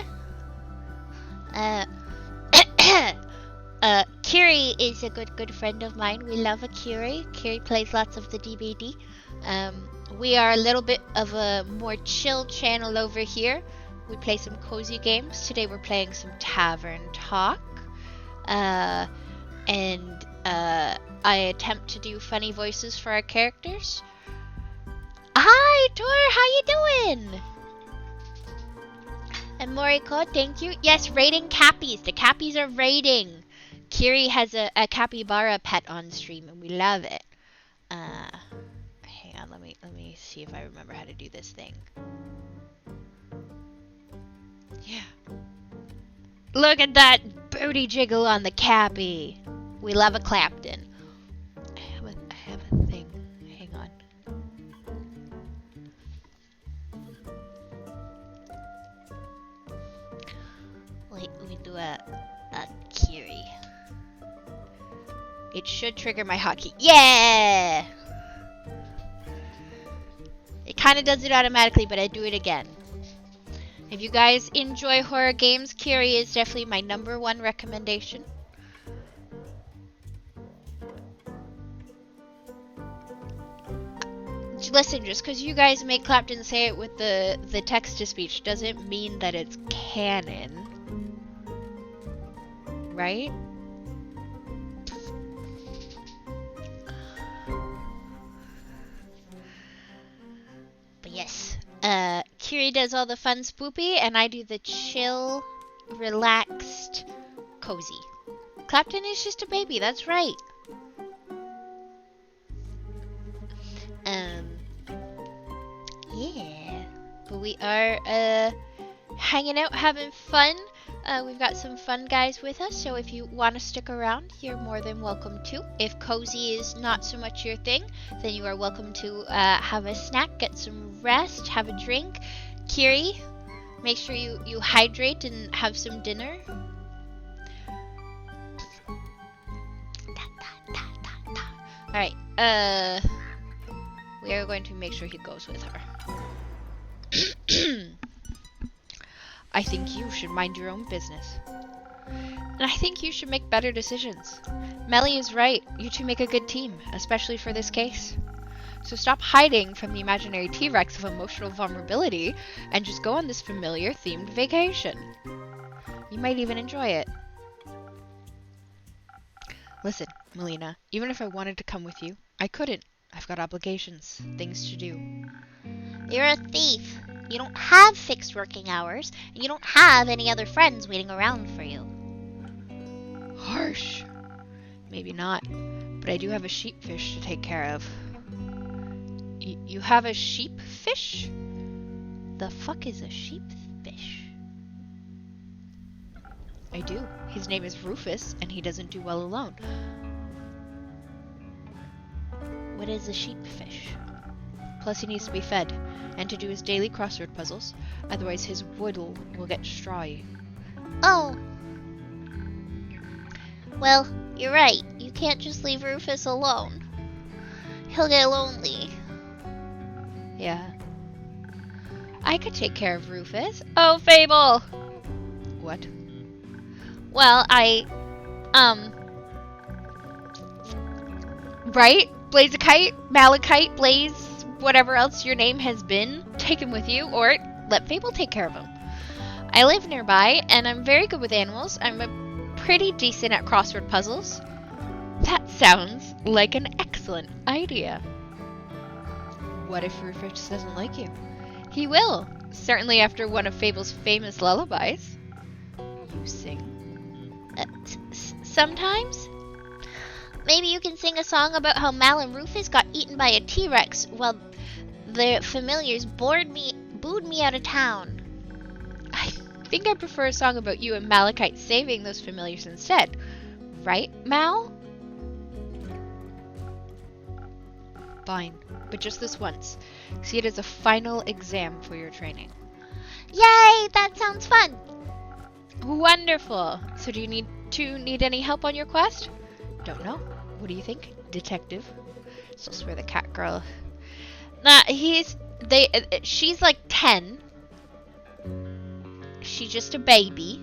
Kiri is a good friend of mine. We love a Kiri. Kiri plays lots of the DBD. We are a little bit of a more chill channel over here. We play some cozy games. Today we're playing some Tavern Talk. I attempt to do funny voices for our characters. Hi, Tor! How you doing? And Moriko, thank you. Yes, raiding Cappies. The Cappies are raiding. Kiri has a capybara pet on stream, and we love it. Hang on, let me see if I remember how to do this thing. Yeah. Look at that booty jiggle on the Cappy. We love a Clapton. I have a thing. Hang on. Wait, let me do a Kiri. It should trigger my hotkey. Yeah! It kind of does it automatically, but I do it again. If you guys enjoy horror games, Kiri is definitely my #1 recommendation. Listen, just because you guys make Clapton say it with the text-to-speech doesn't mean that it's canon. Right? But yes, Kiri does all the fun spoopy, and I do the chill, relaxed, cozy. Clapton is just a baby, that's right. Yeah. But we are, hanging out, having fun. We've got some fun guys with us, so if you want to stick around, you're more than welcome to. If cozy is not so much your thing, then you are welcome to have a snack, get some rest, have a drink. Kiri, make sure you hydrate and have some dinner. Alright, we are going to make sure he goes with her. I think you should mind your own business. And I think you should make better decisions. Melly is right. You two make a good team, especially for this case. So stop hiding from the imaginary T-Rex of emotional vulnerability and just go on this familiar themed vacation. You might even enjoy it. Listen, Melina, even if I wanted to come with you, I couldn't. I've got obligations, things to do. You're a thief. You don't have fixed working hours, and you don't have any other friends waiting around for you. Harsh. Maybe not, but I do have a sheepfish to take care of. You have a sheepfish? The fuck is a sheepfish? I do. His name is Rufus, and he doesn't do well alone. What is a sheepfish? Plus, he needs to be fed, and to do his daily crossword puzzles. Otherwise, his wood will get strawy. Oh. Well, you're right. You can't just leave Rufus alone. He'll get lonely. Yeah. I could take care of Rufus. Oh, Fable! What? Well, Right? Blaze-a-kite, Malachite, Blaze, whatever else your name has been, take him with you, or let Fable take care of him. I live nearby, and I'm very good with animals. I'm pretty decent at crossword puzzles. That sounds like an excellent idea. What if Rufus doesn't like you? He will, certainly after one of Fable's famous lullabies. You sing? sometimes? Maybe you can sing a song about how Mal and Rufus got eaten by a T-Rex while the familiars booed me out of town. I think I prefer a song about you and Malachite saving those familiars instead. Right, Mal? Fine, but just this once. See it as a final exam for your training. Yay! That sounds fun! Wonderful! So do you need any help on your quest? Don't know. What do you think, detective? Still swear the cat girl. Nah, she's like 10. She's just a baby.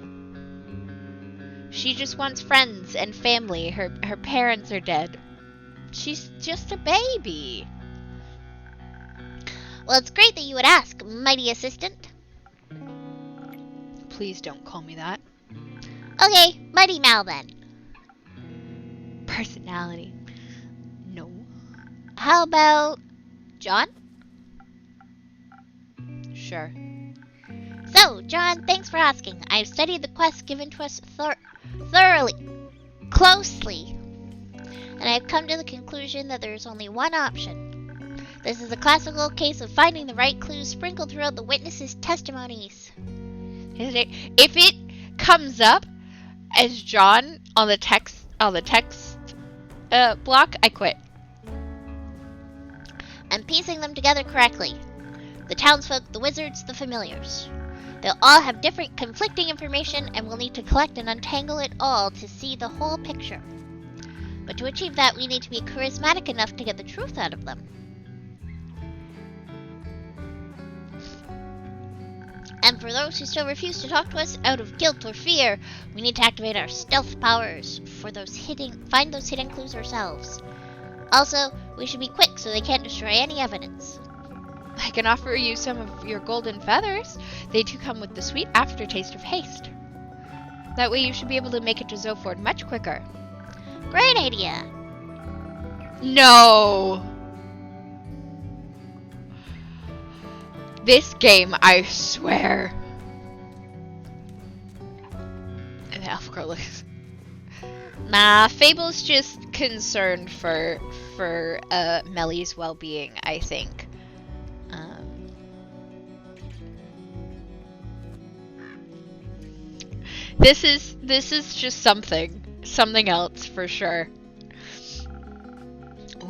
She just wants friends and family. Her parents are dead. She's just a baby. Well, it's great that you would ask, mighty assistant. Please don't call me that. Okay, Mighty Mal then. Personality. No. How about John? Sure. So, John, thanks for asking. I've studied the quest given to us thoroughly, closely, and I've come to the conclusion that there is only one option. This is a classical case of finding the right clues sprinkled throughout the witnesses' testimonies. If it comes up as John on the text block, I quit. And piecing them together correctly. The townsfolk, the wizards, the familiars. They'll all have different conflicting information, and we'll need to collect and untangle it all to see the whole picture. But to achieve that, we need to be charismatic enough to get the truth out of them. And for those who still refuse to talk to us out of guilt or fear, we need to activate our stealth powers for find those hidden clues ourselves. Also, we should be quick so they can't destroy any evidence. I can offer you some of your golden feathers. They too come with the sweet aftertaste of haste. That way you should be able to make it to Zoford much quicker. Great idea. No! This game, I swear. And the elf girl looks... Nah, Fable's just concerned for Mellie's well-being, I think. This is just something else for sure.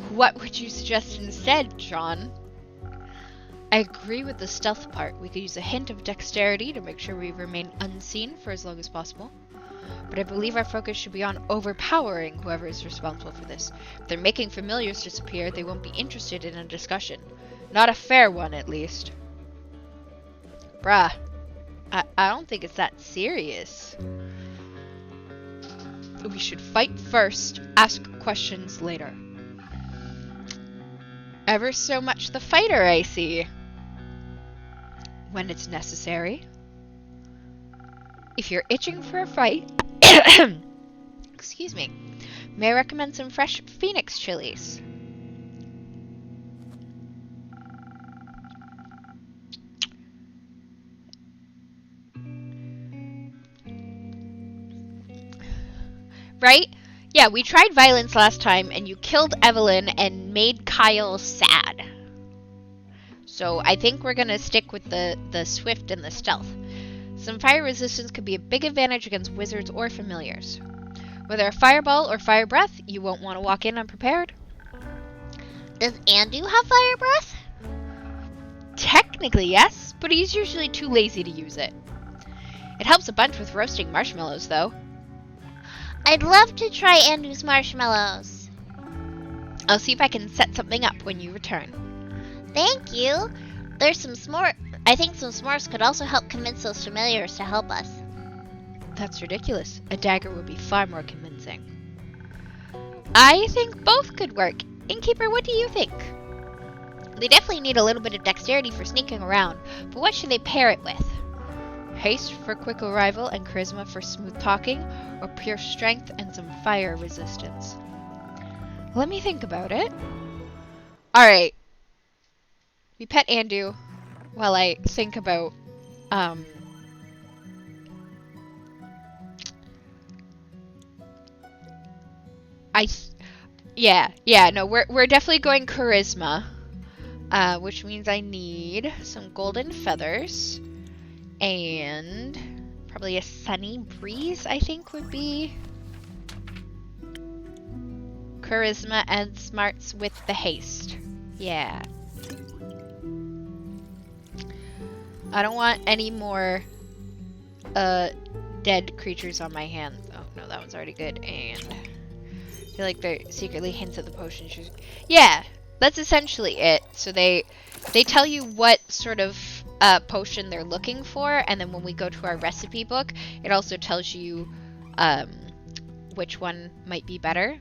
What would you suggest instead, John? I agree with the stealth part. We could use a hint of dexterity to make sure we remain unseen for as long as possible. But I believe our focus should be on overpowering whoever is responsible for this. If they're making familiars disappear, they won't be interested in a discussion. Not a fair one, at least. Bruh. I don't think it's that serious. We should fight first, ask questions later. Ever so much the fighter, I see. When it's necessary. If you're itching for a fight, excuse me, may I recommend some fresh Phoenix chilies? right? Yeah, we tried violence last time, and you killed Evelyn and made Kyle sad. So I think we're gonna stick with the swift and the stealth. Some fire resistance could be a big advantage against wizards or familiars. Whether a fireball or fire breath, you won't want to walk in unprepared. Does Andu have fire breath? Technically, yes, but he's usually too lazy to use it. It helps a bunch with roasting marshmallows, though. I'd love to try Andu's marshmallows. I'll see if I can set something up when you return. Thank you. There's some s'more. I think some s'mores could also help convince those familiars to help us. That's ridiculous. A dagger would be far more convincing. I think both could work. Innkeeper, what do you think? They definitely need a little bit of dexterity for sneaking around, but what should they pair it with? Haste for quick arrival and charisma for smooth talking, or pure strength and some fire resistance? Let me think about it. Alright. We pet Andu while I think about we're definitely going charisma, which means I need some golden feathers and probably a sunny breeze. I think would be charisma and smarts with the haste. Yeah. I don't want any more dead creatures on my hands. Oh no, that one's already good. And I feel like they're secretly hints at the potion. Yeah, that's essentially it. So they tell you what sort of potion they're looking for, and then when we go to our recipe book, it also tells you which one might be better.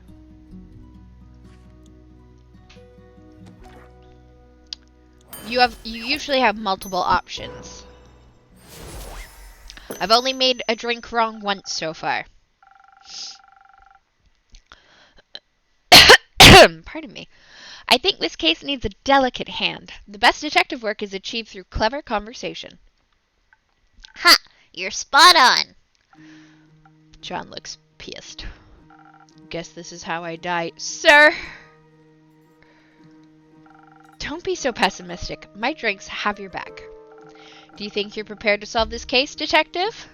You usually have multiple options. I've only made a drink wrong once so far. Pardon me. I think this case needs a delicate hand. The best detective work is achieved through clever conversation. Ha! You're spot on. John looks pissed. Guess this is how I die. Sir! Don't be so pessimistic. My drinks have your back. Do you think you're prepared to solve this case, detective?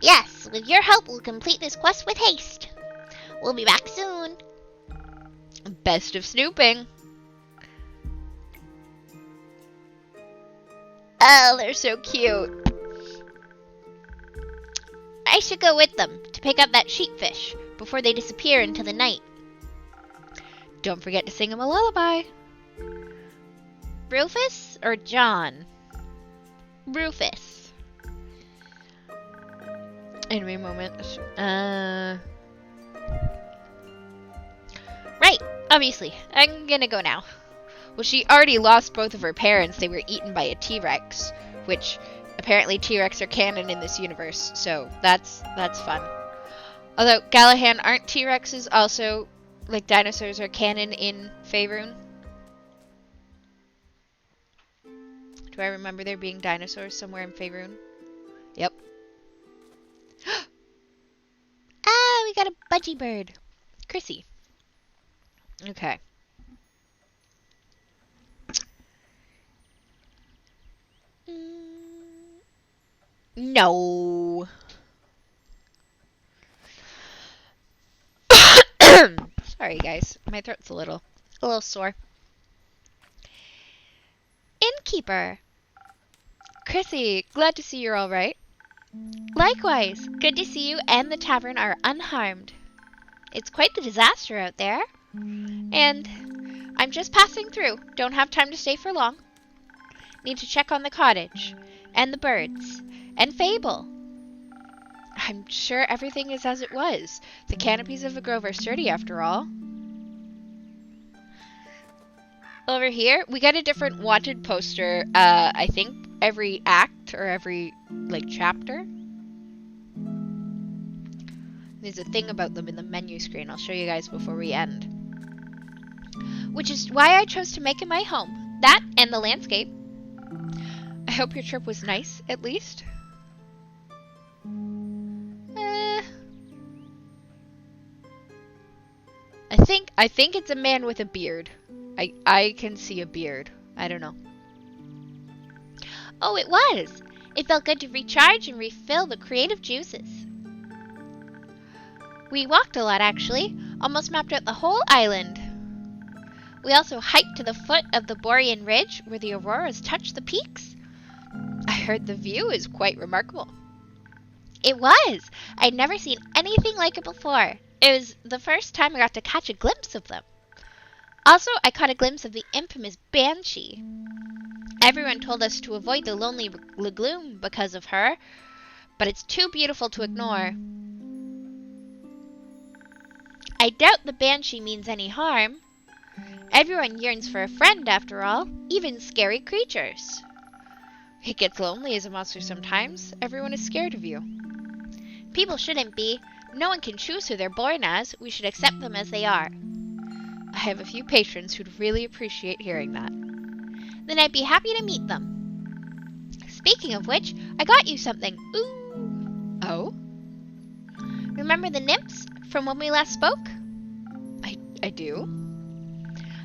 Yes, with your help we'll complete this quest with haste. We'll be back soon. Best of snooping. Oh, they're so cute. I should go with them to pick up that sheepfish before they disappear into the night. Don't forget to sing him a lullaby. Rufus or John? Rufus. In a moment. Right, obviously. I'm gonna go now. Well, she already lost both of her parents. They were eaten by a T-Rex, which apparently T-Rex are canon in this universe, so that's fun. Although, Gallahan, aren't T-Rexes also, like dinosaurs, are canon in Faerun? Do I remember there being dinosaurs somewhere in Faerun? Yep. Ah, we got a budgie bird. Chrissy. Okay. No. Sorry, guys. My throat's a little sore. Innkeeper. Chrissy, glad to see you're all right. Likewise, good to see you and the tavern are unharmed. It's quite the disaster out there. And I'm just passing through. Don't have time to stay for long. Need to check on the cottage. And the birds. And Fable. I'm sure everything is as it was. The canopies of the grove are sturdy after all. Over here, we got a different wanted poster, I think every act or every, chapter. There's a thing about them in the menu screen. I'll show you guys before we end. Which is why I chose to make it my home. That and the landscape. I hope your trip was nice, at least. think it's a man with a beard. I can see a beard. I don't know. Oh, it was. It felt good to recharge and refill the creative juices. We walked a lot, actually. Almost mapped out the whole island. We also hiked to the foot of the Borean Ridge, where the auroras touch the peaks. I heard the view is quite remarkable. It was. I'd never seen anything like it before. It was the first time I got to catch a glimpse of them. Also, I caught a glimpse of the infamous Banshee. Everyone told us to avoid the lonely lagoon because of her, but it's too beautiful to ignore. I doubt the Banshee means any harm. Everyone yearns for a friend, after all, even scary creatures. It gets lonely as a monster sometimes. Everyone is scared of you. People shouldn't be. No one can choose who they're born as. We should accept them as they are. I have a few patrons who'd really appreciate hearing that. Then I'd be happy to meet them. Speaking of which, I got you something. Ooh. Oh? Remember the nymphs from when we last spoke? I do.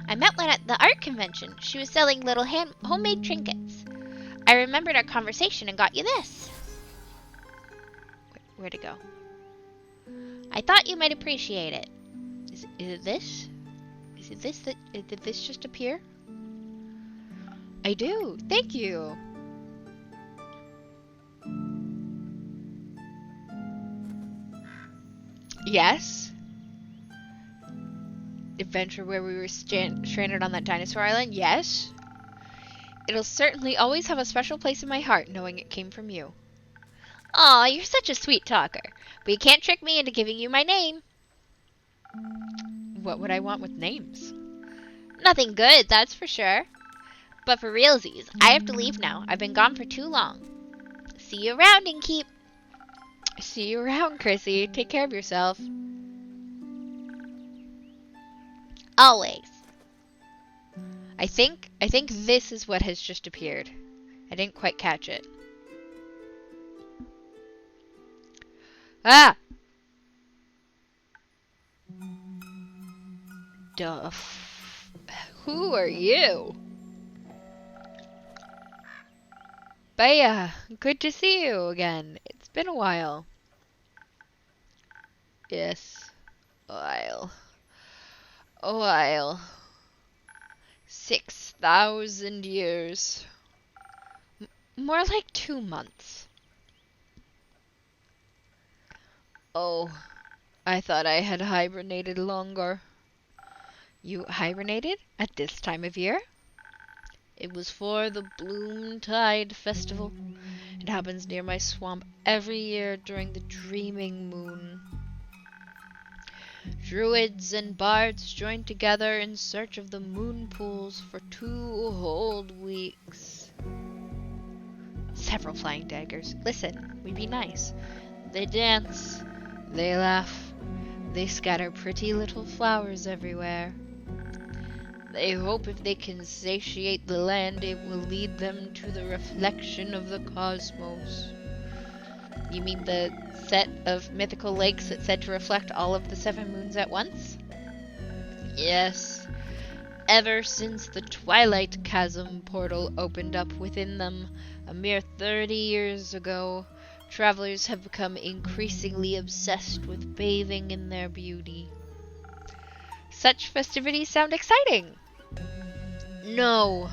I met one at the art convention. She was selling little homemade trinkets. I remembered our conversation and got you this. Where'd it go? I thought you might appreciate it. Is it this? Is it this that... Did this just appear? I do. Thank you. Yes. Adventure where we were stranded on that dinosaur island? Yes. It'll certainly always have a special place in my heart knowing it came from you. Aw, you're such a sweet talker. But you can't trick me into giving you my name. What would I want with names? Nothing good, that's for sure. But for realsies, I have to leave now. I've been gone for too long. See you around, Innkeep. See you around, Chrissy. Take care of yourself. Always. I think this is what has just appeared. I didn't quite catch it. Ah! Who are you? Baya, good to see you again. It's been a while. Yes, a while. A while. 6,000 years. More like 2 months. Oh, I thought I had hibernated longer. You hibernated at this time of year? It was for the Bloom Tide Festival. It happens near my swamp every year during the Dreaming Moon. Druids and bards join together in search of the moon pools for 2 whole weeks. Several flying daggers. Listen, we be nice. They dance. They laugh. They scatter pretty little flowers everywhere. They hope if they can satiate the land, it will lead them to the reflection of the cosmos. You mean the set of mythical lakes that's said to reflect all of the 7 moons at once? Yes. Ever since the Twilight Chasm portal opened up within them a mere 30 years ago, travelers have become increasingly obsessed with bathing in their beauty. Such festivities sound exciting. No.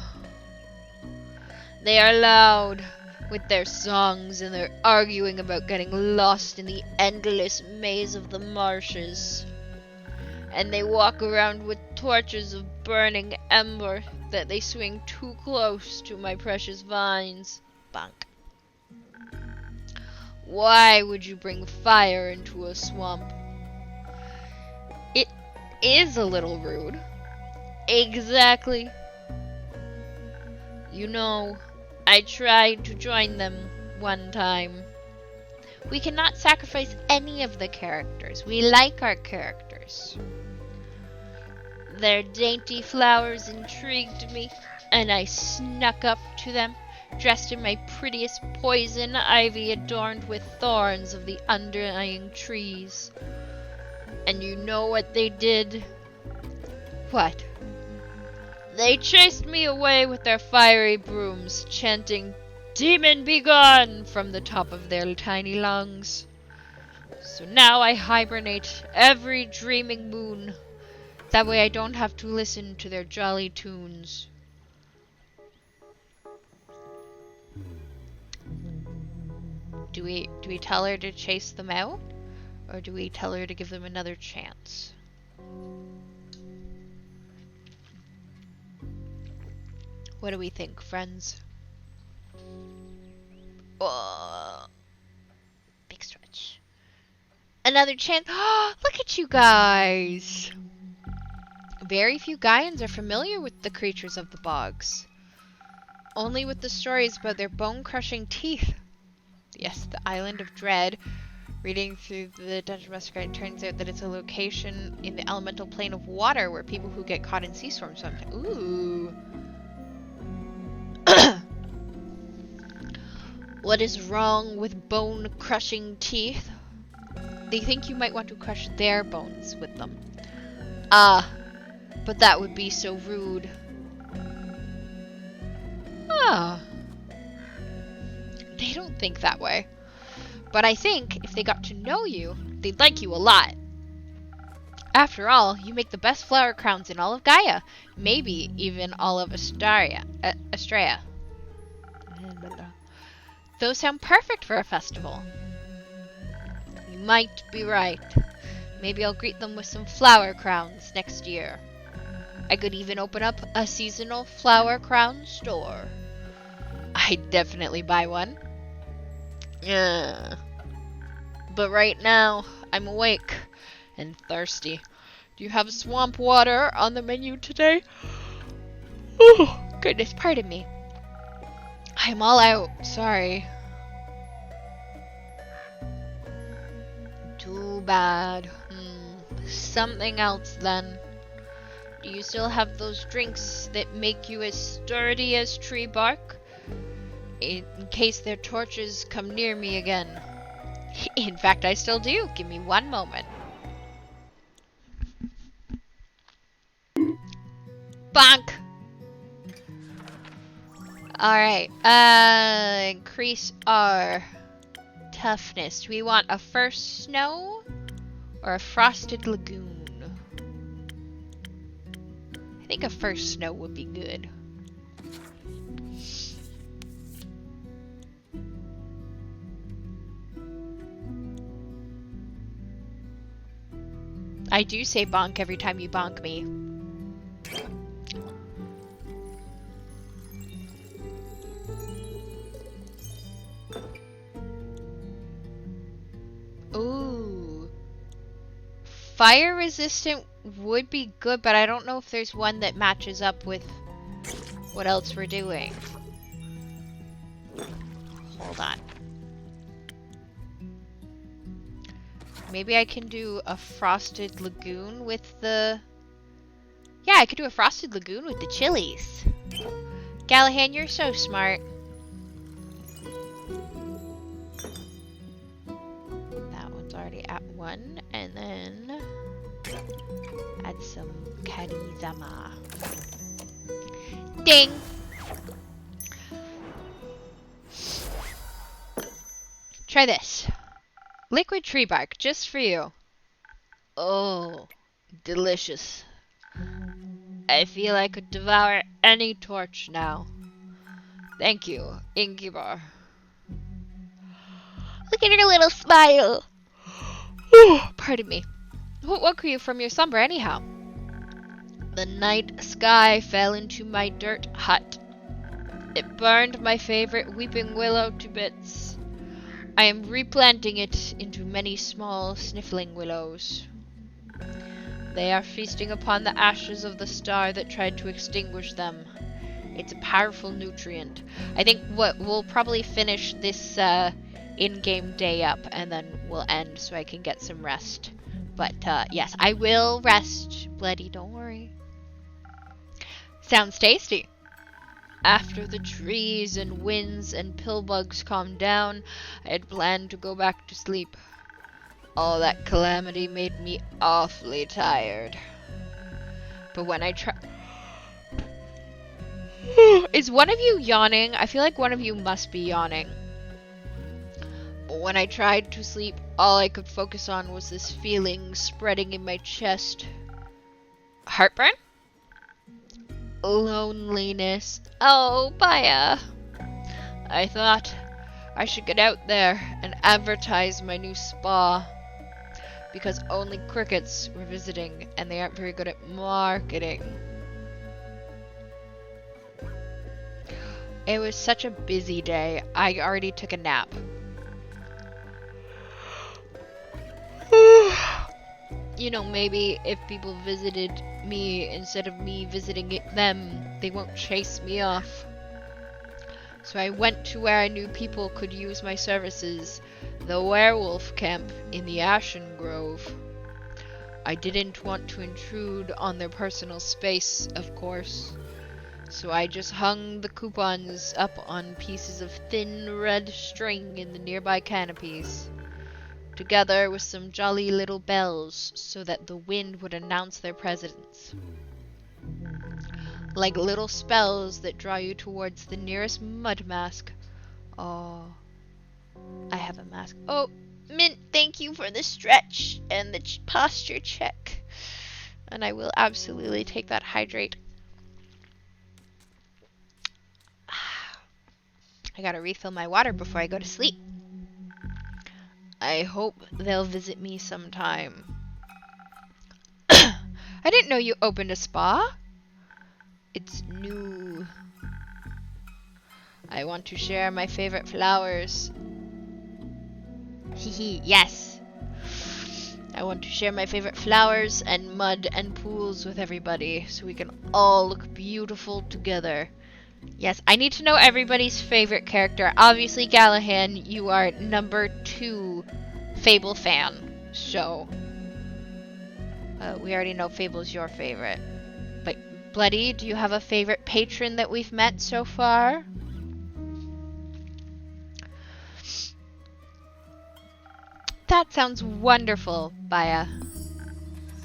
They are loud with their songs and their arguing about getting lost in the endless maze of the marshes. And they walk around with torches of burning ember that they swing too close to my precious vines. Bunk. Why would you bring fire into a swamp? It is a little rude. Exactly. You know, I tried to join them one time. We cannot sacrifice any of the characters. We like our characters. Their dainty flowers intrigued me, and I snuck up to them, dressed in my prettiest poison ivy adorned with thorns of the underlying trees. And you know what they did? What? They chased me away with their fiery brooms, chanting, "Demon be gone!" from the top of their tiny lungs. So now I hibernate every dreaming moon. That way I don't have to listen to their jolly tunes. Do we tell her to chase them out? Or do we tell her to give them another chance? What do we think, friends? Big stretch. Another chance. Look at you guys! Very few Gaians are familiar with the creatures of the bogs. Only with the stories about their bone-crushing teeth. Yes, the Island of Dread. Reading through the Dungeon Master Guide, it turns out that it's a location in the elemental plane of water where people who get caught in sea storms sometimes. Ooh. What is wrong with bone-crushing teeth? They think you might want to crush their bones with them. But that would be so rude. They don't think that way. But I think if they got to know you, they'd like you a lot. After all, you make the best flower crowns in all of Gaia. Maybe even all of Astraea. Those sound perfect for a festival. You might be right. Maybe I'll greet them with some flower crowns next year. I could even open up a seasonal flower crown store. I'd definitely buy one. But right now, I'm awake and thirsty. Do you have swamp water on the menu today? Oh, goodness, pardon me. I'm all out, sorry. Too bad. Something else then. Do you still have those drinks that make you as sturdy as tree bark? In case their torches come near me again. In fact, I still do. Give me one moment. Bonk! Alright, increase our toughness. Do we want a first snow or a frosted lagoon? I think a first snow would be good. I do say bonk every time you bonk me. Ooh. Fire resistant would be good, but I don't know if there's one that matches up with what else we're doing. Hold on. Maybe I can do a frosted lagoon with the... Yeah, I could do a frosted lagoon with the chilies. Gallahan, you're so smart. That one's already at 1, and then add some karizama. Ding! Try this. Liquid tree bark, just for you. Oh, delicious. I feel I could devour any torch now. Thank you, Ingibar. Look at her little smile. Pardon me. What woke you from your slumber anyhow? The night sky fell into my dirt hut. It burned my favorite weeping willow to bits. I am replanting it into many small sniffling willows. They are feasting upon the ashes of the star that tried to extinguish them. It's a powerful nutrient. I think we'll probably finish this in-game day up, and then we'll end so I can get some rest. But yes, I will rest, Bloody, don't worry. Sounds tasty. After the trees and winds and pillbugs calmed down, I had planned to go back to sleep. All that calamity made me awfully tired. But when I try... Is one of you yawning? I feel like one of you must be yawning. But when I tried to sleep, all I could focus on was this feeling spreading in my chest. Heartburn? Loneliness. Oh, Baya. I thought I should get out there and advertise my new spa. Because only crickets were visiting and they aren't very good at marketing. It was such a busy day. I already took a nap. You know, maybe if people visited me instead of me visiting them, they won't chase me off. So I went to where I knew people could use my services, the werewolf camp in the Ashen Grove. I didn't want to intrude on their personal space, of course. So I just hung the coupons up on pieces of thin red string in the nearby canopies, together with some jolly little bells so that the wind would announce their presence. Like little spells that draw you towards the nearest mud mask. Oh, I have a mask. Oh, Mint, thank you for the stretch and the posture check. And I will absolutely take that hydrate. I gotta refill my water before I go to sleep. I hope they'll visit me sometime. I didn't know you opened a spa. It's new. I want to share my favorite flowers. Hehe, yes. I want to share my favorite flowers and mud and pools with everybody so we can all look beautiful together. Yes, I need to know everybody's favorite character. Obviously, Gallahan, you are number 2 Fable fan. So, we already know Fable's your favorite. But, Bloody, do you have a favorite patron that we've met so far? That sounds wonderful, Baya.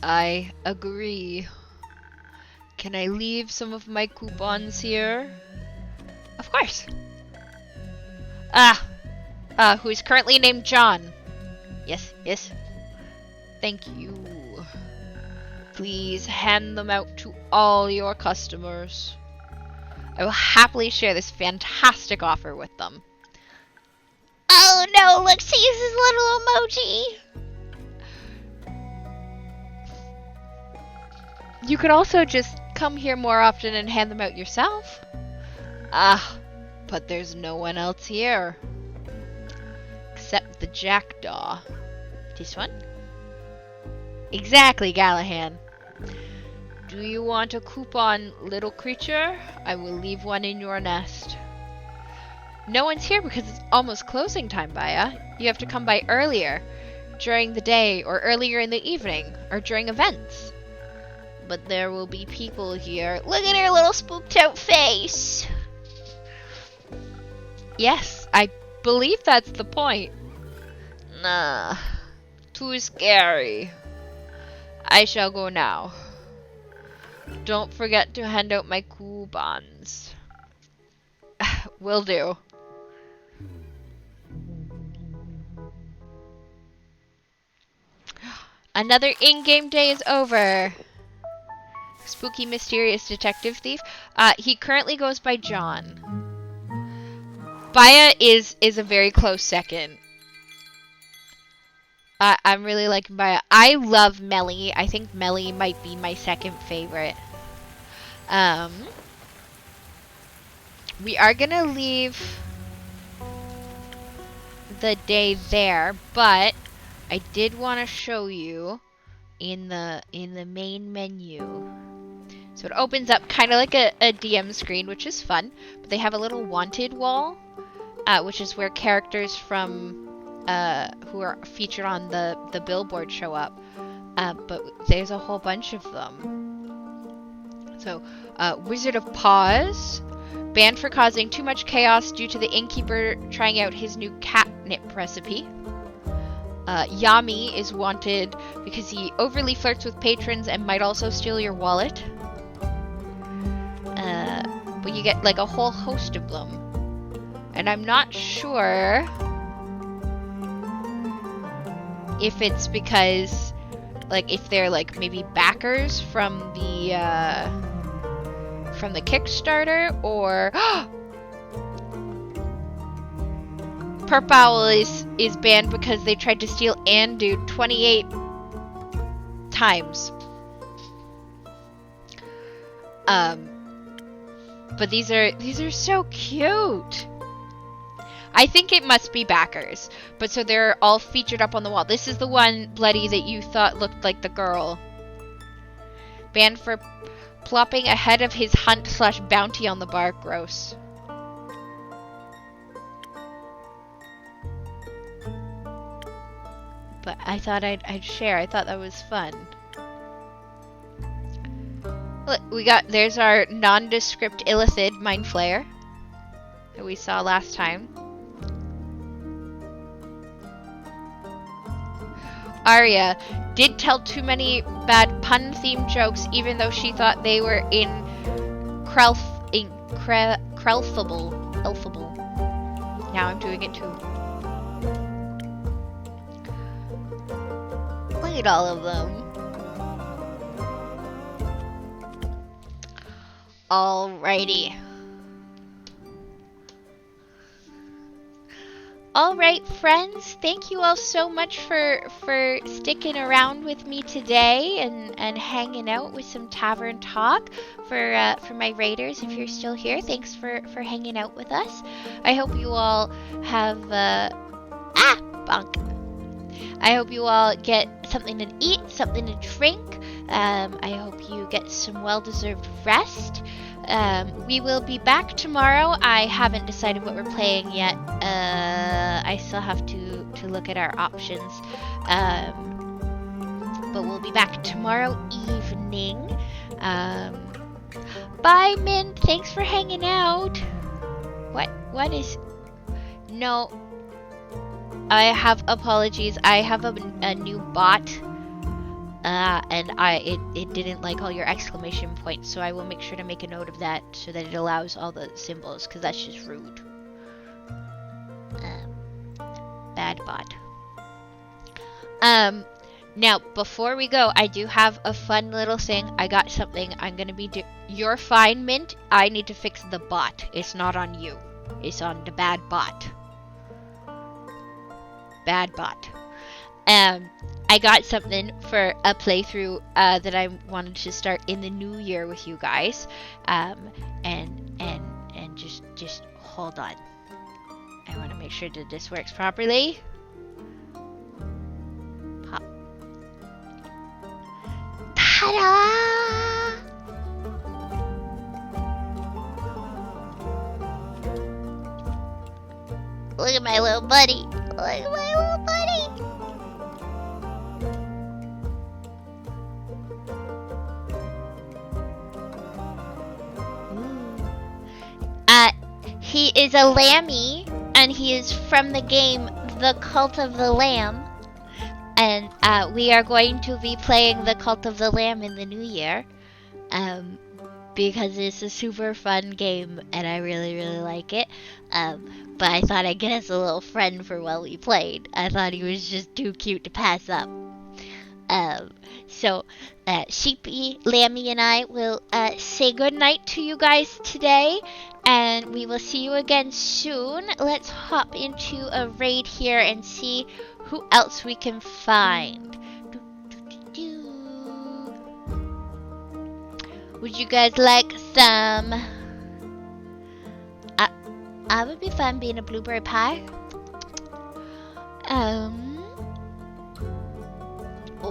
I agree. Can I leave some of my coupons here? Of course. Who is currently named John. Yes, yes. Thank you. Please hand them out to all your customers. I will happily share this fantastic offer with them. Oh no, look, see his little emoji. You could also just come here more often and hand them out yourself. But there's no one else here. Except the jackdaw. This one? Exactly, Gallahan. Do you want a coupon, little creature? I will leave one in your nest. No one's here because it's almost closing time, Baya. You have to come by earlier, during the day, or earlier in the evening, or during events. But there will be people here. Look at her little spooked out face. Yes, I believe that's the point. Nah, too scary. I shall go now. Don't forget to hand out my coupons. Will do. Another in-game day is over. Spooky, mysterious detective thief. He currently goes by John. Baya is a very close second. I'm really liking Baya. I love Melly. I think Melly might be my second favorite. We are gonna leave the day there, but I did want to show you in the main menu. So it opens up kind of like a DM screen, which is fun. But they have a little wanted wall, which is where characters from who are featured on the billboard show up. But there's a whole bunch of them. So Wizard of Paws, banned for causing too much chaos due to the innkeeper trying out his new catnip recipe. Yami is wanted because he overly flirts with patrons and might also steal your wallet. you get like a whole host of them. And I'm not sure if it's because, like, if they're like maybe backers from the Kickstarter, or Perp Owl is banned because they tried to steal Andude 28 times. But these are so cute. I think it must be backers. But so they're all featured up on the wall. This is the one, Bloody, that you thought looked like the girl. Banned for plopping ahead of his hunt/bounty on the bar. Gross. But I thought I'd share. I thought that was fun. Look, there's our nondescript Illithid Mind Flayer that we saw last time. Arya did tell too many bad pun-themed jokes, even though she thought they were elfable. Now I'm doing it too. Look at all of them. Alrighty. Alright, friends, thank you all so much for sticking around with me today and hanging out with some Tavern Talk. For my raiders, if you're still here, thanks for hanging out with us. I hope you all have bonk. I hope you all get something to eat, something to drink. I hope you get some well-deserved rest. We will be back tomorrow. I haven't decided what we're playing yet. I still have to look at our options. But we'll be back tomorrow evening. Bye, Mint. Thanks for hanging out. What is... No. I have apologies. I have a new bot. And it didn't like all your exclamation points, so I will make sure to make a note of that so that it allows all the symbols, because that's just rude. Bad bot. Now, before we go, I do have a fun little thing. I got something I'm going to be You're fine, Mint. I need to fix the bot. It's not on you. It's on the bad bot. Bad bot. I got something for a playthrough that I wanted to start in the new year with you guys. And just hold on. I want to make sure that this works properly. Pop. Ta-da! Look at my little buddy. Look at my little buddy. He is a lammy, and he is from the game The Cult of the Lamb. And we are going to be playing The Cult of the Lamb in the new year. Because it's a super fun game, and I really, really like it. But I thought I'd get us a little friend for while we played. I thought he was just too cute to pass up. So Sheepy, Lammy, and I will say goodnight to you guys today. And we will see you again soon. Let's hop into a raid here and see who else we can find. Would you guys like some? I would be fun being a blueberry pie. Oh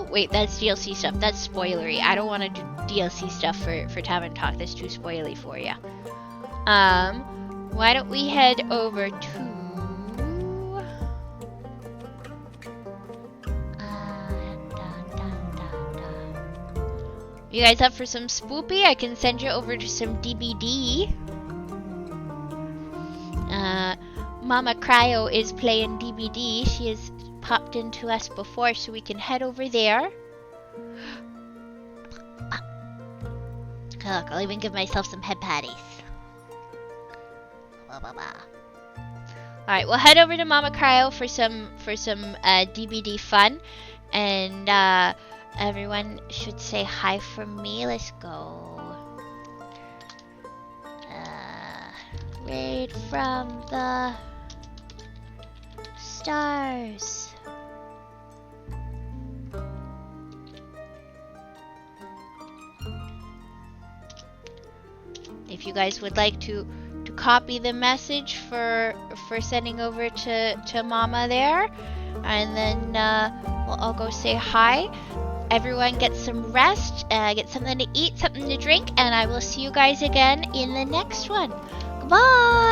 wait, that's DLC stuff. That's spoilery. I don't want to do DLC stuff for Tavern Talk. That's too spoilery for you. Why don't we head over to... You guys up for some spoopy? I can send you over to some DBD. Mama Cryo is playing DBD. She has popped into us before, so we can head over there. Look, I'll even give myself some head patties. Blah, blah, blah. All right, we'll head over to Mama Cryo for some DBD fun, and everyone should say hi from me. Let's go. Raid from the stars. If you guys would like to copy the message for sending over to Mama there, and then we'll all go say hi. Everyone get some rest, get something to eat, something to drink, and I will see you guys again in the next one. Goodbye!